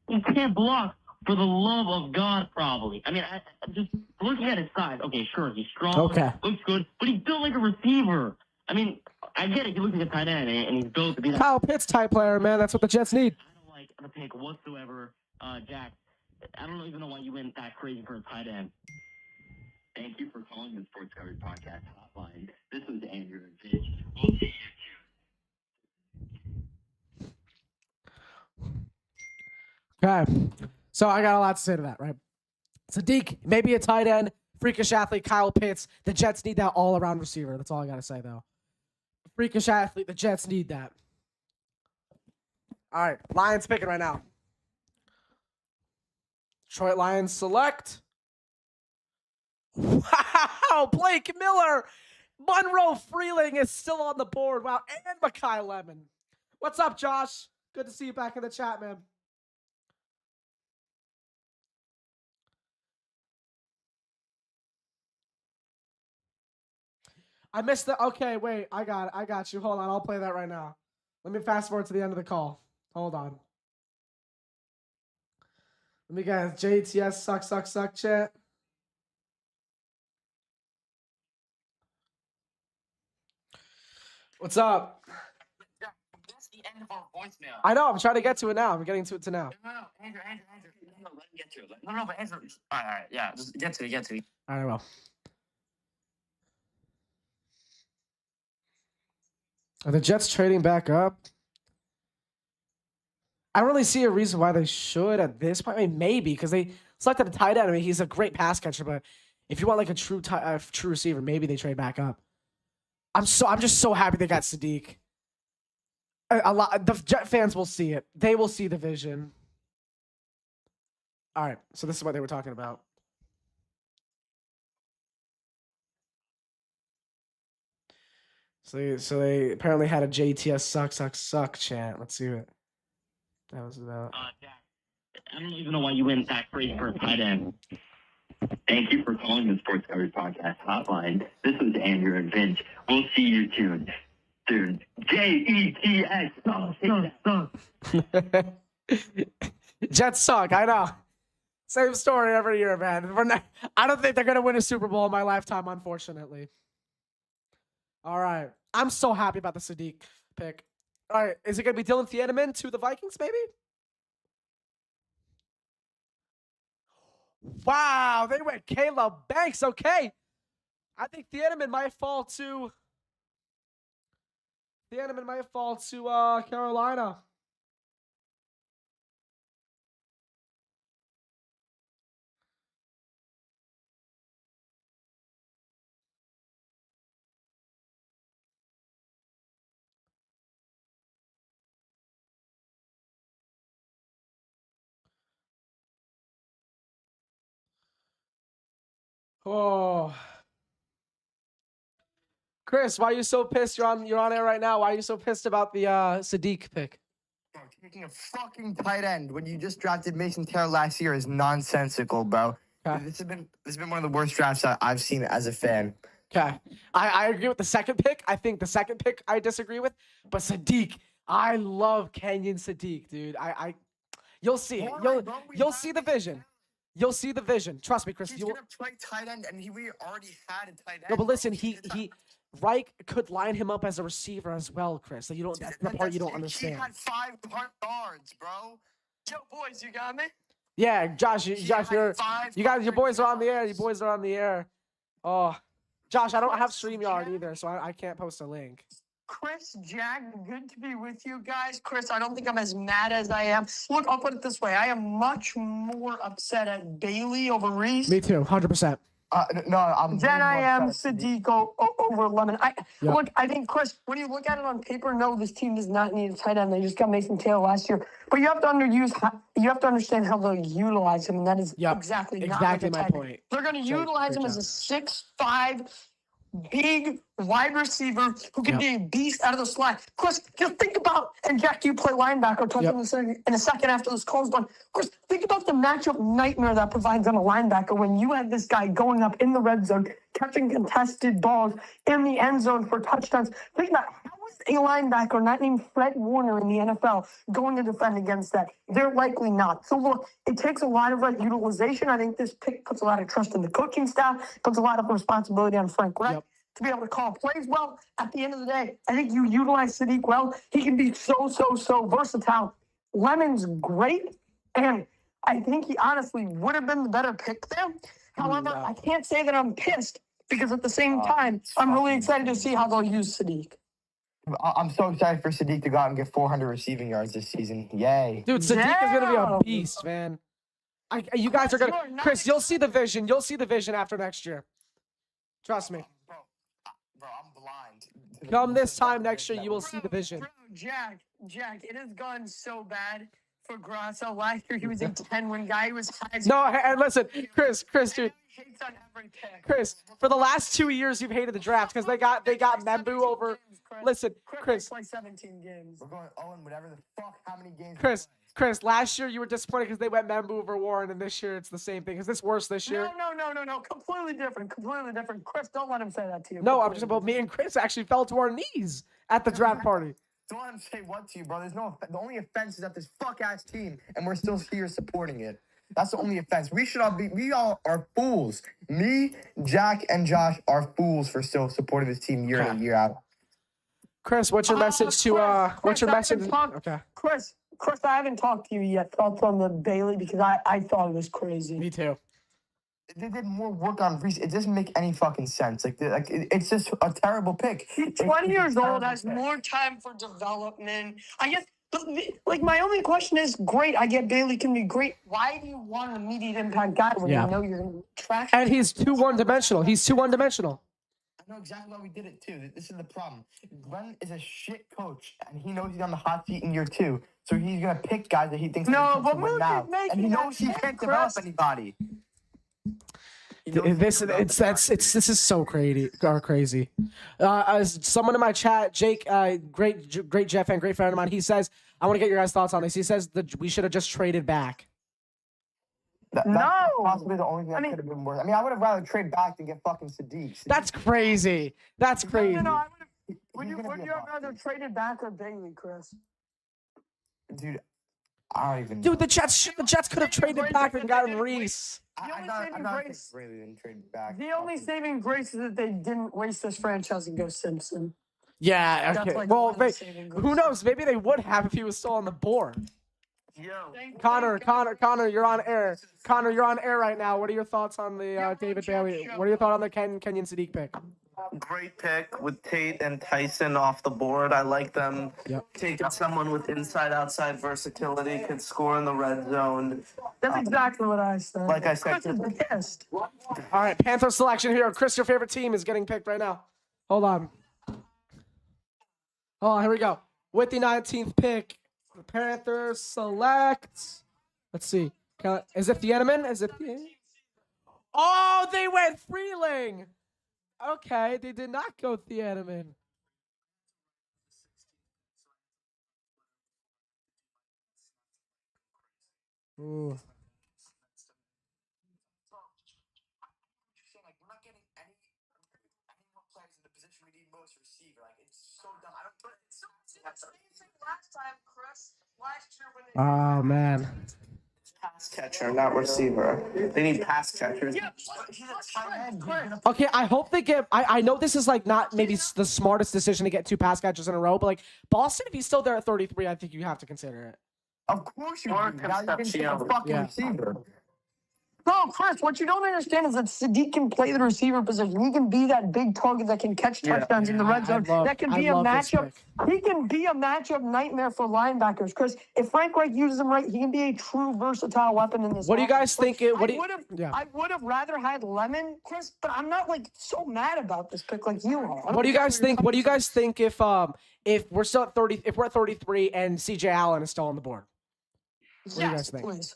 Speaker 9: He can't block for the love of God, probably. I mean, I just looking at his size. Okay, sure, he's strong.
Speaker 1: Okay.
Speaker 9: Looks good, but he's built like a receiver. I mean, I get it. He looks like a tight end, and he's built to be that.
Speaker 1: Kyle Pitts type player, man. That's what the Jets need.
Speaker 9: I don't like the pick whatsoever, Jack. I don't even know why you went that crazy for a tight end.
Speaker 12: Thank you for calling the Sports Coverage Podcast hotline. This was Andrew and Vince. We'll see you.
Speaker 1: Okay, so I got a lot to say to that, right? Sadiq, maybe a tight end, freakish athlete, Kyle Pitts. The Jets need that all-around receiver. That's all I got to say, though. Freakish athlete, the Jets need that. All right, Lions picking right now. Detroit Lions select. Wow, Blake Miller. Monroe Freeling is still on the board. Wow, and Makai Lemon. What's up, Josh? Good to see you back in the chat, man. I missed the. Okay, wait. I got it. I got you. Hold on. I'll play that right now. Let me fast forward to the end of the call. Hold on. Let me get JTS suck chat. What's up?
Speaker 7: That's the end of our voicemail.
Speaker 1: I know. I'm trying to get to it now. I'm getting to it now.
Speaker 7: No, Andrew. No, let me get to it. No, but Andrew. All right, yeah. Just get to it.
Speaker 1: All right, well. Are the Jets trading back up? I don't really see a reason why they should at this point. I mean, maybe because they selected a tight end. I mean, he's a great pass catcher, but if you want like a true receiver, maybe they trade back up. I'm just so happy they got Sadiq. A lot the Jet fans will see it. They will see the vision. All right, so this is what they were talking about. So they apparently had a JTS suck chant. Let's see what that was about.
Speaker 9: Jack, I don't even know why you went that crazy for a tight end.
Speaker 12: Thank you for calling the Sports Coverage Podcast hotline. This was Andrew and Vince. We'll see you soon. JETS.
Speaker 1: Jets suck. I know. Same story every year, man. I don't think they're gonna win a Super Bowl in my lifetime, unfortunately. All right. I'm so happy about the Sadiq pick. All right. Is it going to be Dylan Thieneman to the Vikings, maybe? Wow. They went Caleb Banks. Okay. I think Thieneman might fall to Carolina. Oh, Chris, why are you so pissed? You're on air right now. Why are you so pissed about the Sadiq pick?
Speaker 11: Bro, taking a fucking tight end when you just drafted Mason Taylor last year is nonsensical, bro.
Speaker 1: Okay.
Speaker 11: This has been one of the worst drafts I've seen as a fan.
Speaker 1: Okay, I agree with the second pick. I think the second pick I disagree with, but Sadiq, I love Kenyon Sadiq, dude. You'll see it. You'll see the vision. You'll see the vision. Trust me, Chris.
Speaker 11: He's gonna play tight end, and we already had a tight end.
Speaker 1: No, but listen, Reich could line him up as a receiver as well, Chris. So that's the part you don't understand.
Speaker 11: He had 500 yards, bro. Yo, boys, you got me?
Speaker 1: Yeah, Josh, your boys are on the air. You boys are on the air. Oh, Josh, I don't have StreamYard either, so I can't post a link.
Speaker 10: Chris, Jack, good to be with you guys. Chris, I don't think I'm as mad as I am. Look, I'll put it this way. I am much more upset at Bailey over Reese.
Speaker 1: Me too, 100%.
Speaker 10: Then I am Sadiq over Lemon. Look, I think, Chris, when you look at it on paper, no, this team does not need a tight end. They just got Mason Taylor last year. But you have to understand how they'll utilize him, and that is exactly my point. They're going to utilize him as a 6'5", big wide receiver who can be a beast out of the slot. Chris, just think about, and Jack, you play linebacker, talk in a second after this call's done. Chris, think about the matchup nightmare that provides on a linebacker when you have this guy going up in the red zone, catching contested balls in the end zone for touchdowns. Think about how is a linebacker not named Fred Warner in the NFL going to defend against that? They're likely not. So look, it takes a lot of utilization. I think this pick puts a lot of trust in the coaching staff, puts a lot of responsibility on Frank Reich. To be able to call plays well. At the end of the day, I think you utilize Sadiq well. He can be so versatile. Lemon's great, and I think he honestly would have been the better pick there. However, I can't say that I'm pissed because at the same time, I'm really excited to see how they'll use Sadiq.
Speaker 11: I'm so excited for Sadiq to go out and get 400 receiving yards this season. Yay.
Speaker 1: Dude, Sadiq is going to be a beast, man. You guys are going to... Chris, you'll see the vision. You'll see the vision after next year. Trust me.
Speaker 11: Bro, I'm blind.
Speaker 1: Come this time next year, you will see the vision.
Speaker 10: Bro, Jack, it has gone so bad for Grasso. Last year, he was a 10-win guy. He was high.
Speaker 1: No, and listen, Chris, dude.
Speaker 10: Hates on every pick.
Speaker 1: Chris, for the last 2 years, you've hated the draft because they got Membu over. Listen, Chris.
Speaker 10: Play 17 games.
Speaker 11: We're going Owen, whatever the fuck, how many games?
Speaker 1: Chris, last year you were disappointed because they went Membu over Warren, and this year it's the same thing. Is this worse this year?
Speaker 10: No. Completely different. Chris, don't let him say that to you.
Speaker 1: No, I'm just about me and Chris actually fell to our knees at the draft party.
Speaker 11: Don't let him say what to you, bro. The only offense is at this fuck-ass team, and we're still here supporting it. That's the only offense. We all are fools. Me, Jack, and Josh are fools for still supporting this team year in and year out.
Speaker 1: Chris, what's your message to what's your message?
Speaker 10: Okay. Chris, I haven't talked to you yet. Thoughts on the Bailey because I thought it was crazy.
Speaker 1: Me too.
Speaker 11: They did more work on Reese. It doesn't make any fucking sense. It's just a terrible pick.
Speaker 10: He's 20 years old, has more time for development. I guess, my only question is, great, I get Bailey can be great. Why do you want an immediate impact guy when you know you're going to trash?
Speaker 1: And he's too one-dimensional.
Speaker 11: I know exactly why we did it, too. This is the problem. Glenn is a shit coach, and he knows he's on the hot seat in year 2. So he's going to pick guys that he thinks can win now. And he knows he can't develop anybody.
Speaker 1: This is so crazy. Someone in my chat, Jake, great Jeff fan, great friend of mine. He says, "I want to get your guys' thoughts on this." He says that we should have just traded back.
Speaker 11: That's possibly the only thing that could have been worse. I mean, I would have rather trade back than get fucking Sadiq.
Speaker 1: That's crazy.
Speaker 10: No. Would you have rather traded back or Bailey, Chris?
Speaker 11: Dude, I don't even.
Speaker 1: Dude, the Jets could have traded back and gotten Reese.
Speaker 10: The only saving grace is that they didn't waste this franchise and go Simpson.
Speaker 1: Yeah, okay. Well, who knows? Maybe they would have if he was still on the board. Connor, you're on air. Connor, you're on air right now. What are your thoughts on the David Bailey? What are your thoughts on the Kenyon Sadiq pick?
Speaker 13: Great pick with Tate and Tyson off the board. I like them taking someone with inside-outside versatility, can score in the red zone.
Speaker 10: That's exactly what I said.
Speaker 13: Like I said,
Speaker 10: Chris is pissed.
Speaker 1: All right, Panther selection here. Chris, your favorite team is getting picked right now. Hold on. Here we go. With the 19th pick, the Panthers select. Let's see. Is it Thieneman? Is it? Oh, they went Freeling. Okay, they did not go Thieneman. Ooh. Oh man.
Speaker 13: Pass catcher, not receiver. They need pass catchers.
Speaker 1: Okay, I hope they get. I know this is like not maybe the smartest decision to get 2 pass catchers in a row, but like Boston, if he's still there at 33, I think you have to consider it.
Speaker 10: Of course you do. Now you can take a
Speaker 13: Concepcion.
Speaker 10: fucking receiver. No, Chris, what you don't understand is that Sadiq can play the receiver position. He can be that big target that can catch touchdowns in the red zone. That can be a matchup. He can be a matchup nightmare for linebackers. Chris, if Frank Reich uses him right, he can be a true versatile weapon in this.
Speaker 1: What do you guys think?
Speaker 10: I would have rather had Lemon, Chris, but I'm not like so mad about this pick like you are.
Speaker 1: What do you guys think? What do you guys think if we're still at 30, if we're at 33 and CJ Allen is still on the board? What do you guys think?
Speaker 10: Please.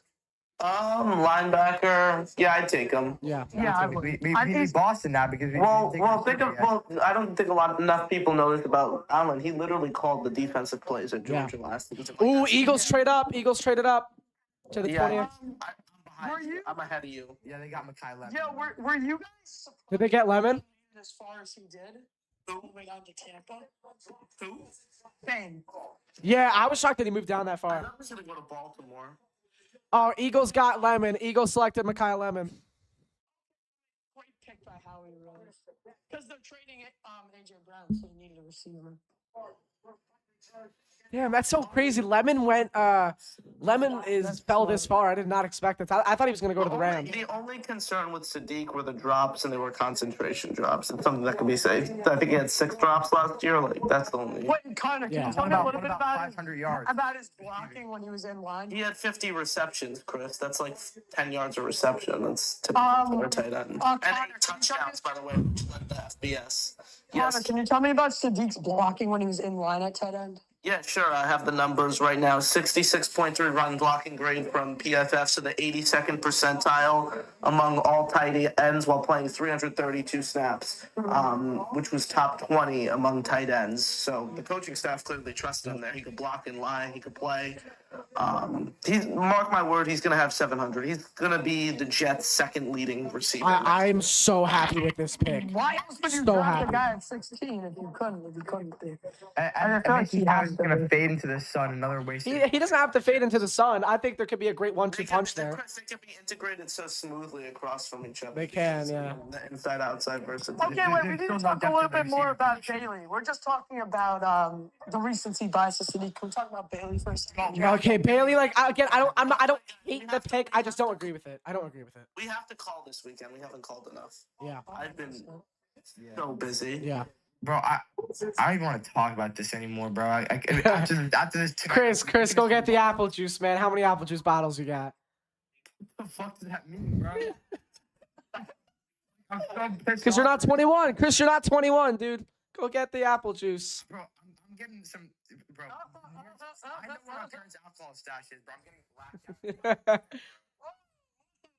Speaker 13: Linebacker. Yeah, I'd take him.
Speaker 1: Yeah.
Speaker 11: We need Boston now because we
Speaker 13: I don't think enough people know this about Allen. He literally called the defensive plays at Georgia last season.
Speaker 1: Ooh, Eagles trade up. Eagles traded up to the 20th.
Speaker 13: I'm ahead of you.
Speaker 11: Yeah, they got Mekhi Lemon.
Speaker 10: Yeah, were you guys
Speaker 1: Did they get Lemon?
Speaker 10: as far as he did? Who went on to Tampa?
Speaker 13: Who?
Speaker 10: Bang.
Speaker 1: Yeah, I was shocked that he moved down that
Speaker 13: I
Speaker 1: far.
Speaker 13: thought he was gonna go to Baltimore.
Speaker 1: Oh, Eagles got Lemon. Eagles selected Mekhi Lemon.
Speaker 10: Great pick by Howie Rose. Because they're trading AJ Brown, so they needed a receiver.
Speaker 1: Damn, that's so crazy. Lemon fell this far. I did not expect it. I thought he was going to go to the Rams.
Speaker 13: The only concern with Sadiq were the drops, and they were concentration drops. It's something that can be saved. I think he had 6 drops last year. Like that's the only.
Speaker 10: Wait, Connor, can you tell me a little bit about
Speaker 11: 500 yards?
Speaker 10: About his blocking when he was in line?
Speaker 13: He had 50 receptions, Chris. That's like 10 yards of reception. That's typical for a tight end. And 8 touchdowns, by the way, which led to FBS.
Speaker 10: Connor, can you tell me about Sadiq's blocking when he was in line at tight end?
Speaker 13: Yeah, sure. I have the numbers right now. 66.3 run blocking grade from PFF to the 82nd percentile among all tight ends while playing 332 snaps, which was top 20 among tight ends. So the coaching staff clearly trusted him there. He could block in line. He could play. Mark my word, he's going to have 700. He's going to be the Jets' second leading receiver.
Speaker 1: I'm so happy with this pick.
Speaker 10: Why else would you
Speaker 1: So
Speaker 10: draft
Speaker 1: happy.
Speaker 10: a guy at 16 if you couldn't be?
Speaker 11: I think he's going to fade into the sun. Another waste.
Speaker 1: He doesn't have to fade into the sun. I think there could be a great 1-2 punch there.
Speaker 13: They can be integrated so smoothly across from each other.
Speaker 1: They can, yeah.
Speaker 13: The inside-outside versatility.
Speaker 10: Okay, wait, we need to talk a little bit more about Bailey. We're just talking about the recency bias of Sadiq. Can we talk about Bailey for a second?
Speaker 1: Okay, Bailey. Like again, I don't hate the pick. I just don't agree with it.
Speaker 13: We have to call this weekend. We haven't called enough.
Speaker 1: Yeah.
Speaker 13: I've been so busy.
Speaker 1: Yeah.
Speaker 11: Bro, I don't even want to talk about this anymore, bro. After this
Speaker 1: Chris, go get the apple juice, man. How many apple juice bottles you got?
Speaker 11: What the fuck does that mean, bro? I'm so pissed
Speaker 1: Because you're
Speaker 11: off.
Speaker 1: not 21. Chris, you're not 21, dude. Go get the apple juice.
Speaker 11: Bro, I'm getting some. Bro, I know where my parents' alcohol stash is, bro. I'm getting blacked out.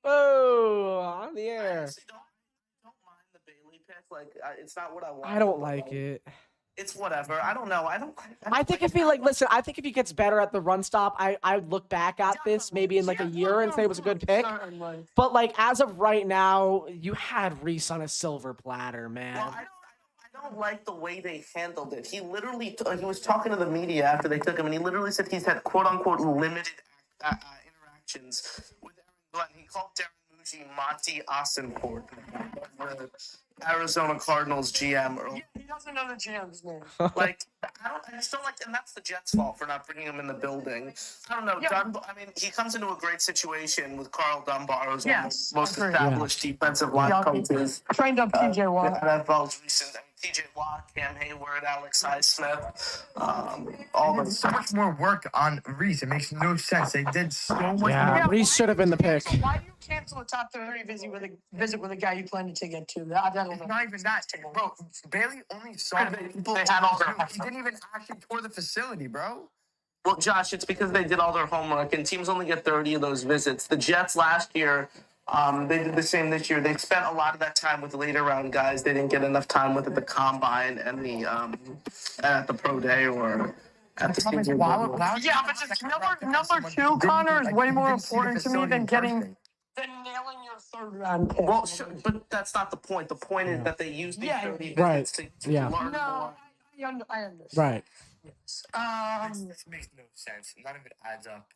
Speaker 1: Oh, on the air.
Speaker 13: Honestly, don't mind the Bailey pick. Like, it's not what I want.
Speaker 1: I don't like it.
Speaker 13: It's whatever. I don't know.
Speaker 1: I think if he gets better at the run stop, I look back at this maybe in like a year and say it was a good pick. But like as of right now, you had Reese on a silver platter, man.
Speaker 13: Well, I don't like the way they handled it. He literally he was talking to the media after they took him, and he literally said he's had quote unquote limited interactions with Aaron Glenn. He called Darren Mucci Monty Ossenport, the Arizona Cardinals GM.
Speaker 10: doesn't know the GM's name.
Speaker 13: Like, I just don't like, and that's the Jets' fault for not bringing him in the building. I don't know.
Speaker 10: Yeah.
Speaker 13: He comes into a great situation with Carl Dunbar, who's one of
Speaker 10: Yes,
Speaker 13: the most
Speaker 10: agreed.
Speaker 13: established defensive line coaches.
Speaker 10: Trained up TJ Watt.
Speaker 13: The NFL's recent. TJ Watt, Cam Hayward, Alex Highsmith, all the
Speaker 11: So much more work on Reese. It makes no sense. They did so much
Speaker 1: Yeah,
Speaker 11: more.
Speaker 1: Reese should have been the pick.
Speaker 10: Why do you cancel a top 30 visit with a guy you planned to get to? I don't
Speaker 11: It's
Speaker 10: know.
Speaker 11: not even that, bro. Bailey only saw people.
Speaker 13: They had all their.
Speaker 11: He didn't even actually tour the facility, bro.
Speaker 13: Well, Josh, it's because they did all their homework, and teams only get 30 of those visits. The Jets last year, they did the same this year. They spent a lot of that time with later round guys. They didn't get enough time with at the combine and the at the pro day or at the senior bowl.
Speaker 10: Yeah, but just number two, Connor, is way more important to me than getting than nailing your third round pick.
Speaker 13: Well, sure, but that's not the point. The point is that they used these 30
Speaker 1: Right.
Speaker 13: visits to
Speaker 1: Yeah.
Speaker 13: learn
Speaker 10: No,
Speaker 13: more.
Speaker 10: I understand.
Speaker 1: Right.
Speaker 11: This makes no sense. None of it adds up.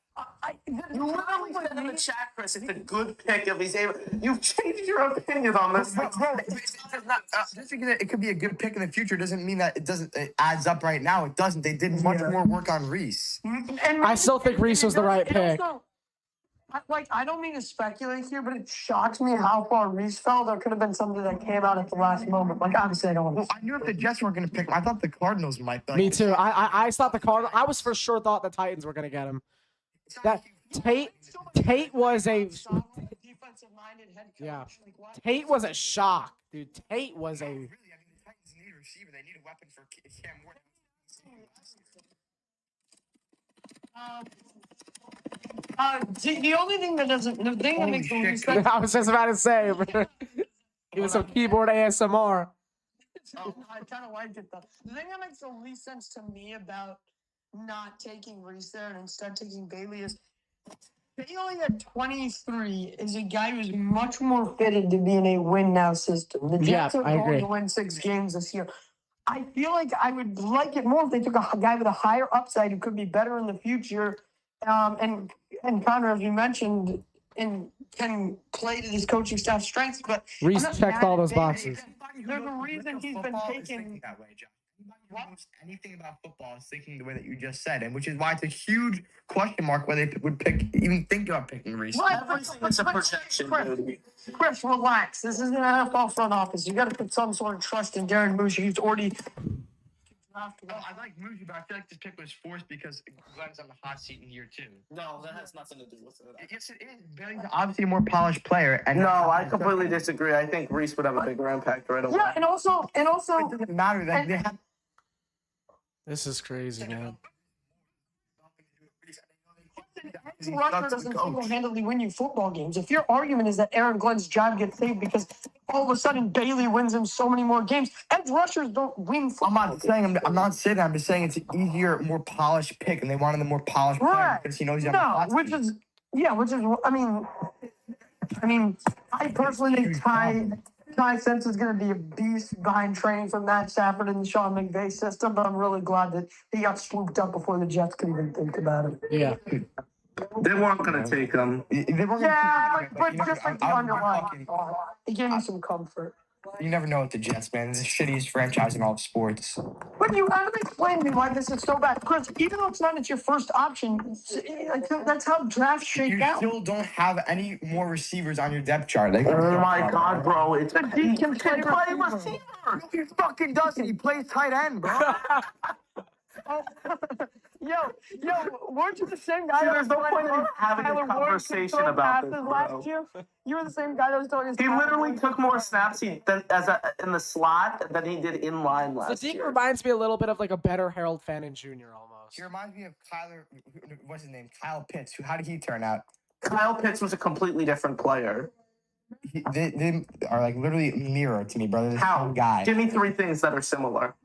Speaker 13: You literally said in the chat, Chris, it's a good pick if he's able. You've changed your opinion on this.
Speaker 11: Bro, just because it could be a good pick in the future doesn't mean that it adds up right now. It doesn't. They did much more work on Reese.
Speaker 10: And
Speaker 1: I still think Reese was the right pick.
Speaker 10: I don't mean to speculate here, but it shocks me how far Reese fell. There could have been something that came out at the last moment. Like, obviously, I don't.
Speaker 11: Well, I knew if the Jets weren't going to pick him, I thought the Cardinals might.
Speaker 1: Me too. I thought the Cardinals. I was for sure thought the Titans were going to get him. That Tate was a yeah. Tate was a shock, dude. Tate was a.
Speaker 11: Really, I mean, the Titans need a receiver. They need a weapon for Cam Ward.
Speaker 10: The only thing that doesn't, the thing that makes the least sense.
Speaker 1: I was just about to say, give us some keyboard ASMR.
Speaker 10: I kind of liked it though. The thing that makes the least sense to me about not taking Reese there and instead taking Bailey is Bailey at 23 is a guy who's much more fitted to be in a win now system. The Jets are going to win 6 games this year. I feel like I would like it more if they took a guy with a higher upside who could be better in the future. And Connor, as you mentioned, can play to his coaching staff's strengths, but
Speaker 1: Reese checked all those boxes.
Speaker 10: There's a reason he's been taking
Speaker 11: that way, John. Anybody who knows anything about football is thinking the way that you just said, and which is why it's a huge question mark whether they would even think about picking Reese.
Speaker 13: Everything is a projection, dude.
Speaker 10: Chris, relax. This is an NFL front office. You got to put some sort of trust in Darren Mushi. He's already.
Speaker 11: Well, I like Muji, but I feel like this pick was forced because Glenn's on the hot seat in year 2.
Speaker 13: No, that has nothing to do with it.
Speaker 11: Yes, it is. Bailey's obviously a more polished player. And
Speaker 13: No, I completely disagree. I think Reese would have a bigger impact right away.
Speaker 10: Yeah, and also,
Speaker 11: it doesn't matter that they have.
Speaker 1: This is crazy, man.
Speaker 10: Rusher doesn't single-handedly win you football games. If your argument is that Aaron Glenn's job gets saved because all of a sudden Bailey wins him so many more games, edge rushers don't win football.
Speaker 11: I'm not saying that. I'm just saying it's an easier, more polished pick, and they wanted the more polished player because he knows he's on the hot seat.
Speaker 10: I mean, I personally think Ty Sense is going to be a beast behind training from Matt Stafford and the Sean McVay system, but I'm really glad that he got swooped up before the Jets could even think about it.
Speaker 1: Yeah.
Speaker 13: They weren't going to take him.
Speaker 10: But just like the underlying, it gave me some comfort.
Speaker 11: You never know with the Jets, man. It's the shittiest franchise in all of sports.
Speaker 10: But you haven't explained to me why this is so bad. Chris, even though it's not your first option, that's how drafts shake out.
Speaker 11: You still don't have any more receivers on your depth chart. Like,
Speaker 13: Oh my God, bro! It's
Speaker 10: He can play
Speaker 11: receiver. He fucking doesn't. He plays tight end, bro.
Speaker 10: Yo, weren't you the same guy?
Speaker 13: There's no point in having a conversation about this, bro.
Speaker 10: Last year? You were the same guy that was talking.
Speaker 13: He literally took more snaps in the slot than he did in line last
Speaker 1: Sadiq
Speaker 13: year.
Speaker 1: reminds me a little bit of like a better Harold Fannin Jr. almost.
Speaker 11: He reminds me of what's his name? Kyle Pitts. How did he turn out?
Speaker 13: Kyle Pitts was a completely different player.
Speaker 11: They are like literally a mirror to me, brother.
Speaker 13: How?
Speaker 11: Guy.
Speaker 13: Give me 3 things that are similar.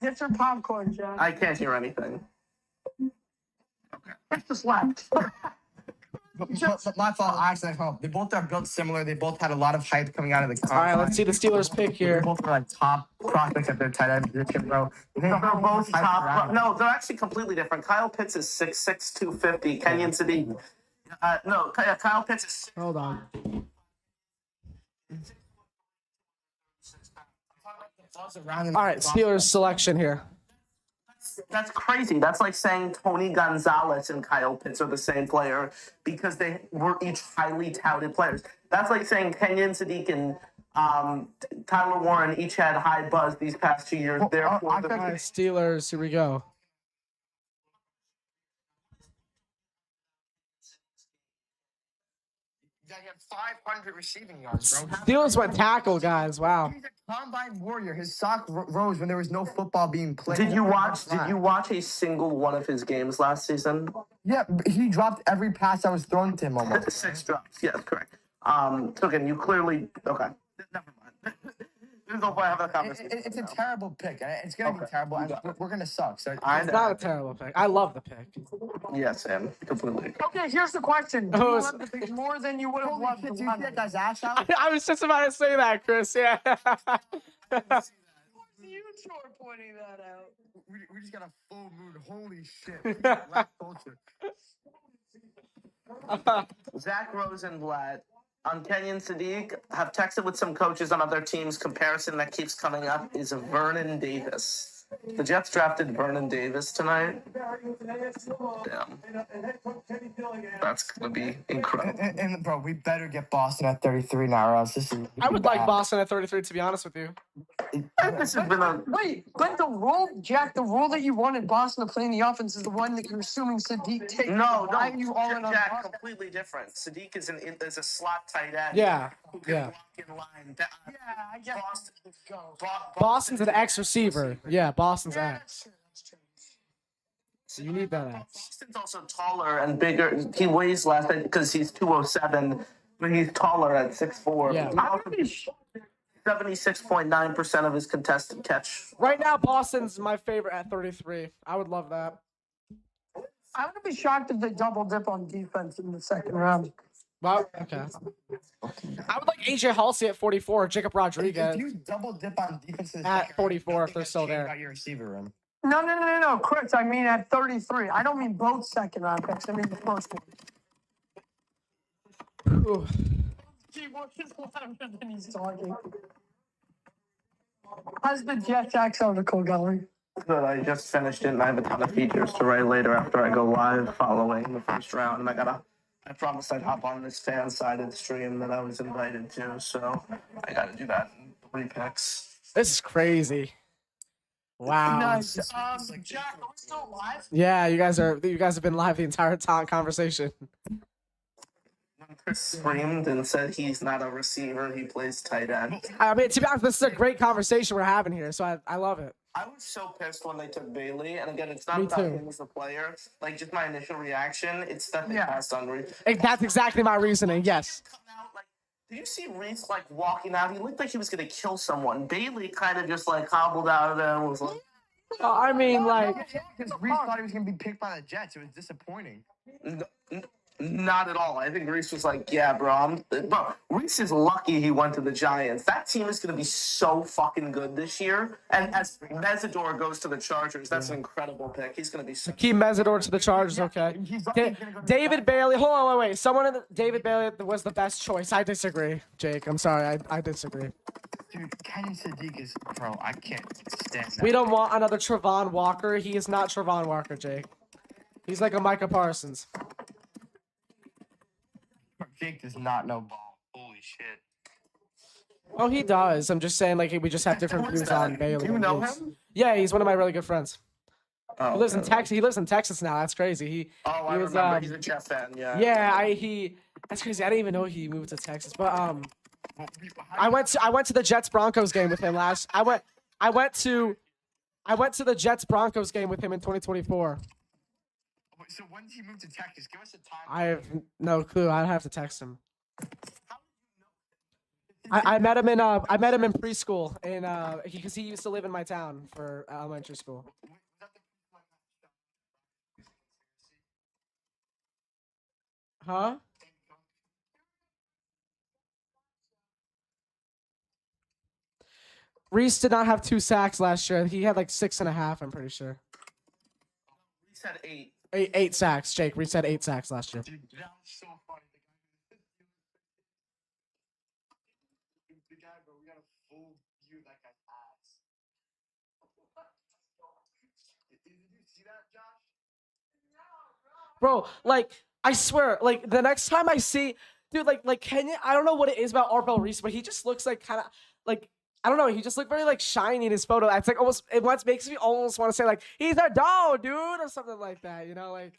Speaker 10: Get your popcorn, John.
Speaker 13: I can't hear anything.
Speaker 10: It's just left.
Speaker 11: But my fault. Actually, they both are built similar. They both had a lot of hype coming out of the combine.
Speaker 1: All right, let's see the Steelers pick here.
Speaker 11: They both were like top prospects at their tight end position, bro.
Speaker 13: They're both top. No, they're actually completely different. Kyle Pitts is 6'6", 250. Kenyon Sadiq. No, Kyle Pitts is.
Speaker 1: Hold on. All right, Steelers selection here.
Speaker 13: That's crazy. That's like saying Tony Gonzalez and Kyle Pitts are the same player because they were each highly touted players. That's like saying Kenyon Sadiq and Tyler Warren each had high buzz these past 2 years. Therefore,
Speaker 1: All right, Steelers, here we go.
Speaker 11: He had 500 receiving yards, bro.
Speaker 1: Steelers went tackle, guys. Wow.
Speaker 11: He's a combine warrior. His sock rose when there was no football being played.
Speaker 13: Did you watch a single one of his games last season?
Speaker 11: Yeah, he dropped every pass that was thrown to him almost.
Speaker 13: 6 drops. Yes, correct. Token, you clearly okay. Never mind. There's no point having a conversation.
Speaker 11: It's a terrible pick. It's gonna be terrible, and we're gonna suck. So
Speaker 1: It's not a terrible pick. I love the pick.
Speaker 13: Yes, Sam, completely.
Speaker 10: Okay, here's the question. Do you love the pick more than you would have loved
Speaker 11: Shit,
Speaker 10: the
Speaker 11: do you see that
Speaker 10: Lemon?
Speaker 11: guy's ass out?
Speaker 1: I was just about to say that, Chris. Yeah.
Speaker 10: You sure pointing that out.
Speaker 11: We just got a full moon. Holy shit. Black culture.
Speaker 13: Zach Rosenblatt on Kenyon Sadiq have texted with some coaches on other teams. Comparison that keeps coming up is Vernon Davis. The Jets drafted Vernon Davis tonight. Damn. That's going to be incredible.
Speaker 11: And bro, we better get Boston at 33 now, or else this is.
Speaker 1: I would like Boston at 33, to be honest with you.
Speaker 13: This has been a.
Speaker 10: Wait, but the rule, Jack, the rule that you wanted Boston to play in the offense is the one that you're assuming Sadiq takes.
Speaker 13: No,
Speaker 10: Why are you all in on
Speaker 13: Jack,
Speaker 10: Boston?
Speaker 13: completely different. Sadiq is a slot tight end.
Speaker 1: Yeah,
Speaker 13: Who can
Speaker 1: yeah.
Speaker 13: walk in line.
Speaker 10: Yeah, I get
Speaker 1: Boston's an X receiver. Yeah, Boston's X. So you need that X.
Speaker 13: Boston's also taller and bigger. He weighs less because he's 207, but he's taller at 6'4".
Speaker 1: Yeah.
Speaker 13: 76.9% of his contested catch.
Speaker 1: Right now, Boston's my favorite at 33. I would love that.
Speaker 10: I would be shocked if they double dip on defense in the second round.
Speaker 1: Well, okay. I would like AJ Halsey at 44, Jacob Rodriguez
Speaker 11: If you double dip on defense in the
Speaker 1: at
Speaker 11: second
Speaker 1: 44
Speaker 11: round,
Speaker 1: if they're still there.
Speaker 11: About your receiver room.
Speaker 10: No, Chris. I mean at 33. I don't mean both second round picks. I mean the first one.
Speaker 1: Ooh.
Speaker 10: He works louder than he's talking. How's the Jets X article going?
Speaker 13: Good. I just finished it, and I have a ton of features to write later after I go live following the first round. And I promised I'd hop on this fan-sided stream that I was invited to, so I got to do that in 3 picks.
Speaker 1: This is crazy. Wow.
Speaker 10: Nice. Jack, are we still live?
Speaker 1: Yeah, you guys have been live the entire conversation.
Speaker 13: Chris screamed and said he's not a receiver, he plays tight end.
Speaker 1: I mean, to be honest, this is a great conversation we're having here, so I love it.
Speaker 13: I was so pissed when they took Bailey, and again, it's not
Speaker 1: Me
Speaker 13: about
Speaker 1: too.
Speaker 13: him as a player. Like, just my initial reaction, it's that they passed on Reese.
Speaker 1: That's exactly my reasoning, yes.
Speaker 13: Did you see Reese, like, walking out? He looked like he was going to kill someone. Bailey kind of just, like, hobbled out of there and was like...
Speaker 1: I mean, like...
Speaker 11: Because Reese thought he was going to be picked by the Jets. It was disappointing.
Speaker 13: Not at all. I think Reese was like, yeah, bro. Reese is lucky he went to the Giants. That team is going to be so fucking good this year. And as Mesidor goes to the Chargers, that's an incredible pick. He's going to be so...
Speaker 1: Keep Mesidor to the Chargers, okay. David Bailey, hold on, wait. David Bailey was the best choice. I disagree, Jake. I'm sorry, I disagree.
Speaker 11: Dude, Kenyon Sadiq is, bro, I can't stand that.
Speaker 1: We don't want another Trevon Walker. He is not Trevon Walker, Jake. He's like a Micah Parsons.
Speaker 11: Jake does not know ball. Holy shit.
Speaker 1: Oh, he does. I'm just saying, like, we just have different views on Bailey.
Speaker 13: Do you know him?
Speaker 1: Yeah, he's one of my really good friends.
Speaker 13: Oh,
Speaker 1: He lives in Texas. He lives in Texas now. That's crazy.
Speaker 13: I
Speaker 1: was,
Speaker 13: remember. He's a Jeff fan, yeah.
Speaker 1: Yeah, that's crazy. I didn't even know he moved to Texas. But I went to the Jets Broncos game with him I went to the Jets Broncos game with him in 2024.
Speaker 11: So when did he move to Texas? Give us a time.
Speaker 1: I have no clue. I'd have to text him. I met him in preschool because he used to live in my town for elementary school. Huh? Reese did not have 2 sacks last year. He had like 6.5, I'm pretty sure.
Speaker 13: Reese had 8.
Speaker 1: 8 sacks, Jake. Reese had 8 sacks last year.
Speaker 11: Dude, that was so funny. The guy, bro, we got a full view of that guy's ass.
Speaker 1: Bro, like, I swear, like, the next time I see, dude, like Kenya, I don't know what it is about Arbel Reese, but he just looks like kind of, like, I don't know, he just looked very, like, shiny in his photo. It's like almost, it once makes me almost want to say, like, he's a dog, dude, or something like that, you know, like.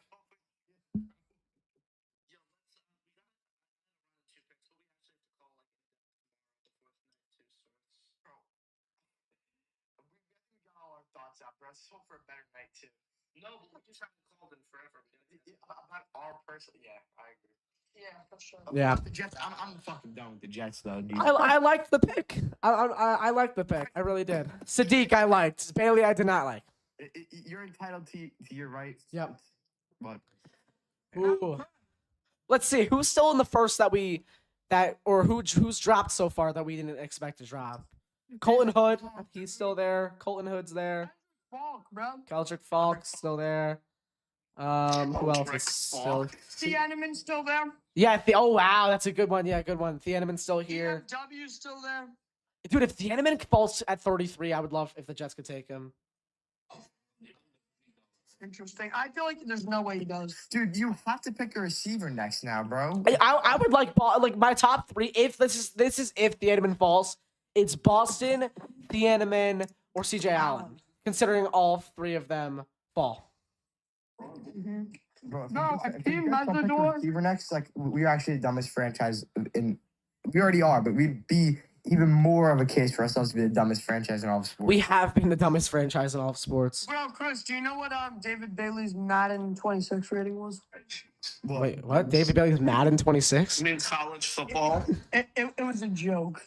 Speaker 11: Thoughts out, bro. Let's hope for a better night too. No, but we just haven't called in forever. About our person, yeah, I agree. Yeah, for sure.
Speaker 1: Yeah.
Speaker 11: The Jets, I'm fucking done with the Jets though, dude.
Speaker 1: I liked the pick. I liked the pick. I really did. Sadiq, I liked. Bailey, I did not like.
Speaker 11: You're entitled to your rights.
Speaker 1: Yep.
Speaker 11: But
Speaker 1: Ooh. Let's see who's still in the first who's dropped so far that we didn't expect to drop. Colton Hood, he's still there. Colton Hood's there.
Speaker 10: Falk, bro.
Speaker 1: Keldrick Falk's still there. Who else is still?
Speaker 10: Thieneman's still there.
Speaker 1: Yeah. Oh wow, that's a good one. Yeah, good one. Thieneman's still here.
Speaker 10: DFW's still there.
Speaker 1: Dude, if Thieneman falls at 33, I would love if the Jets could take him.
Speaker 10: Interesting. I feel like there's no way he does.
Speaker 11: dude, you have to pick a receiver next now, bro.
Speaker 1: I would like my top three. If this is if Thieneman falls, it's Boston, Thieneman, or CJ Allen. Considering all three of them fall.
Speaker 11: Bro,
Speaker 10: No,
Speaker 11: if
Speaker 10: a
Speaker 11: you
Speaker 10: team
Speaker 11: guys
Speaker 10: has
Speaker 11: don't
Speaker 10: the
Speaker 11: pick a
Speaker 10: door.
Speaker 11: receiver next, like we're actually the dumbest franchise in. We already are, but we'd be even more of a case for ourselves to be the dumbest franchise in all of sports.
Speaker 1: We have been the dumbest franchise in all of sports.
Speaker 10: Bro, Chris, do you know what David Bailey's Madden 26 rating was?
Speaker 1: Wait, what? David Bailey's Madden 26?
Speaker 13: You mean college football?
Speaker 10: It was a joke.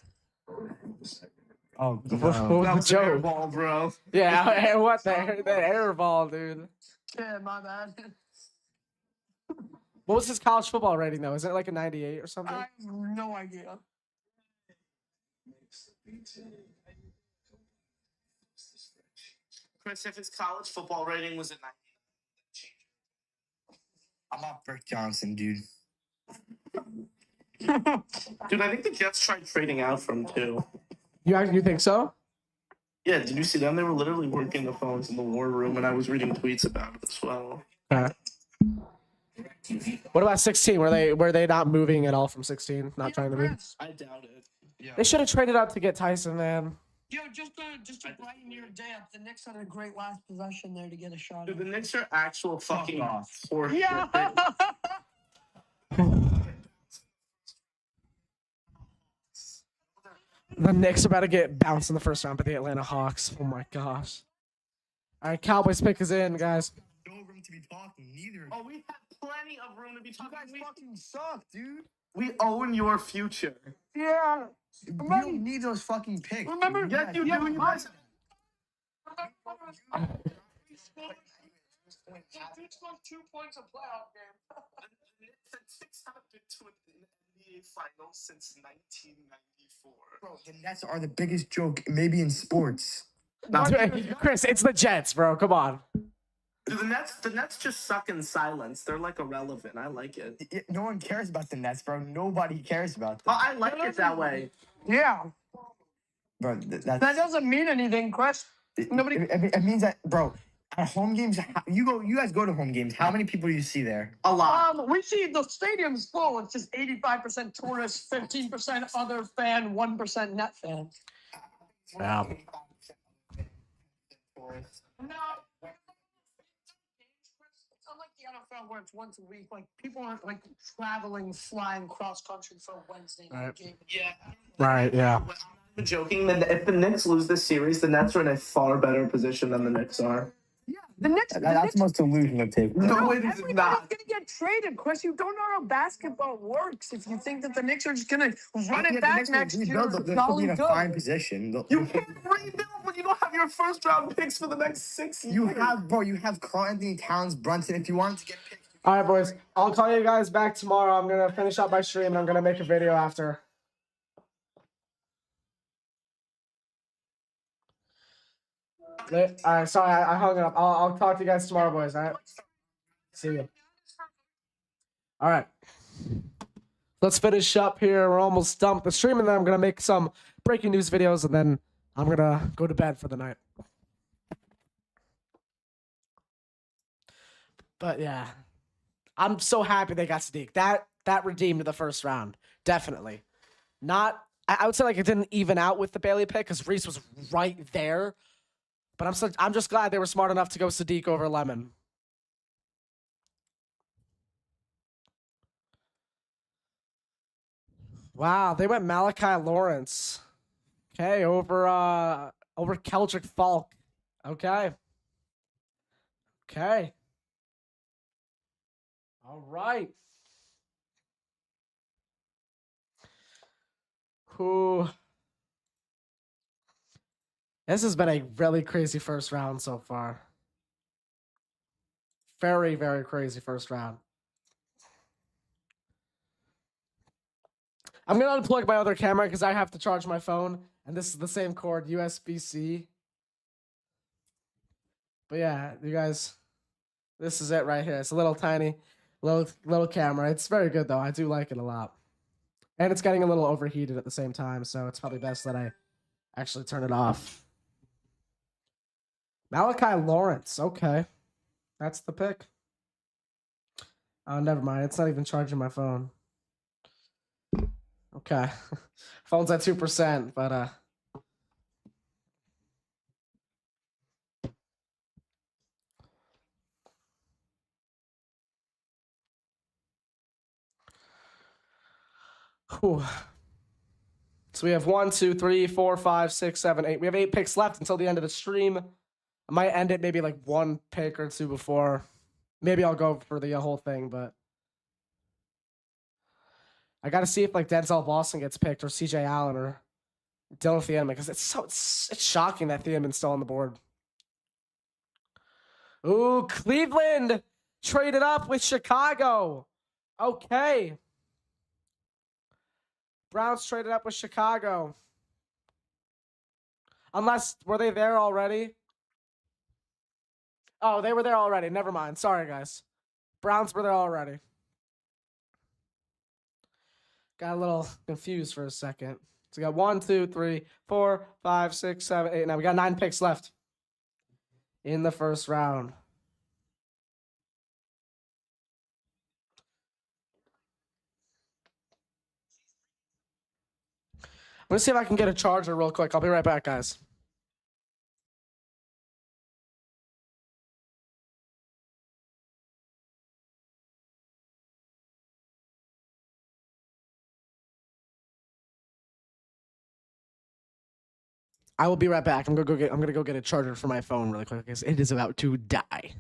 Speaker 11: Oh,
Speaker 1: What was
Speaker 13: That
Speaker 1: the
Speaker 13: was an air
Speaker 1: joke?
Speaker 13: ball, bro.
Speaker 1: Yeah, what the air ball, dude?
Speaker 10: Yeah, my bad.
Speaker 1: What was his college football rating though? Is it like a 98 or something?
Speaker 10: I have no idea.
Speaker 13: Chris, if his college football rating was a 90.
Speaker 11: I'm not Brick Johnson, dude.
Speaker 13: Dude, I think the Jets tried trading out from too.
Speaker 1: You think so?
Speaker 13: Yeah, did you see them? They were literally working the phones in the war room, and I was reading tweets about it as well.
Speaker 1: What about 16? Were they not moving at all from 16? Not trying to move?
Speaker 13: I doubt it.
Speaker 11: Yeah.
Speaker 1: They should have traded up to get Tyson, man.
Speaker 10: Yo, just to brighten your day up, the Knicks had a great last possession there to get a shot.
Speaker 13: Dude, the Knicks are actual fucking
Speaker 11: off.
Speaker 13: horse.
Speaker 10: Yeah.
Speaker 1: The Knicks are about to get bounced in the first round by the Atlanta Hawks. Oh my gosh. All right, Cowboys pick is in, guys.
Speaker 11: No room to be talking, neither.
Speaker 13: Oh, we have plenty of room to be
Speaker 11: You
Speaker 13: talking.
Speaker 11: guys fucking suck, dude.
Speaker 13: We own your future.
Speaker 10: Yeah.
Speaker 11: You don't need those fucking picks.
Speaker 10: Remember?
Speaker 11: dude.
Speaker 13: Yes, you do. You guys.
Speaker 10: Dude scored 2 points a playoff game.
Speaker 13: The Knicks haven't been to an NBA final since 1994.
Speaker 11: Bro, the Nets are the biggest joke, maybe in sports.
Speaker 1: Chris, it's the Jets, bro. Come on.
Speaker 13: Dude, the Nets just suck in silence. They're like irrelevant. I like it.
Speaker 11: No one cares about the Nets, bro. Nobody cares about them.
Speaker 13: Oh, I like it that way.
Speaker 10: Yeah.
Speaker 11: Bro,
Speaker 10: That doesn't mean anything, Chris. Nobody.
Speaker 11: It means that, bro. At home games, you guys go to home games. How many people do you see there?
Speaker 13: A lot.
Speaker 10: We see the stadium's full. It's just 85% tourists, 15% other fan, 1% net fan.
Speaker 1: Yeah.
Speaker 10: No. It's unlike the NFL where it's once a week. Like people aren't like traveling, flying cross country for a Wednesday night game.
Speaker 13: Yeah.
Speaker 1: Right, yeah.
Speaker 13: I'm joking. If the Knicks lose this series, the Nets are in a far better position than the Knicks are.
Speaker 10: Yeah, the Knicks.
Speaker 11: That's the most delusional take.
Speaker 13: No, it is
Speaker 10: Everybody's
Speaker 13: not.
Speaker 10: gonna get traded, Chris. You don't know how basketball works. If you think that the Knicks are just gonna run
Speaker 11: Yeah,
Speaker 10: it
Speaker 11: the
Speaker 10: back
Speaker 11: Knicks will
Speaker 10: next year,
Speaker 11: rebuild, they'll still be
Speaker 10: jolly
Speaker 11: in a
Speaker 10: good.
Speaker 11: fine position.
Speaker 13: You can't rebuild when you don't have your first round picks for the next 6 years.
Speaker 11: You have Carl Anthony Towns, Brunson. If you wanted to get picked,
Speaker 1: All right, boys. I'll call you guys back tomorrow. I'm going to finish up my stream, and I'm going to make a video after. All right, sorry, I hung it up. I'll talk to you guys tomorrow, boys. All right. See you. All right. Let's finish up here. We're almost done with the stream, and then I'm going to make some breaking news videos, and then I'm going to go to bed for the night. But yeah, I'm so happy they got Sadiq. That redeemed the first round, definitely. Not, I would say like it didn't even out with the Bailey pick because Reese was right there. But I'm just glad they were smart enough to go Sadiq over Lemon. Wow, they went Malachi Lawrence. Okay, over Keldrick Falk. Okay. Okay. All right. Who? This has been a really crazy first round so far. Very, very crazy first round. I'm going to unplug my other camera because I have to charge my phone. And this is the same cord, USB-C. But yeah, you guys, this is it right here. It's a little tiny, little camera. It's very good though. I do like it a lot. And it's getting a little overheated at the same time, so it's probably best that I actually turn it off. Malachi Lawrence. Okay. That's the pick. Oh, never mind. It's not even charging my phone. Okay. Phone's at 2%, but whew. So we have 1, 2, 3, 4, 5, 6, 7, 8. We have 8 picks left until the end of the stream. I might end it maybe like 1 pick or 2 before. Maybe I'll go for the whole thing, but I got to see if like Denzel Boston gets picked or CJ Allen or Dylan Thieneman because it's shocking that Thieneman's still on the board. Ooh, Cleveland traded up with Chicago. Okay. Browns traded up with Chicago. Unless, were they there already? Oh, they were there already. Never mind. Sorry, guys. Browns were there already. Got a little confused for a second. So we got 1, 2, 3, 4, 5, 6, 7, 8. Now we got 9 picks left in the first round. I'm going to see if I can get a charger real quick. I'll be right back, guys. I will be right back. I'm gonna go get a charger for my phone really quick because it is about to die.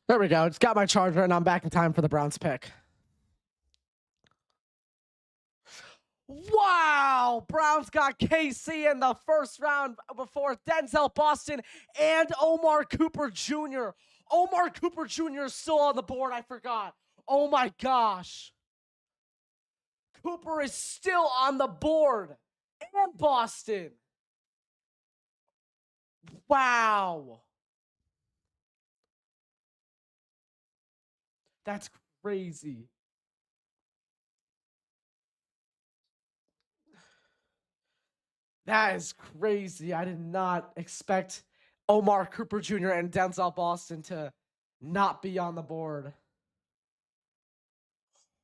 Speaker 1: There we go. It's got my charger, and I'm back in time for the Browns pick. Wow! Browns got KC in the first round before Denzel Boston and Omar Cooper Jr. Omar Cooper Jr. is still on the board. I forgot. Oh my gosh. Cooper is still on the board. And Boston. Wow. That's crazy. That is crazy. I did not expect Omar Cooper Jr. and Denzel Boston to not be on the board.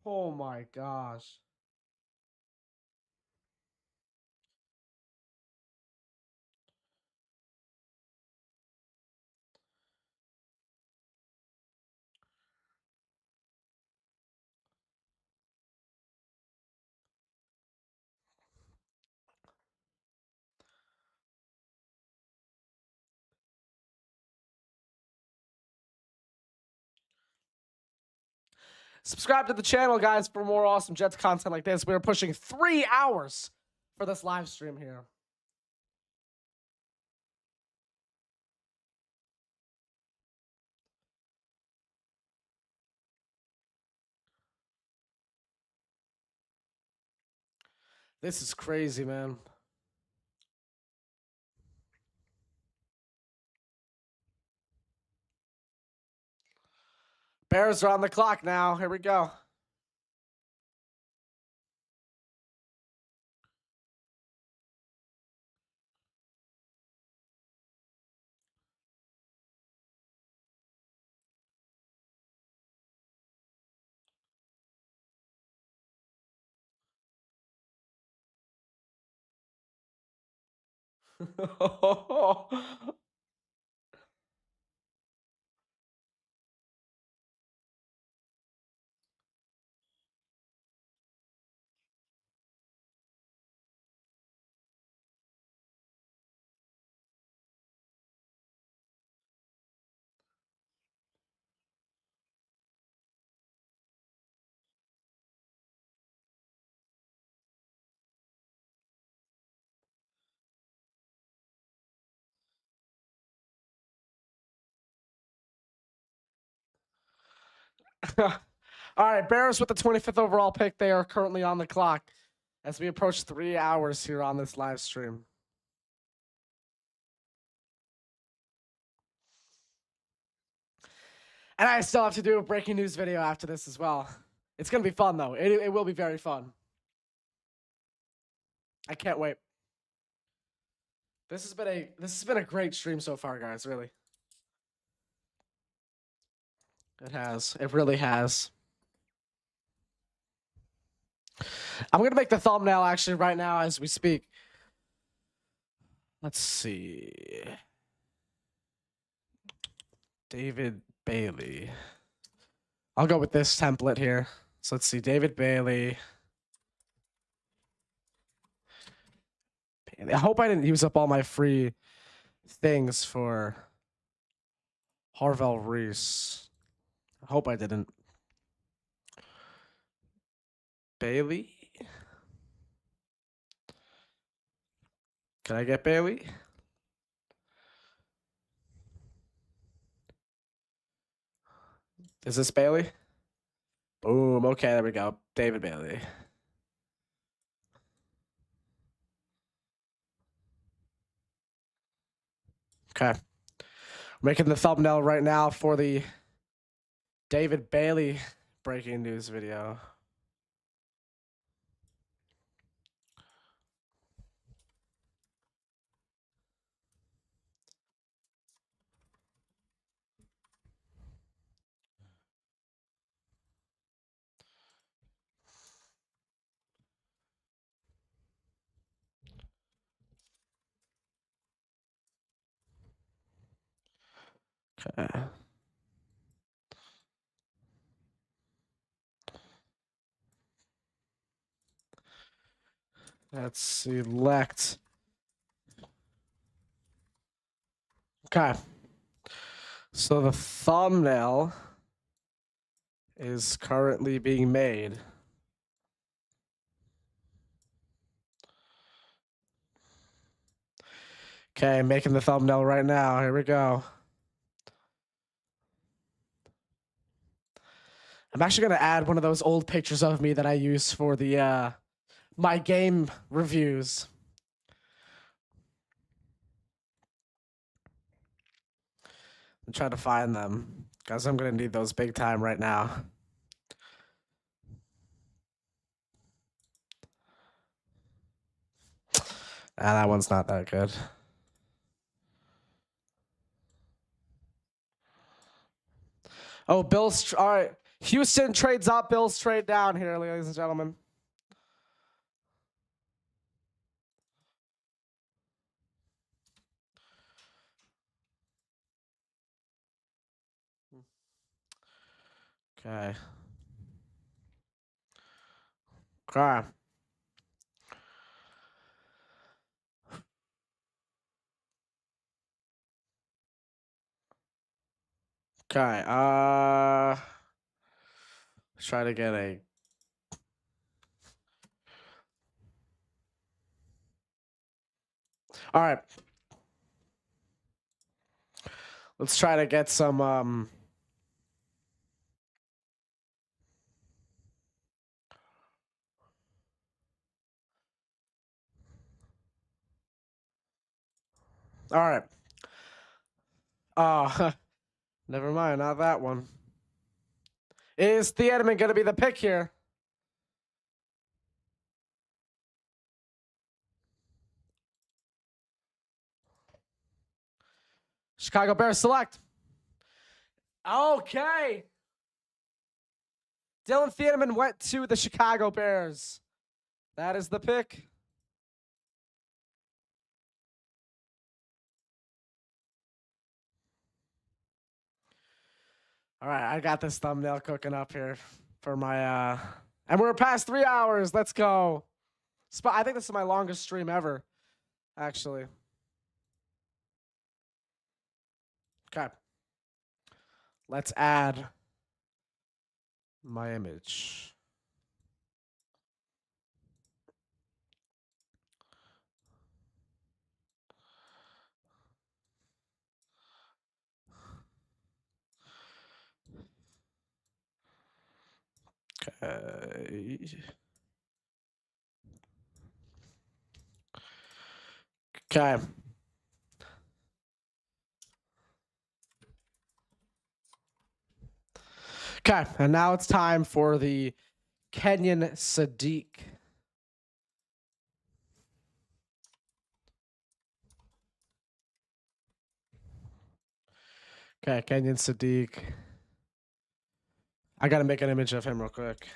Speaker 1: Oh my gosh. Subscribe to the channel, guys, for more awesome Jets content like this. We're pushing 3 hours for this live stream here. This is crazy, man. Bears are on the clock now. Here we go. All right, Bears with the 25th overall pick. They are currently on the clock as we approach 3 hours here on this live stream. And I still have to do a breaking news video after this as well. It's going to be fun, though. It will be very fun. I can't wait. This has been a great stream so far, guys, really. It has. It really has. I'm going to make the thumbnail actually right now as we speak. Let's see. David Bailey. I'll go with this template here. So let's see. David Bailey. I hope I didn't use up all my free things for Harvell Reese. I hope I didn't. Bailey? Can I get Bailey? Is this Bailey? Boom. Okay, there we go. David Bailey. Okay. Making the thumbnail right now for the David Bailey breaking news video. Okay. Let's select. Okay. So the thumbnail is currently being made. Okay, making the thumbnail right now. Here we go. I'm actually gonna add one of those old pictures of me that I use for the my game reviews. I'm trying to find them, guys. I'm gonna need those big time right now. That one's not that good. Oh, Bills. All right. Houston trades up. Bills trade down here, ladies and gentlemen. Okay. Okay. Okay. Let's try to get a. All right. Let's try to get some. All right. Never mind. Not that one. Is Thiedemann going to be the pick here? Chicago Bears select. Okay. Dylan Thiedemann went to the Chicago Bears. That is the pick. All right, I got this thumbnail cooking up here for my and we're past 3 hours. Let's go. I think this is my longest stream ever, actually. Okay. Let's add my image. Okay. Okay. Okay, and now it's time for the Kenyon Sadiq. Okay, Kenyon Sadiq. I gotta make an image of him real quick.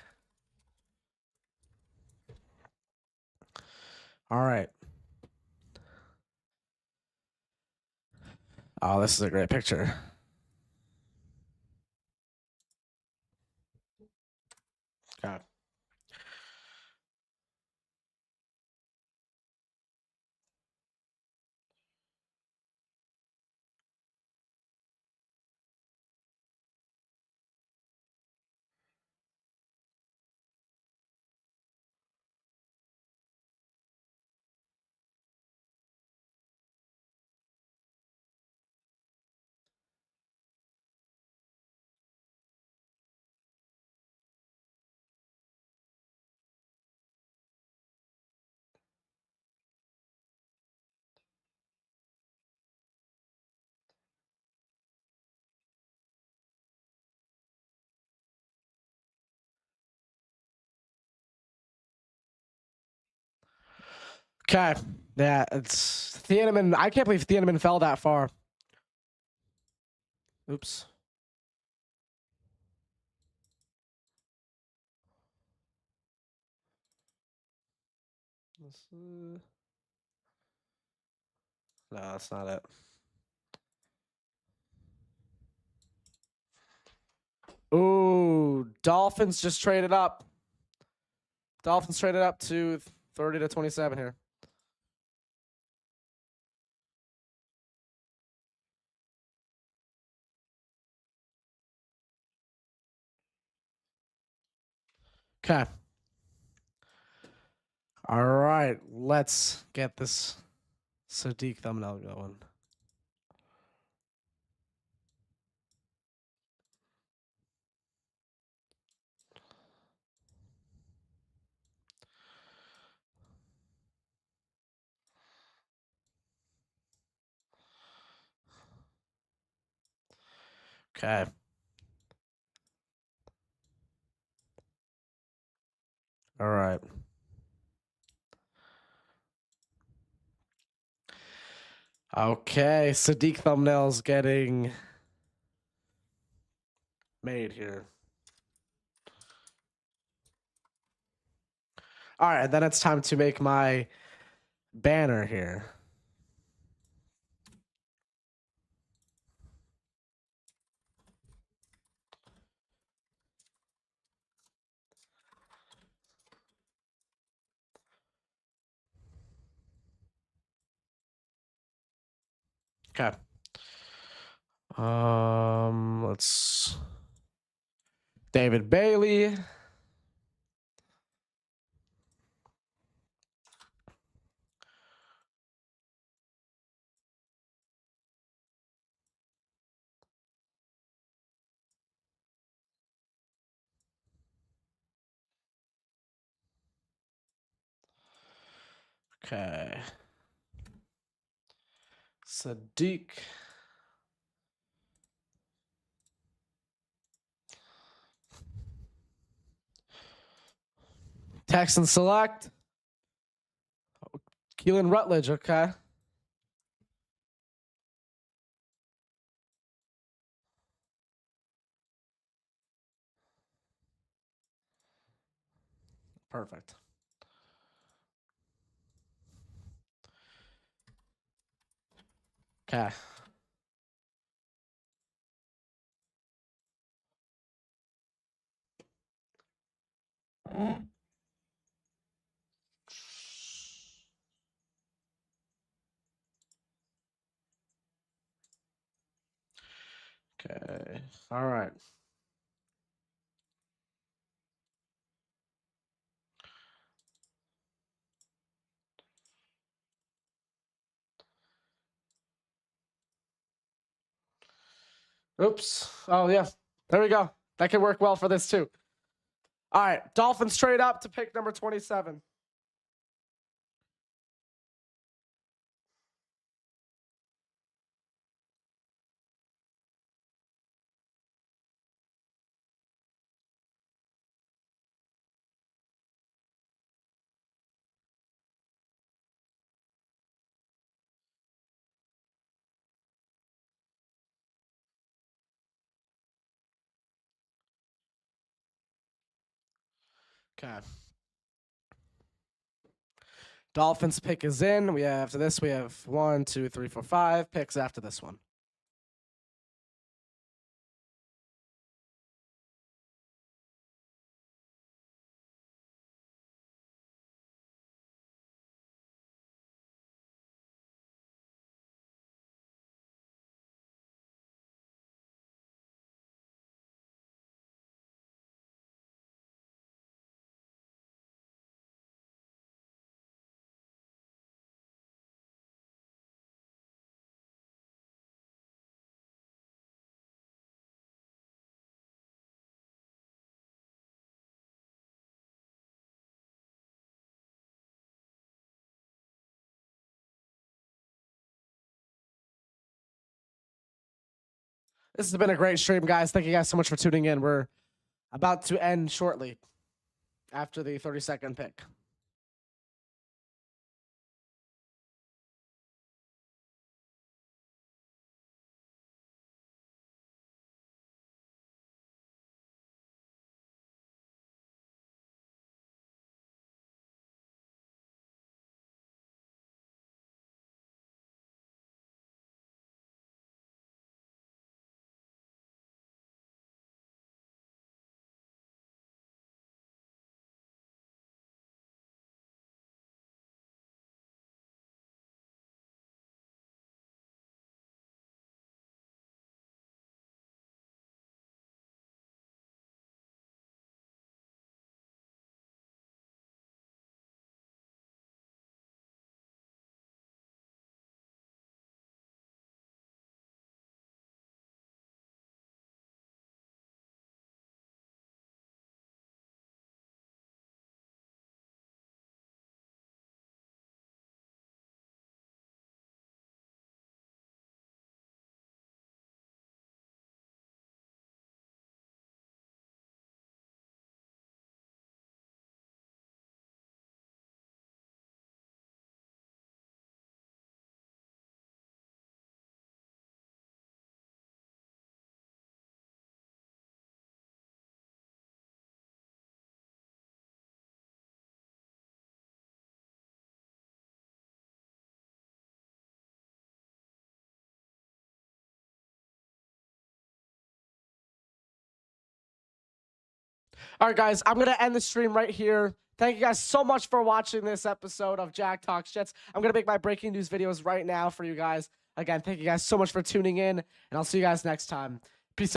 Speaker 1: All right. Oh, this is a great picture. Okay. Okay. Yeah, it's Thiedemann. I can't believe Thiedemann fell that far. Oops. No, that's not it. Ooh, Dolphins just traded up. Dolphins traded up to 30 to 27 here. Okay. All right, let's get this Sadiq thumbnail going. Okay. All right. Okay, Sadiq thumbnail's getting made here. All right, then it's time to make my banner here. Okay. Let's David Bailey. Okay. Sadiq. Texan select. Keelan Rutledge, okay. Perfect. Okay. Okay. All right. Oops. Oh, yeah. There we go. That could work well for this, too. All right. Dolphins trade up to pick number 27. Okay. Dolphins pick is in. After this, we have 1, 2, 3, 4, 5 picks after this one. This has been a great stream, guys. Thank you guys so much for tuning in. We're about to end shortly after the 32nd pick. All right, guys, I'm going to end the stream right here. Thank you guys so much for watching this episode of Jack Talks Jets. I'm going to make my breaking news videos right now for you guys. Again, thank you guys so much for tuning in, and I'll see you guys next time.